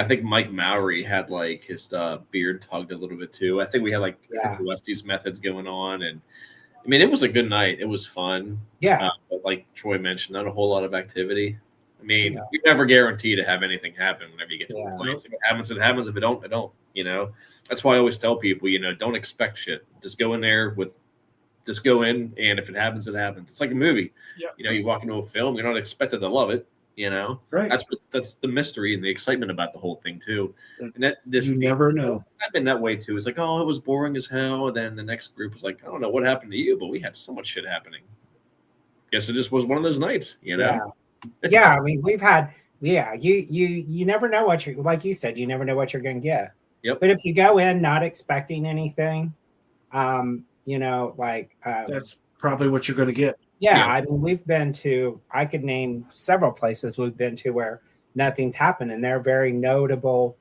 think Mike Mowry had his beard tugged a little bit too. I think we had Westies methods going on, and I mean it was a good night. It was fun. Yeah. But like Troy mentioned, not a whole lot of activity. I mean, you never guarantee to have anything happen whenever you get to a place. If it happens, it happens. If it don't, it don't. That's why I always tell people, don't expect shit. Just go in there just go in, and if it happens, it happens. It's like a movie. Yep. You walk into a film, you're not expected to love it. Right. That's the mystery and the excitement about the whole thing too. And you never know. I've been that way too. It's like, oh, it was boring as hell. And then the next group was like, I don't know what happened to you, but we had so much shit happening. Guess it just was one of those nights, Yeah, I mean, we've had, you never know what you're, like you said, you never know what you're going to get. Yep. But if you go in not expecting anything, that's probably what you're going to get. Yeah, I mean, we've been to, I could name several places we've been to where nothing's happened, and they're very notable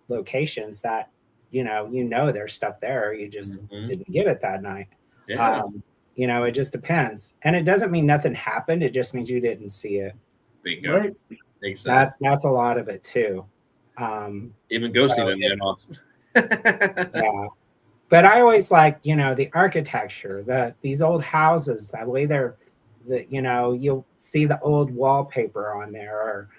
locations that, there's stuff there. You just didn't get it that night. Yeah. It just depends. And it doesn't mean nothing happened. It just means you didn't see it. Bingo. Right. Exactly. That's a lot of it too. Even ghosting them yet off. Yeah. But I always like, the architecture, these old houses, that way you'll see the old wallpaper on there, or,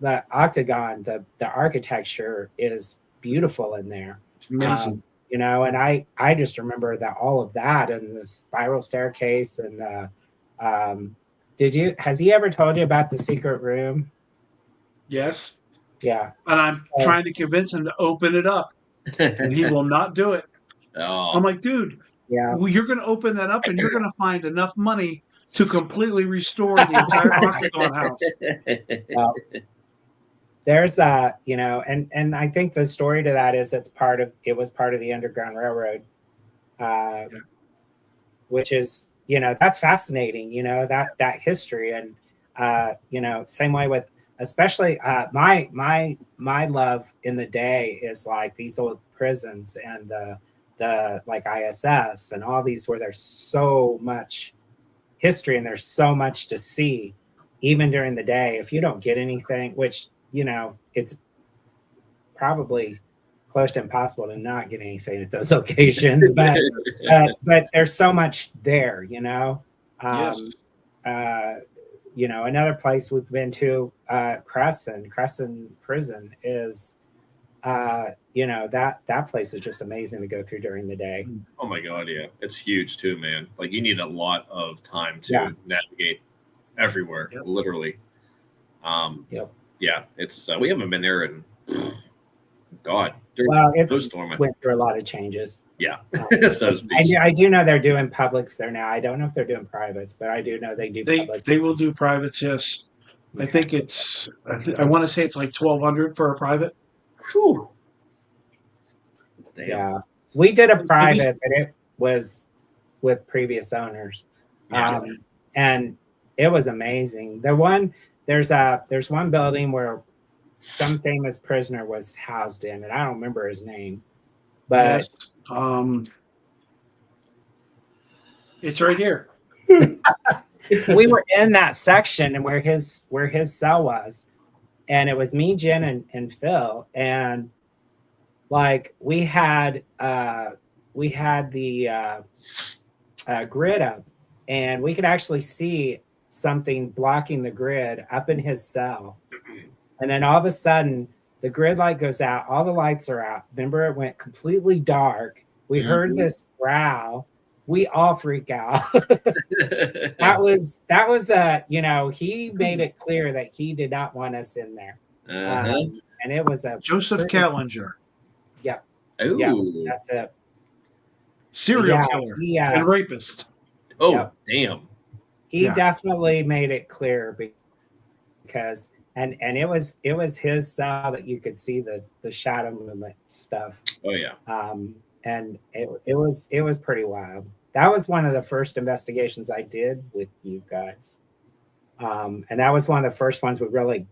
the Octagon, the architecture is beautiful in there. It's amazing. And I just remember that all of that, and the spiral staircase, and has he ever told you about the secret room? Yes. Yeah. And I'm trying to convince him to open it up, and he will not do it. Oh. I'm like, dude, well, you're going to open that up, and you're going to find enough money to completely restore the entire Octagon house. there's and I think the story to that is it was part of the Underground Railroad, which is, that's fascinating, that history. And same way with, especially my love in the day is like these old prisons and the like ISS and all these, where there's so much history and there's so much to see even during the day. If you don't get anything, which it's probably close to impossible to not get anything at those locations, but there's so much there. Yes. Another place we've been to, Crescent Prison is, that place is just amazing to go through during the day. Oh my God, yeah, it's huge too, man. Like you need a lot of time to navigate everywhere, literally. Yeah, it's we haven't been there in God. It's went through a lot of changes. Yeah, I do know they're doing publics there now. I don't know if they're doing privates, but I do know they do. They will do privates. Yes, I think it's. I want to say it's like $1,200 for a private. Whew. Yeah, we did a private, but it was with previous owners, and it was amazing. There's one building where some famous prisoner was housed in, and I don't remember his name, but it's right here. We were in that section and where his cell was, and it was me, Jen, and Phil, and like we had the grid up, and we could actually see something blocking the grid up in his cell. And then all of a sudden, the grid light goes out. All the lights are out. Remember, it went completely dark. We heard this growl. We all freak out. that was he made it clear that he did not want us in there. And it was a Joseph Callinger. Yep. Ooh. Yeah, that's it. Serial killer and rapist. Oh, damn. He definitely made it clear because and it was his cell that you could see the shadow movement stuff. Oh yeah. And it was pretty wild. That was one of the first investigations I did with you guys. And that was one of the first ones we really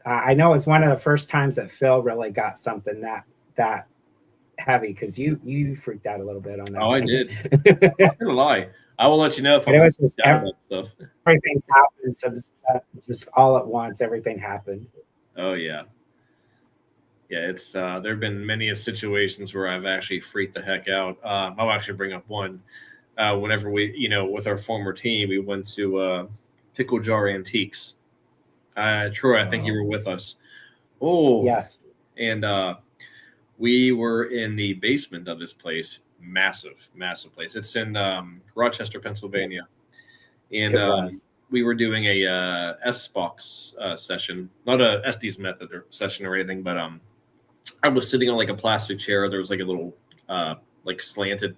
I know it's one of the first times that Phil really got something that heavy, because you freaked out a little bit on that. Oh, I did. I'm not gonna lie. I will let you know if it was just everything happened, so just all at once. Everything happened. Oh yeah, it's there have been many situations where I've actually freaked the heck out. I'll actually bring up one. Whenever we, with our former team, we went to Pickle Jar Antiques. Troy, I think you were with us. Oh yes, and we were in the basement of this place. Massive place. It's in Rochester, Pennsylvania, and we were doing a S-Box session, not a SD's method or session or anything, but I was sitting on like a plastic chair. There was like a little like slanted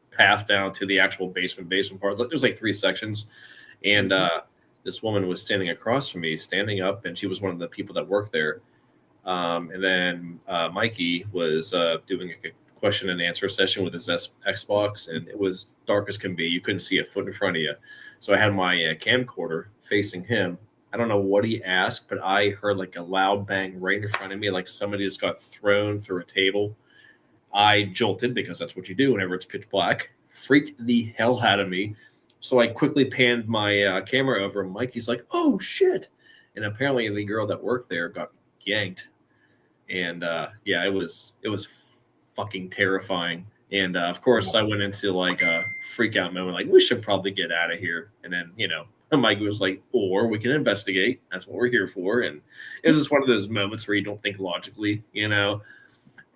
path down to the actual basement part. There's like 3 sections, and this woman was standing across from me, standing up, and she was one of the people that worked there. And then Mikey was doing a question and answer session with his Xbox, and it was dark as can be. You couldn't see a foot in front of you. So I had my camcorder facing him. I don't know what he asked, but I heard like a loud bang right in front of me, like somebody just got thrown through a table. I jolted, because that's what you do whenever it's pitch black. Freaked the hell out of me. So I quickly panned my camera over, and Mikey's like, "Oh shit!" And apparently the girl that worked there got yanked. And it was fucking terrifying. And of course I went into like a freak out moment, like we should probably get out of here. And then Mike was like, or we can investigate, that's what we're here for. And it was just one of those moments where you don't think logically,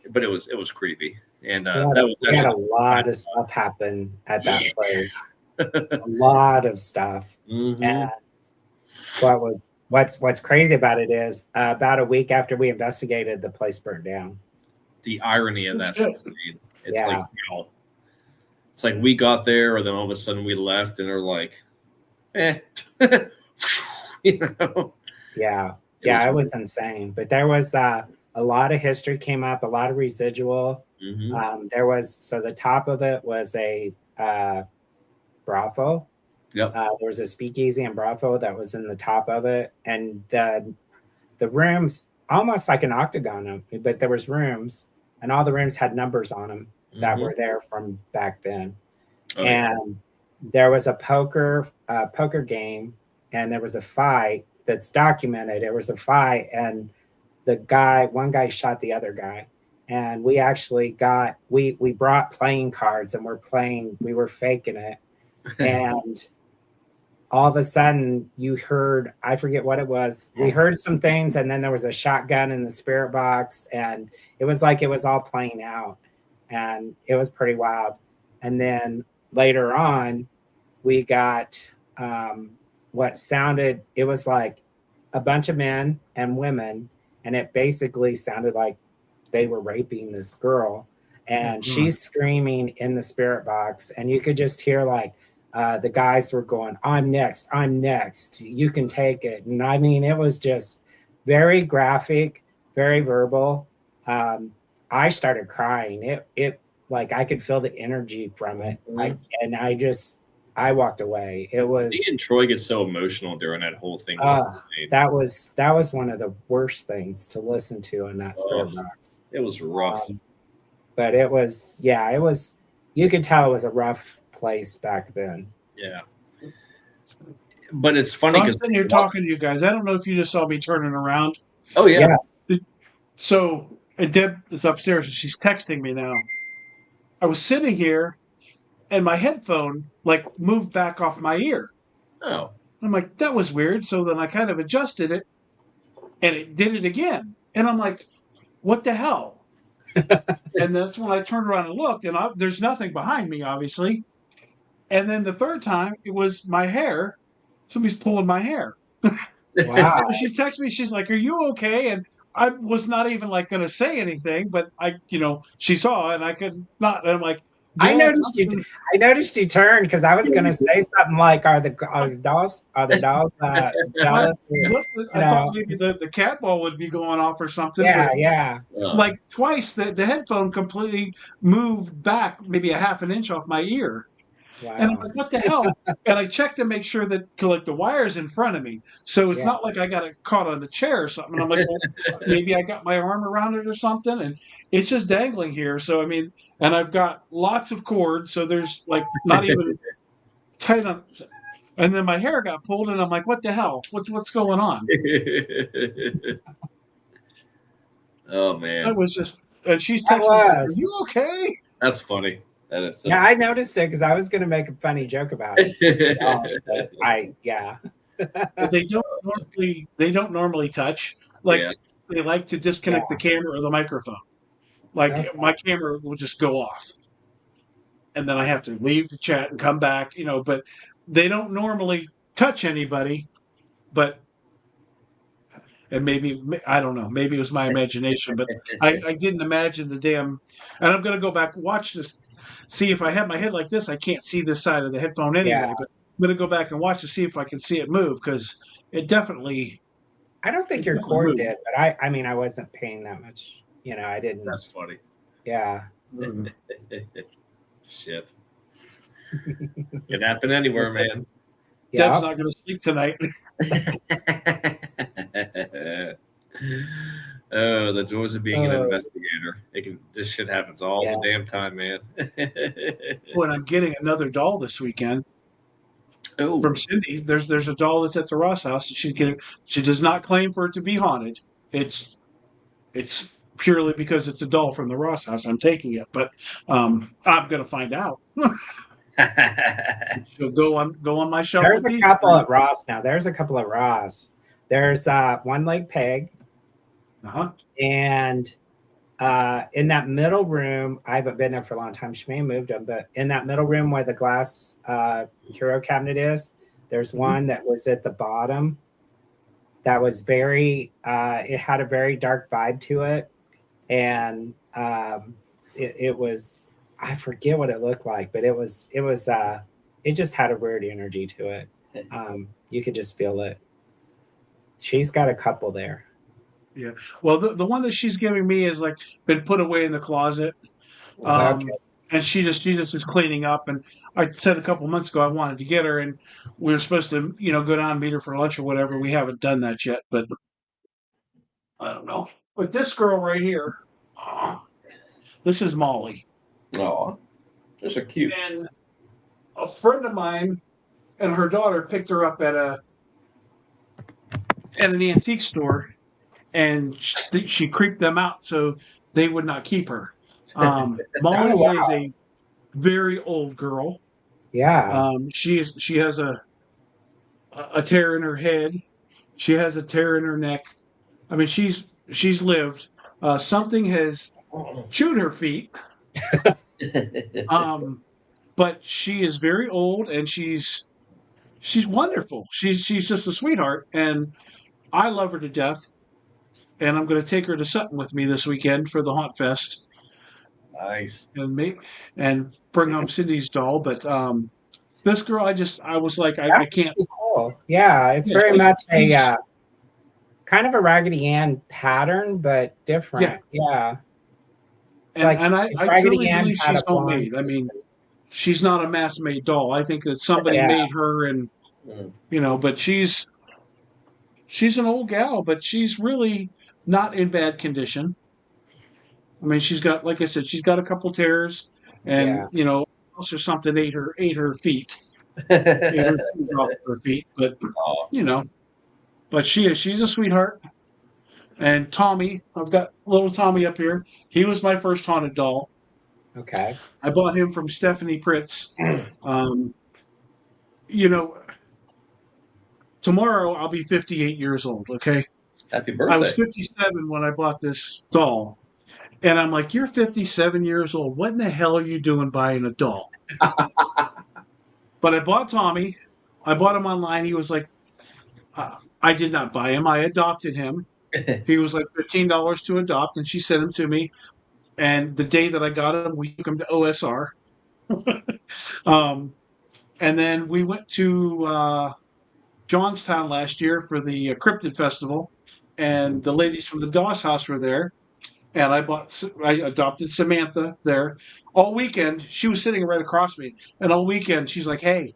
but it was creepy. And we had a lot of stuff happen at that place. A lot of stuff. And what's crazy about it is about a week after we investigated, the place burned down. The irony of that, it's like, it's like we got there, and then all of a sudden we left, and they're like, Yeah, Yeah, it was insane. But there was a lot of history came up, a lot of residual. There was, so the top of it was a brothel. Yep. There was a speakeasy and brothel that was in the top of it, and the rooms almost like an octagon, but there was rooms, and all the rooms had numbers on them that were there from back then. And there was a poker game, and there was a fight that's documented. There was a fight, and one guy shot the other guy, and we actually we brought playing cards, and we were faking it, and all of a sudden you heard, I forget what it was. We heard some things, and then there was a shotgun in the spirit box, and it was like it was all playing out, and it was pretty wild. And then later on, we got what sounded, it was like a bunch of men and women, and it basically sounded like they were raping this girl, and she's screaming in the spirit box, and you could just hear like the guys were going, I'm next, you can take it. And I mean, it was just very graphic, very verbal. I started crying. It like I could feel the energy from it. I walked away. It was. Me and Troy get so emotional during that whole thing. That was one of the worst things to listen to in that spirit box. It was rough. But it was, it was. You could tell it was a rough place back then. Yeah. But it's funny because I'm sitting here talking to you guys. I don't know if you just saw me turning around. Oh yeah. So Deb is upstairs and she's texting me now. I was sitting here, and my headphone like moved back off my ear. Oh. I'm like, that was weird. So then I kind of adjusted it, and it did it again. And I'm like, what the hell? And that's when I turned around and looked, and there's nothing behind me, obviously. And then the third time, it was my hair. Somebody's pulling my hair. Wow. So she texts me. She's like, "Are you okay?" And I was not even like going to say anything, but she saw, and I could not. And I'm like, I noticed you turned, because I was going to say something like, "Are the dolls? Jealous?" I thought maybe the cat ball would be going off or something. Yeah. Like twice, the headphone completely moved back, maybe a half an inch off my ear. Wow. And I'm like, what the hell? And I checked to make sure that like the wire's in front of me. So it's not like I got it caught on the chair or something. And I'm like, well, maybe I got my arm around it or something. And it's just dangling here. So, I mean, and I've got lots of cord. So there's like not even tight on. And then my hair got pulled, and I'm like, what the hell? What's going on? Oh, man. That was just, and she's texting me, are you okay? That's funny. That is so funny. I noticed it because I was going to make a funny joke about it. But they don't normally touch. Like they like to disconnect the camera or the microphone. Like my camera will just go off, and then I have to leave the chat and come back. But they don't normally touch anybody. And maybe, I don't know, maybe it was my imagination, but I didn't imagine the damn. And I'm going to go back and watch this. See, if I have my head like this, I can't see this side of the headphone anyway. Yeah. But I'm going to go back and watch to see if I can see it move, because it definitely. I don't think your cord did, but I mean, I wasn't paying that much. I didn't. That's funny. Yeah. Shit. Can happen anywhere, man. Deb's not going to sleep tonight. Oh, the joys of being an investigator. This shit happens all the damn time, man. When I'm getting another doll this weekend from Cindy. There's a doll that's at the Ross house. She does not claim for it to be haunted. It's purely because it's a doll from the Ross house. I'm taking it, but I'm gonna find out. She'll go on my shelf. There's a couple at Ross now. There's a couple at Ross. There's one leg peg. And in that middle room, I haven't been there for a long time. She may have moved them, but in that middle room where the glass curio cabinet is, there's one that was at the bottom. That was it had a very dark vibe to it. And it was, I forget what it looked like, but it just had a weird energy to it. You could just feel it. She's got a couple there. Yeah. Well, the one that she's giving me is like been put away in the closet. Okay. And she just is cleaning up. And I said a couple months ago I wanted to get her, and we were supposed to, go down and meet her for lunch or whatever. We haven't done that yet, but I don't know. But this girl right here, this is Molly. Oh, those are cute. And a friend of mine and her daughter picked her up at an antique store, and she creeped them out so they would not keep her. Molly is a very old girl. Yeah. She has a tear in her head. She has a tear in her neck. I mean, she's lived. Something has chewed her feet. But she is very old, and she's wonderful. She's just a sweetheart, and I love her to death. And I'm going to take her to Sutton with me this weekend for the Haunt Fest. Nice. And bring home Cindy's doll. But this girl, I was like, I can't. Cool. Yeah, it's very much a kind of a Raggedy Ann pattern, but different. Yeah. And I truly believe she's homemade. I mean, she's not a mass-made doll. I think that somebody made her, and but she's an old gal, but she's really not in bad condition. I mean, she's got, like I said, she's got a couple tears, and also something ate her feet, ate her shoes off her feet. But but she's a sweetheart. And Tommy, I've got little Tommy up here. He was my first haunted doll. Okay. I bought him from Stephanie Pritz. Tomorrow I'll be 58 years old, okay? Happy birthday. I was 57 when I bought this doll. And I'm like, you're 57 years old. What in the hell are you doing buying a doll? But I bought Tommy. I bought him online. He was like, I did not buy him. I adopted him. He was like $15 to adopt, and she sent him to me. And the day that I got him, we took him to OSR. And then we went to Johnstown last year for the Cryptid Festival, and the ladies from the Doss House were there. And I adopted Samantha there. All weekend, she was sitting right across me. And all weekend, she's like, hey,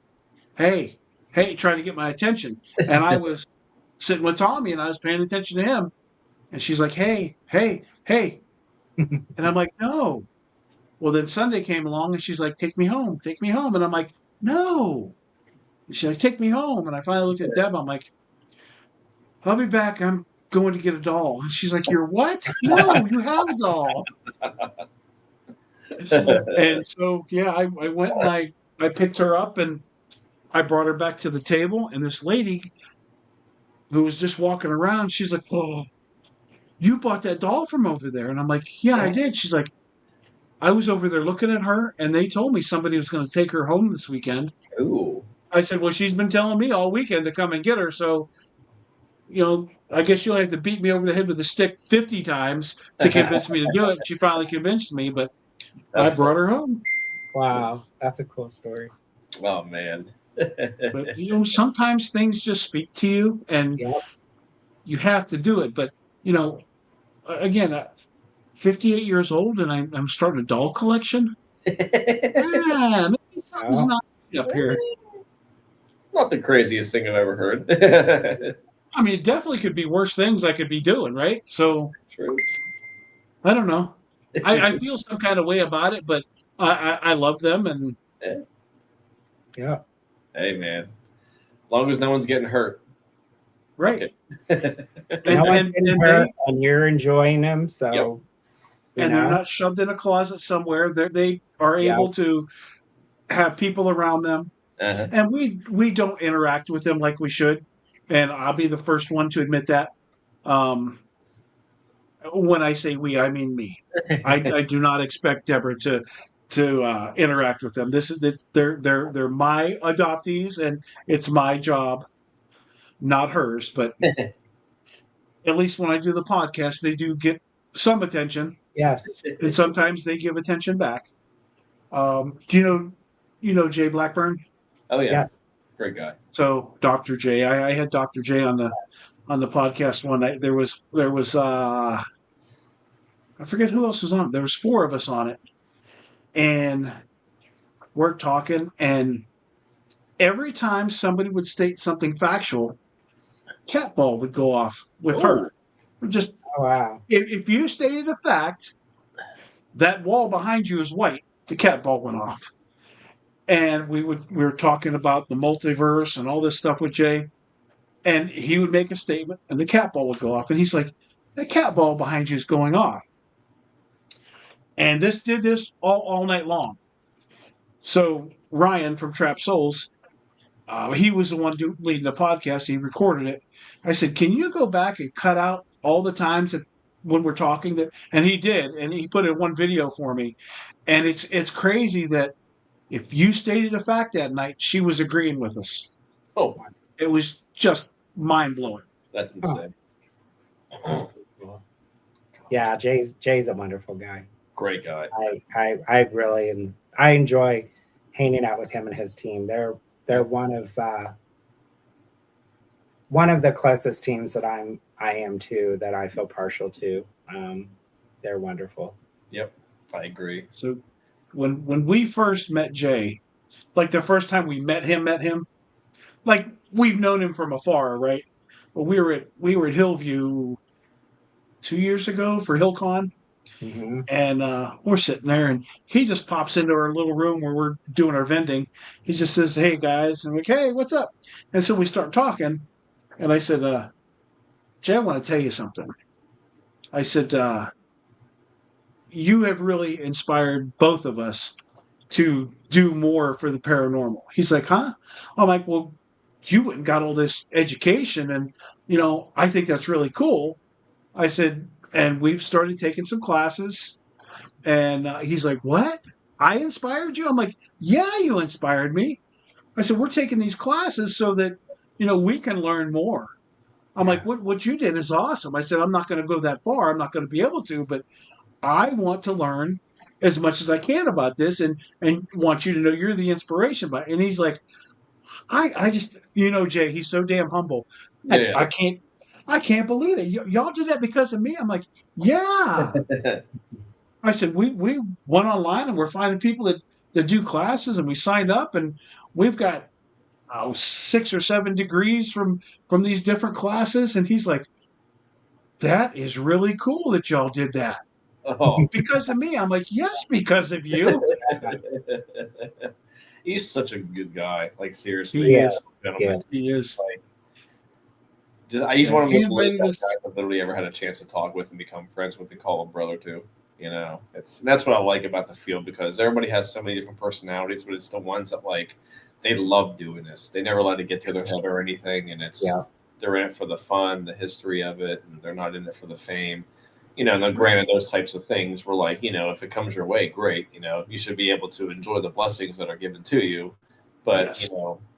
trying to get my attention. And I was sitting with Tommy, and I was paying attention to him. And she's like, hey. And I'm like, no. Well, then Sunday came along, and she's like, take me home. And I'm like, no. And she's like, take me home. And I finally looked at Deb. I'm like, I'll be back. I'm going to get a doll. And she's like, you're what? No, you have a doll. And so, I went and I picked her up, and I brought her back to the table. And this lady who was just walking around, she's like, oh, you bought that doll from over there? And I'm like, yeah, I did. She's like, I was over there looking at her, and they told me somebody was going to take her home this weekend. Ooh. I said, well, she's been telling me all weekend to come and get her, so I guess you'll have to beat me over the head with a stick 50 times to convince me to do it. She finally convinced me, but I brought her home. Wow, that's a cool story. Oh, man. But, sometimes things just speak to you, and you have to do it. But, again, 58 years old, and I'm starting a doll collection. Maybe something's not up here. Not the craziest thing I've ever heard. I mean, it definitely could be worse things I could be doing, right? So, true. I don't know. I feel some kind of way about it, but I love them, and yeah. Hey, man. As long as no one's getting hurt. Right. And you're enjoying them, so. And they're not shoved in a closet somewhere. They are able to have people around them. Uh-huh. And we don't interact with them like we should. And I'll be the first one to admit that. When I say we, I mean me. I do not expect Deborah to interact with them. They're my adoptees, and it's my job, not hers. But at least when I do the podcast, they do get some attention. Yes. And sometimes they give attention back. Do you know Jay Blackburn? Oh, yeah. Yes. Great guy. So Dr. J, I had Dr. J on the podcast one night. There was I forget who else was on it. There was 4 of us on it, and we're talking, and every time somebody would state something factual, cat ball would go off with her. Just Oh, wow. if you stated a fact, that wall behind you is white, the cat ball went off. And we were talking about the multiverse and all this stuff with Jay, and he would make a statement, and the cat ball would go off, and he's like, "The cat ball behind you is going off." And this did this all night long. So Ryan from Trap Souls, he was the one leading the podcast. He recorded it. I said, "Can you go back and cut out all the times that when we're talking that?" And he did, and he put it in one video for me. And it's crazy that if you stated a fact that night, she was agreeing with us. Oh, It was just mind blowing. that's insane. Yeah, Jay's a wonderful guy. Great guy. I really am. I enjoy hanging out with him and his team. They're one of the closest teams that I am to, that I feel partial to. They're wonderful. Yep, I agree. So when we first met Jay, like the first time we met him, like we've known him from afar, right? Well, we were at Hillview 2 years ago for HillCon. Mm-hmm. And we're sitting there, and he just pops into our little room where we're doing our vending. He just says, "Hey, guys." And we're like, "Hey, what's up?" And so we start talking. And I said, "Jay, I want to tell you something." I said, "You have really inspired both of us to do more for the paranormal." He's like, "Huh?" I'm like, "Well, you went and got all this education, and, I think that's really cool." I said, "And we've started taking some classes." And he's like, "What? I inspired you?" I'm like, "Yeah, you inspired me." I said, "We're taking these classes so that, we can learn more." I'm like, what you did is awesome. I said, "I'm not going to go that far. I'm not going to be able to, but I want to learn as much as I can about this, and want you to know you're the inspiration." And he's like, I just, Jay, he's so damn humble. Yeah. I can't believe it. Y'all did that because of me. I'm like, "Yeah." I said, we went online, and we're finding people that do classes, and we signed up, and we've got 6 or 7 degrees from these different classes. And he's like, "That is really cool that y'all did that." Oh. Because of me. I'm like, "Yes, because of you." He's such a good guy. Like, seriously. He is. Gentleman. He is. He's one of the most invited laid-back us- guys I've literally ever had a chance to talk with and become friends with and call a brother to. That's what I like about the field, because everybody has so many different personalities, but it's the ones that, like, they love doing this. They never let it get to their head or anything, and they're in it for the fun, the history of it, and they're not in it for the fame. Now granted, those types of things were like, if it comes your way, great. You should be able to enjoy the blessings that are given to you. But, Yes.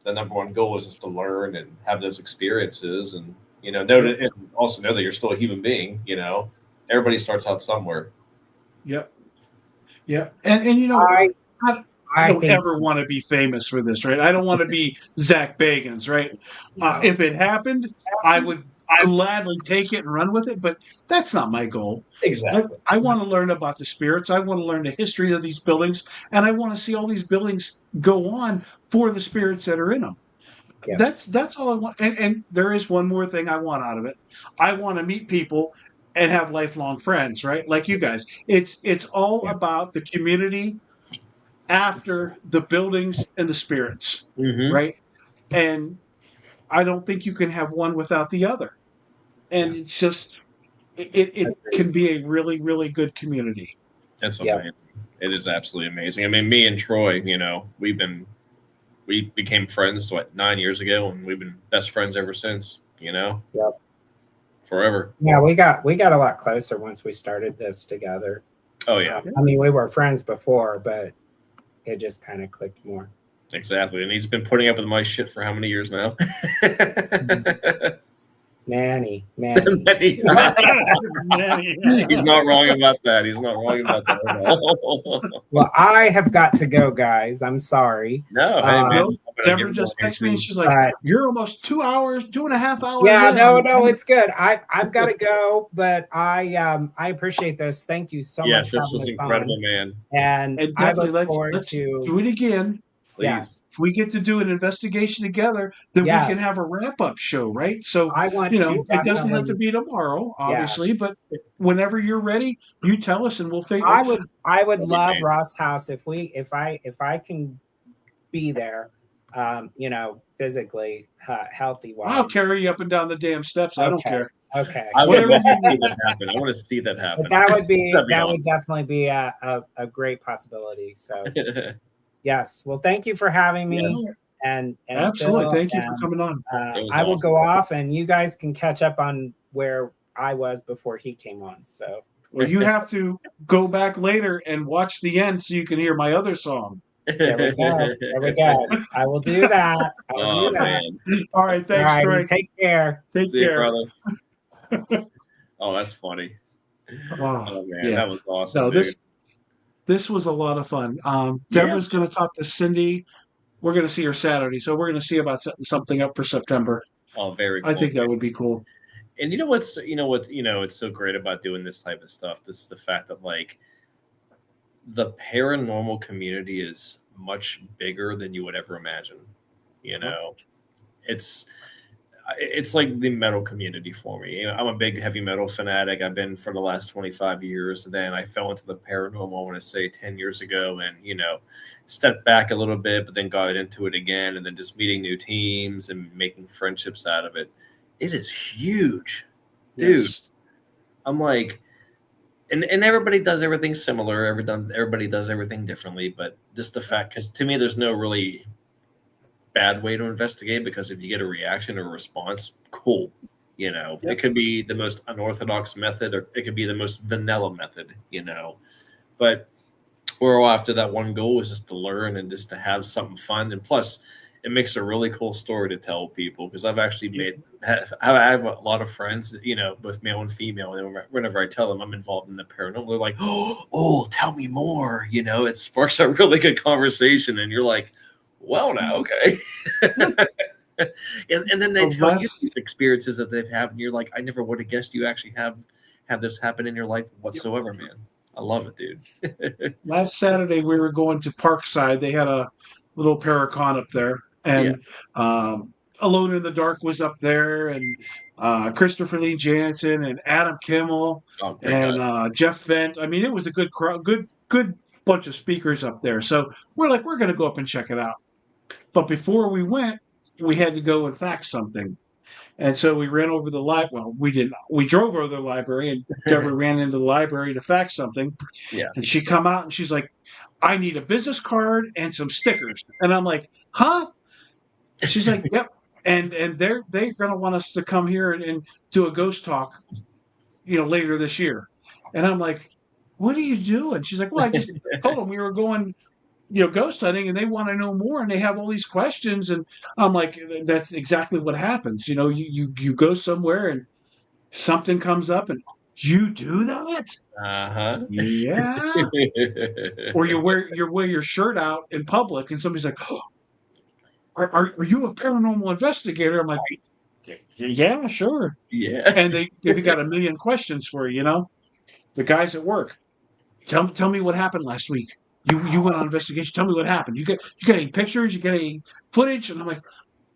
the number one goal is just to learn and have those experiences, and, and also know that you're still a human being. Everybody starts out somewhere. Yep. Yep. And I don't ever want to be famous for this, right? I don't want to be Zach Bagans, right? If it happened, I would gladly take it and run with it, but that's not my goal. Exactly. I want to learn about the spirits. I want to learn the history of these buildings, and I want to see all these buildings go on for the spirits that are in them. Yes. That's all I want. And there is one more thing I want out of it. I want to meet people and have lifelong friends, right? Like you guys. It's all about the community after the buildings and the spirits, right? And I don't think you can have one without the other. And it's just, it can be a really, really good community. That's amazing. It is absolutely amazing. I mean, me and Troy, we became friends 9 years ago, and we've been best friends ever since. Yep. Forever. Yeah, we got a lot closer once we started this together. Oh yeah. I mean, we were friends before, but it just kind of clicked more. Exactly. And he's been putting up with my shit for how many years now? Manny. He's not wrong about that. He's not wrong about that at all. Well, I have got to go, guys. I'm sorry. No, hey, man. No, Deborah just texted me and she's like, But- "You're almost 2.5 hours." Yeah, in." no, it's good. I've got to go, but I appreciate this. Thank you so Yes, much this for having was us incredible, on. man. And And I definitely look forward let's to do it again. Please. yes. If we get to do an investigation together, then we Yes. can have a wrap-up show, right? So I want you know, to it doesn't have to definitely. be tomorrow, obviously, but whenever you're ready, you tell us and we'll figure. I would That'd be love amazing. Ross House if I can be there, you know, physically, healthy I'll wise. carry you up and down the damn steps. I don't Okay. care. Okay. I would Whatever love to you see that happen. I want to see that happen. But that would be That'd be that awesome. would definitely be a great possibility. So yes. Well, thank you for having me. Yes. And Absolutely. Phil, Thank you for and, coming on. It was I will awesome. go off, and you guys can catch up on where I was before he came on. So Well, you have to go back later and watch the end so you can hear my other song. there we go. There we go. I will do that. I will Oh do that. man, All right, thanks, All right. Troy. Take care. Take see you, care. brother. Oh, that's funny. Oh, Oh man, yeah. that was awesome. No, dude. this was a lot of fun. Yeah. Deborah's going to talk to Cindy. We're going to see her Saturday, so we're going to see about setting something up for September. Oh, very cool. I think that would be cool. And it's so great about doing this type of stuff. This is the fact that like the paranormal community is much bigger than you would ever imagine. You know, it's like the metal community for me. You know, I'm a big heavy metal fanatic. I've been for the last 25 years. Then I fell into the paranormal, I want to say 10 years ago, and stepped back a little bit, but then got into it again, and then just meeting new teams and making friendships out of it. It is huge, dude. Yes. I'm like, and everybody does everything similar. Everybody does everything differently, but just the fact, because to me, there's no really bad way to investigate, because if you get a reaction or a response, cool. Yep. It could be the most unorthodox method, or it could be the most vanilla method, but we're all after that one goal is just to learn and just to have something fun. And plus it makes a really cool story to tell people, because I've actually I have a lot of friends, both male and female, and whenever I tell them I'm involved in the paranormal, they're like, oh, tell me more. It sparks a really good conversation, and you're like, well, now, okay. and then they tell you these experiences that they've had, and you're like, I never would have guessed you actually have this happen in your life whatsoever, man. I love it, dude. Last Saturday we were going to Parkside. They had a little Paracon up there, and Alone in the Dark was up there, and Christopher Lee Jansen and Adam Kimmel and Jeff Fent. I mean, it was a good crowd, good bunch of speakers up there. So we're going to go up and check it out. But before we went, we had to go and fax something. And so we ran over the library. Well, we didn't. We drove over the library, and Deborah ran into the library to fax something. Yeah. And she come out, and she's like, I need a business card and some stickers. And I'm like, huh? She's like, yep. And they're going to want us to come here and do a ghost talk, later this year. And I'm like, what are you doing? She's like, well, I just told them we were going, ghost hunting, and they want to know more, and they have all these questions. And I'm like, that's exactly what happens. You go somewhere and something comes up, and you do that. Yeah. Or you wear your shirt out in public, and somebody's like, oh, are you a paranormal investigator? I'm like, yeah, sure. Yeah. And they've got a million questions for you. The guys at work, tell me what happened last week. You went on investigation. Tell me what happened. You got any pictures? You got any footage? And I'm like,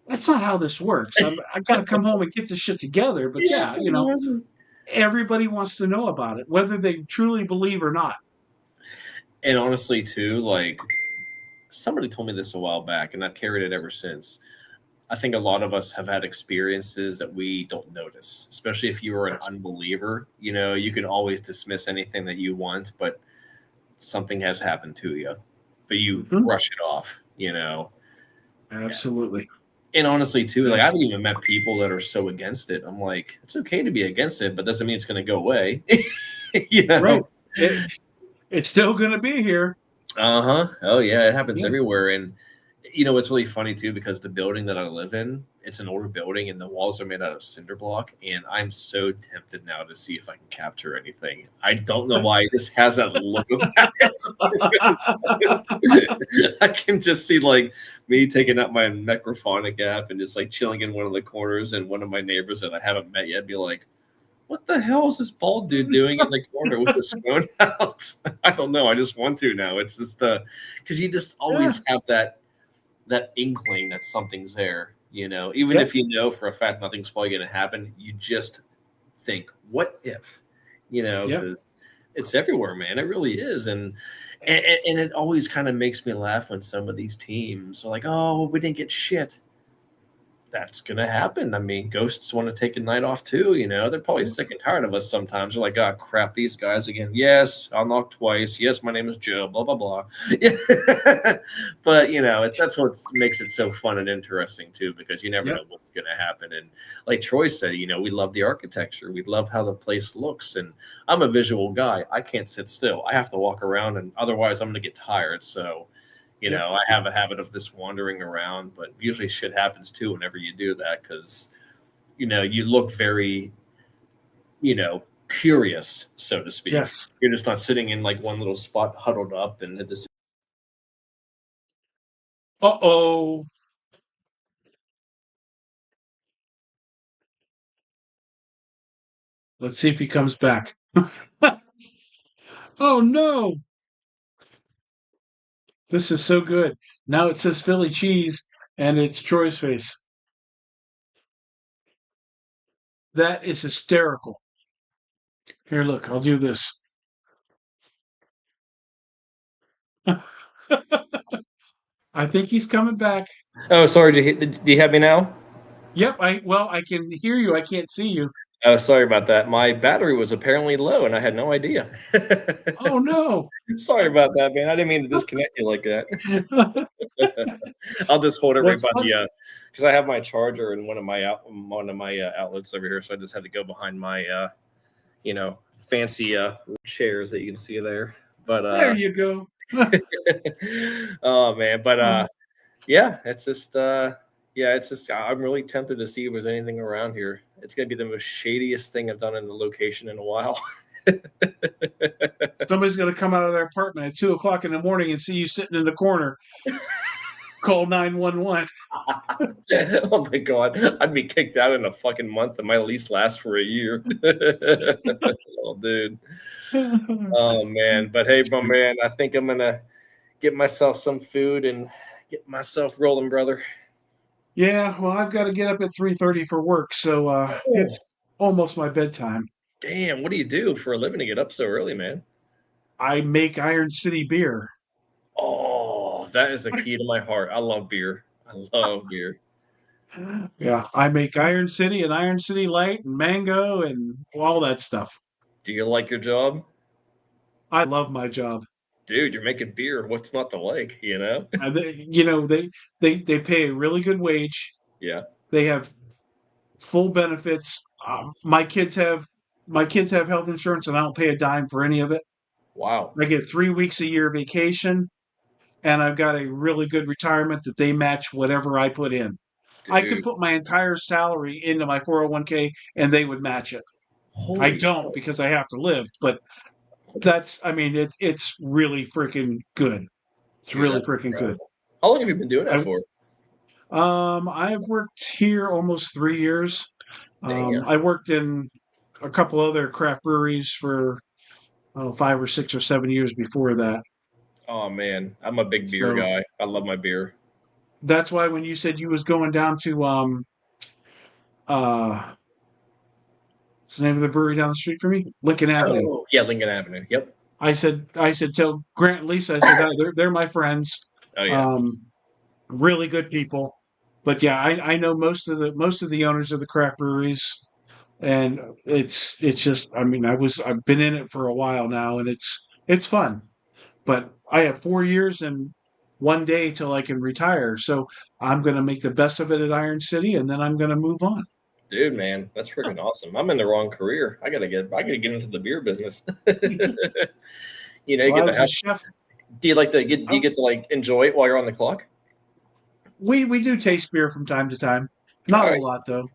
that's not how this works. I got to come home and get this shit together. But yeah, everybody wants to know about it, whether they truly believe or not. And honestly, too, like somebody told me this a while back, and I've carried it ever since. I think a lot of us have had experiences that we don't notice, especially if you are an unbeliever. You can always dismiss anything that you want, but something has happened to you, but you brush it off, Absolutely. And honestly, too, like I've even met people that are so against it. I'm like, it's okay to be against it, but doesn't mean it's going to go away. Right. It's still going to be here. Oh yeah, it happens everywhere. And You know, it's really funny too because the building that I live in, it's an older building and the walls are made out of cinder block. And I'm so tempted now to see if I can capture anything. I don't know why it just has that look about it. I can just see like me taking out my microphonic app and just like chilling in one of the corners, and one of my neighbors that I haven't met yet be like, "What the hell is this bald dude doing in the corner with his phone out?" I don't know. I just want to now. It's just because you just always have that inkling that something's there, you know, even if you know for a fact nothing's probably going to happen, you just think, what if, you know, because it's everywhere, man. It really is. And it always kind of makes me laugh when some of these teams are like, oh, we didn't get shit. That's going to happen. I mean, ghosts want to take a night off too, you know. They're probably sick and tired of us sometimes. They're like, oh, crap, these guys again. Yes, I'll knock twice. Yes, my name is Joe, blah, blah, blah. But, you know, that's what makes it so fun and interesting too, because you never know what's going to happen. And like Troy said, you know, we love the architecture. We love how the place looks. And I'm a visual guy. I can't sit still. I have to walk around, and otherwise I'm going to get tired. So, you know, I have a habit of just wandering around, but usually shit happens too whenever you do that because, you know, you look very, you know, curious, so to speak. Yes. You're just not sitting in like one little spot huddled up and this. Uh-oh. Let's see if he comes back. Oh, no. This is so good. Now it says Philly cheese, and it's Troy's face. That is hysterical. Here, look, I'll do this. I think he's coming back. Oh, sorry. Do you have me now? Yep, I can hear you. I can't see you. Oh, sorry about that. My battery was apparently low, and I had no idea. Oh, no. Sorry about that, man. I didn't mean to disconnect you like that. I'll just hold it right by the because I have my charger in one of my outlets over here, so I just had to go behind my you know, fancy chairs that you can see there. But there you go. Oh man, but yeah, it's just it's just I'm really tempted to see if there's anything around here. It's gonna be the most shadiest thing I've done in the location in a while. Somebody's gonna come out of their apartment at 2:00 in the morning and see you sitting in the corner. Call 911. Oh my god, I'd be kicked out in a fucking month, and my lease lasts for a year. Oh, dude. Oh man, but hey, my man, I think I'm gonna get myself some food and get myself rolling, brother. Yeah, well, I've got to get up at 3:30 for work, so it's almost my bedtime. Damn, what do you do for a living to get up so early, man? I make Iron City beer. Oh, that is a key to my heart. I love beer. I love beer. Yeah, I make Iron City and Iron City Light and Mango and all that stuff. Do you like your job? I love my job. Dude, you're making beer. What's not to like, you know? They pay a really good wage. Yeah. They have full benefits. My kids have health insurance, and I don't pay a dime for any of it. Wow. I get 3 weeks a year vacation, and I've got a really good retirement that they match whatever I put in. Dude. I could put my entire salary into my 401k, and they would match it. I don't because I have to live, but it's really freaking good. It's really freaking good. How long have you been doing that for? I've worked here almost 3 years. I worked in a couple other craft breweries for 5 or 6 or 7 years before that. Oh man, I'm a big beer guy. I love my beer. That's why when you said you was going down to what's the name of the brewery down the street from me? Lincoln Avenue. Oh, yeah, Lincoln Avenue. Yep. I said tell Grant and Lisa, I said they're my friends. Oh yeah. Really good people. But yeah, I know most of the owners of the craft breweries, and it's just I've been in it for a while now, and it's fun. But I have 4 years and 1 day till I can retire, so I'm going to make the best of it at Iron City, and then I'm going to move on. Dude, man, that's freaking awesome. I'm in the wrong career. I gotta get into the beer business. You know, you get to have. Chef. Do you get to like enjoy it while you're on the clock? we do taste beer from time to time. Not All right. a lot though.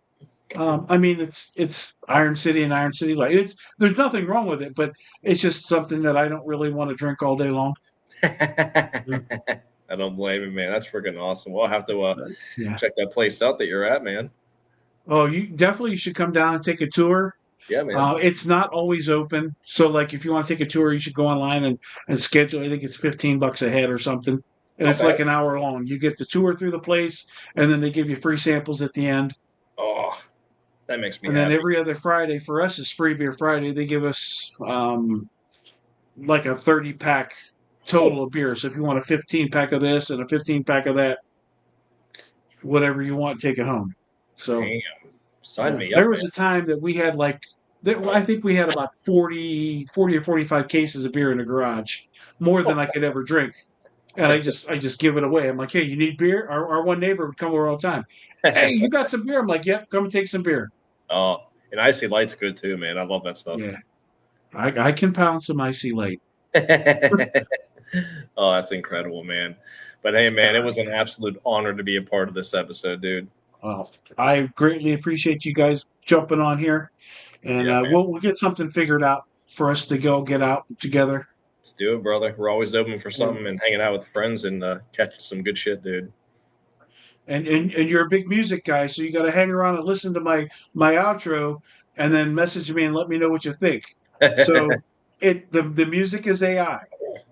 I mean, it's Iron City and Iron City Light. There's nothing wrong with it, but it's just something that I don't really want to drink all day long. I don't blame you, man. That's freaking awesome. We'll have to Yeah. check that place out that you're at, man. Oh, you definitely should come down and take a tour. Yeah, man. It's not always open, so like if you want to take a tour, you should go online and schedule. I think it's $15 a head or something, and it's Okay. like an hour long. You get the tour through the place, and then they give you free samples at the end. Oh, that makes me And happy. then every other Friday for us is Free Beer Friday. They give us like a 30-pack total of beer. So if you want a 15-pack of this and a 15-pack of that, whatever you want, take it home. So Damn. Sign me up. there was man. a time that we had I think we had about 40 or 45 cases of beer in the garage, more than I could ever drink. And I just give it away. I'm like, hey, you need beer? Our one neighbor would come over all the time. Hey, you got some beer? I'm like, yep, come and take some beer. Oh, and Icy Light's good too, man. I love that stuff. Yeah. I can pound some Icy Light. Oh, that's incredible, man. But hey, man, it was an absolute honor to be a part of this episode, dude. Well, I greatly appreciate you guys jumping on here. And Yeah, man. we'll get something figured out for us to go get out together. Let's do it, brother. We're always open for something and hanging out with friends and catching some good shit, dude. And you're a big music guy, so you got to hang around and listen to my outro, and then message me and let me know what you think. So the music is AI,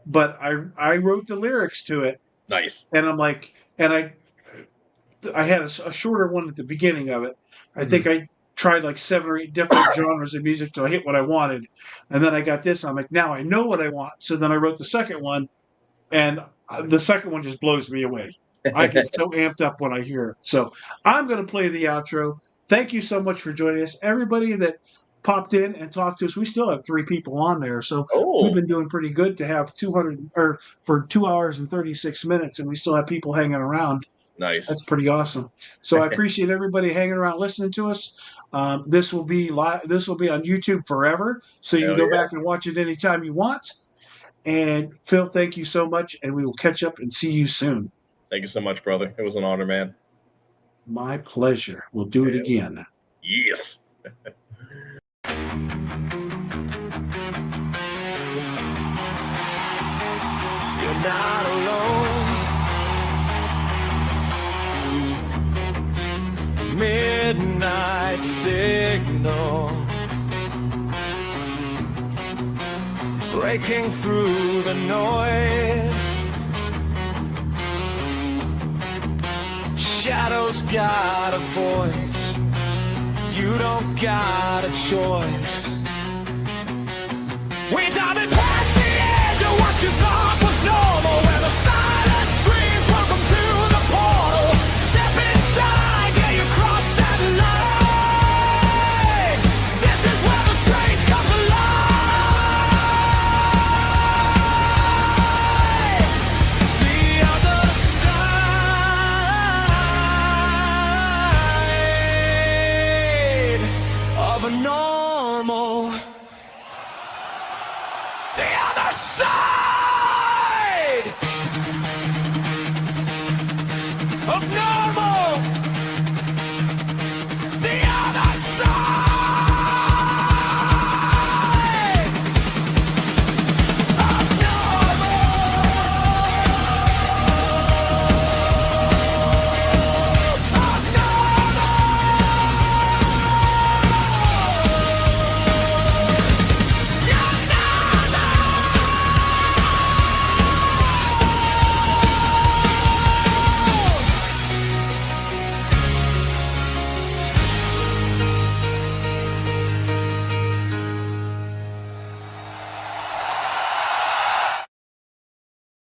but I wrote the lyrics to it, Nice. and I'm like, and I had a shorter one at the beginning of it. I think I tried like 7 or 8 different genres of music till I hit what I wanted, and then I got this. And I'm like, now I know what I want. So then I wrote the second one, and the second one just blows me away. I get so amped up when I hear it. So I'm going to play the outro. Thank you so much for joining us. Everybody that popped in and talked to us, we still have 3 people on there. So we've been doing pretty good to have 200 or for 2 hours and 36 minutes, and we still have people hanging around. Nice. That's pretty awesome. So I appreciate everybody hanging around listening to us. This will be live. This will be on YouTube forever, so you can go back and watch it anytime you want. And Phil, thank you so much, and we will catch up and see you soon. Thank you so much, brother. It was an honor, man. My pleasure. We'll do it again. Yes. You're not alone. Midnight signal breaking through the noise. Shadows got a voice. You don't got a choice. We dive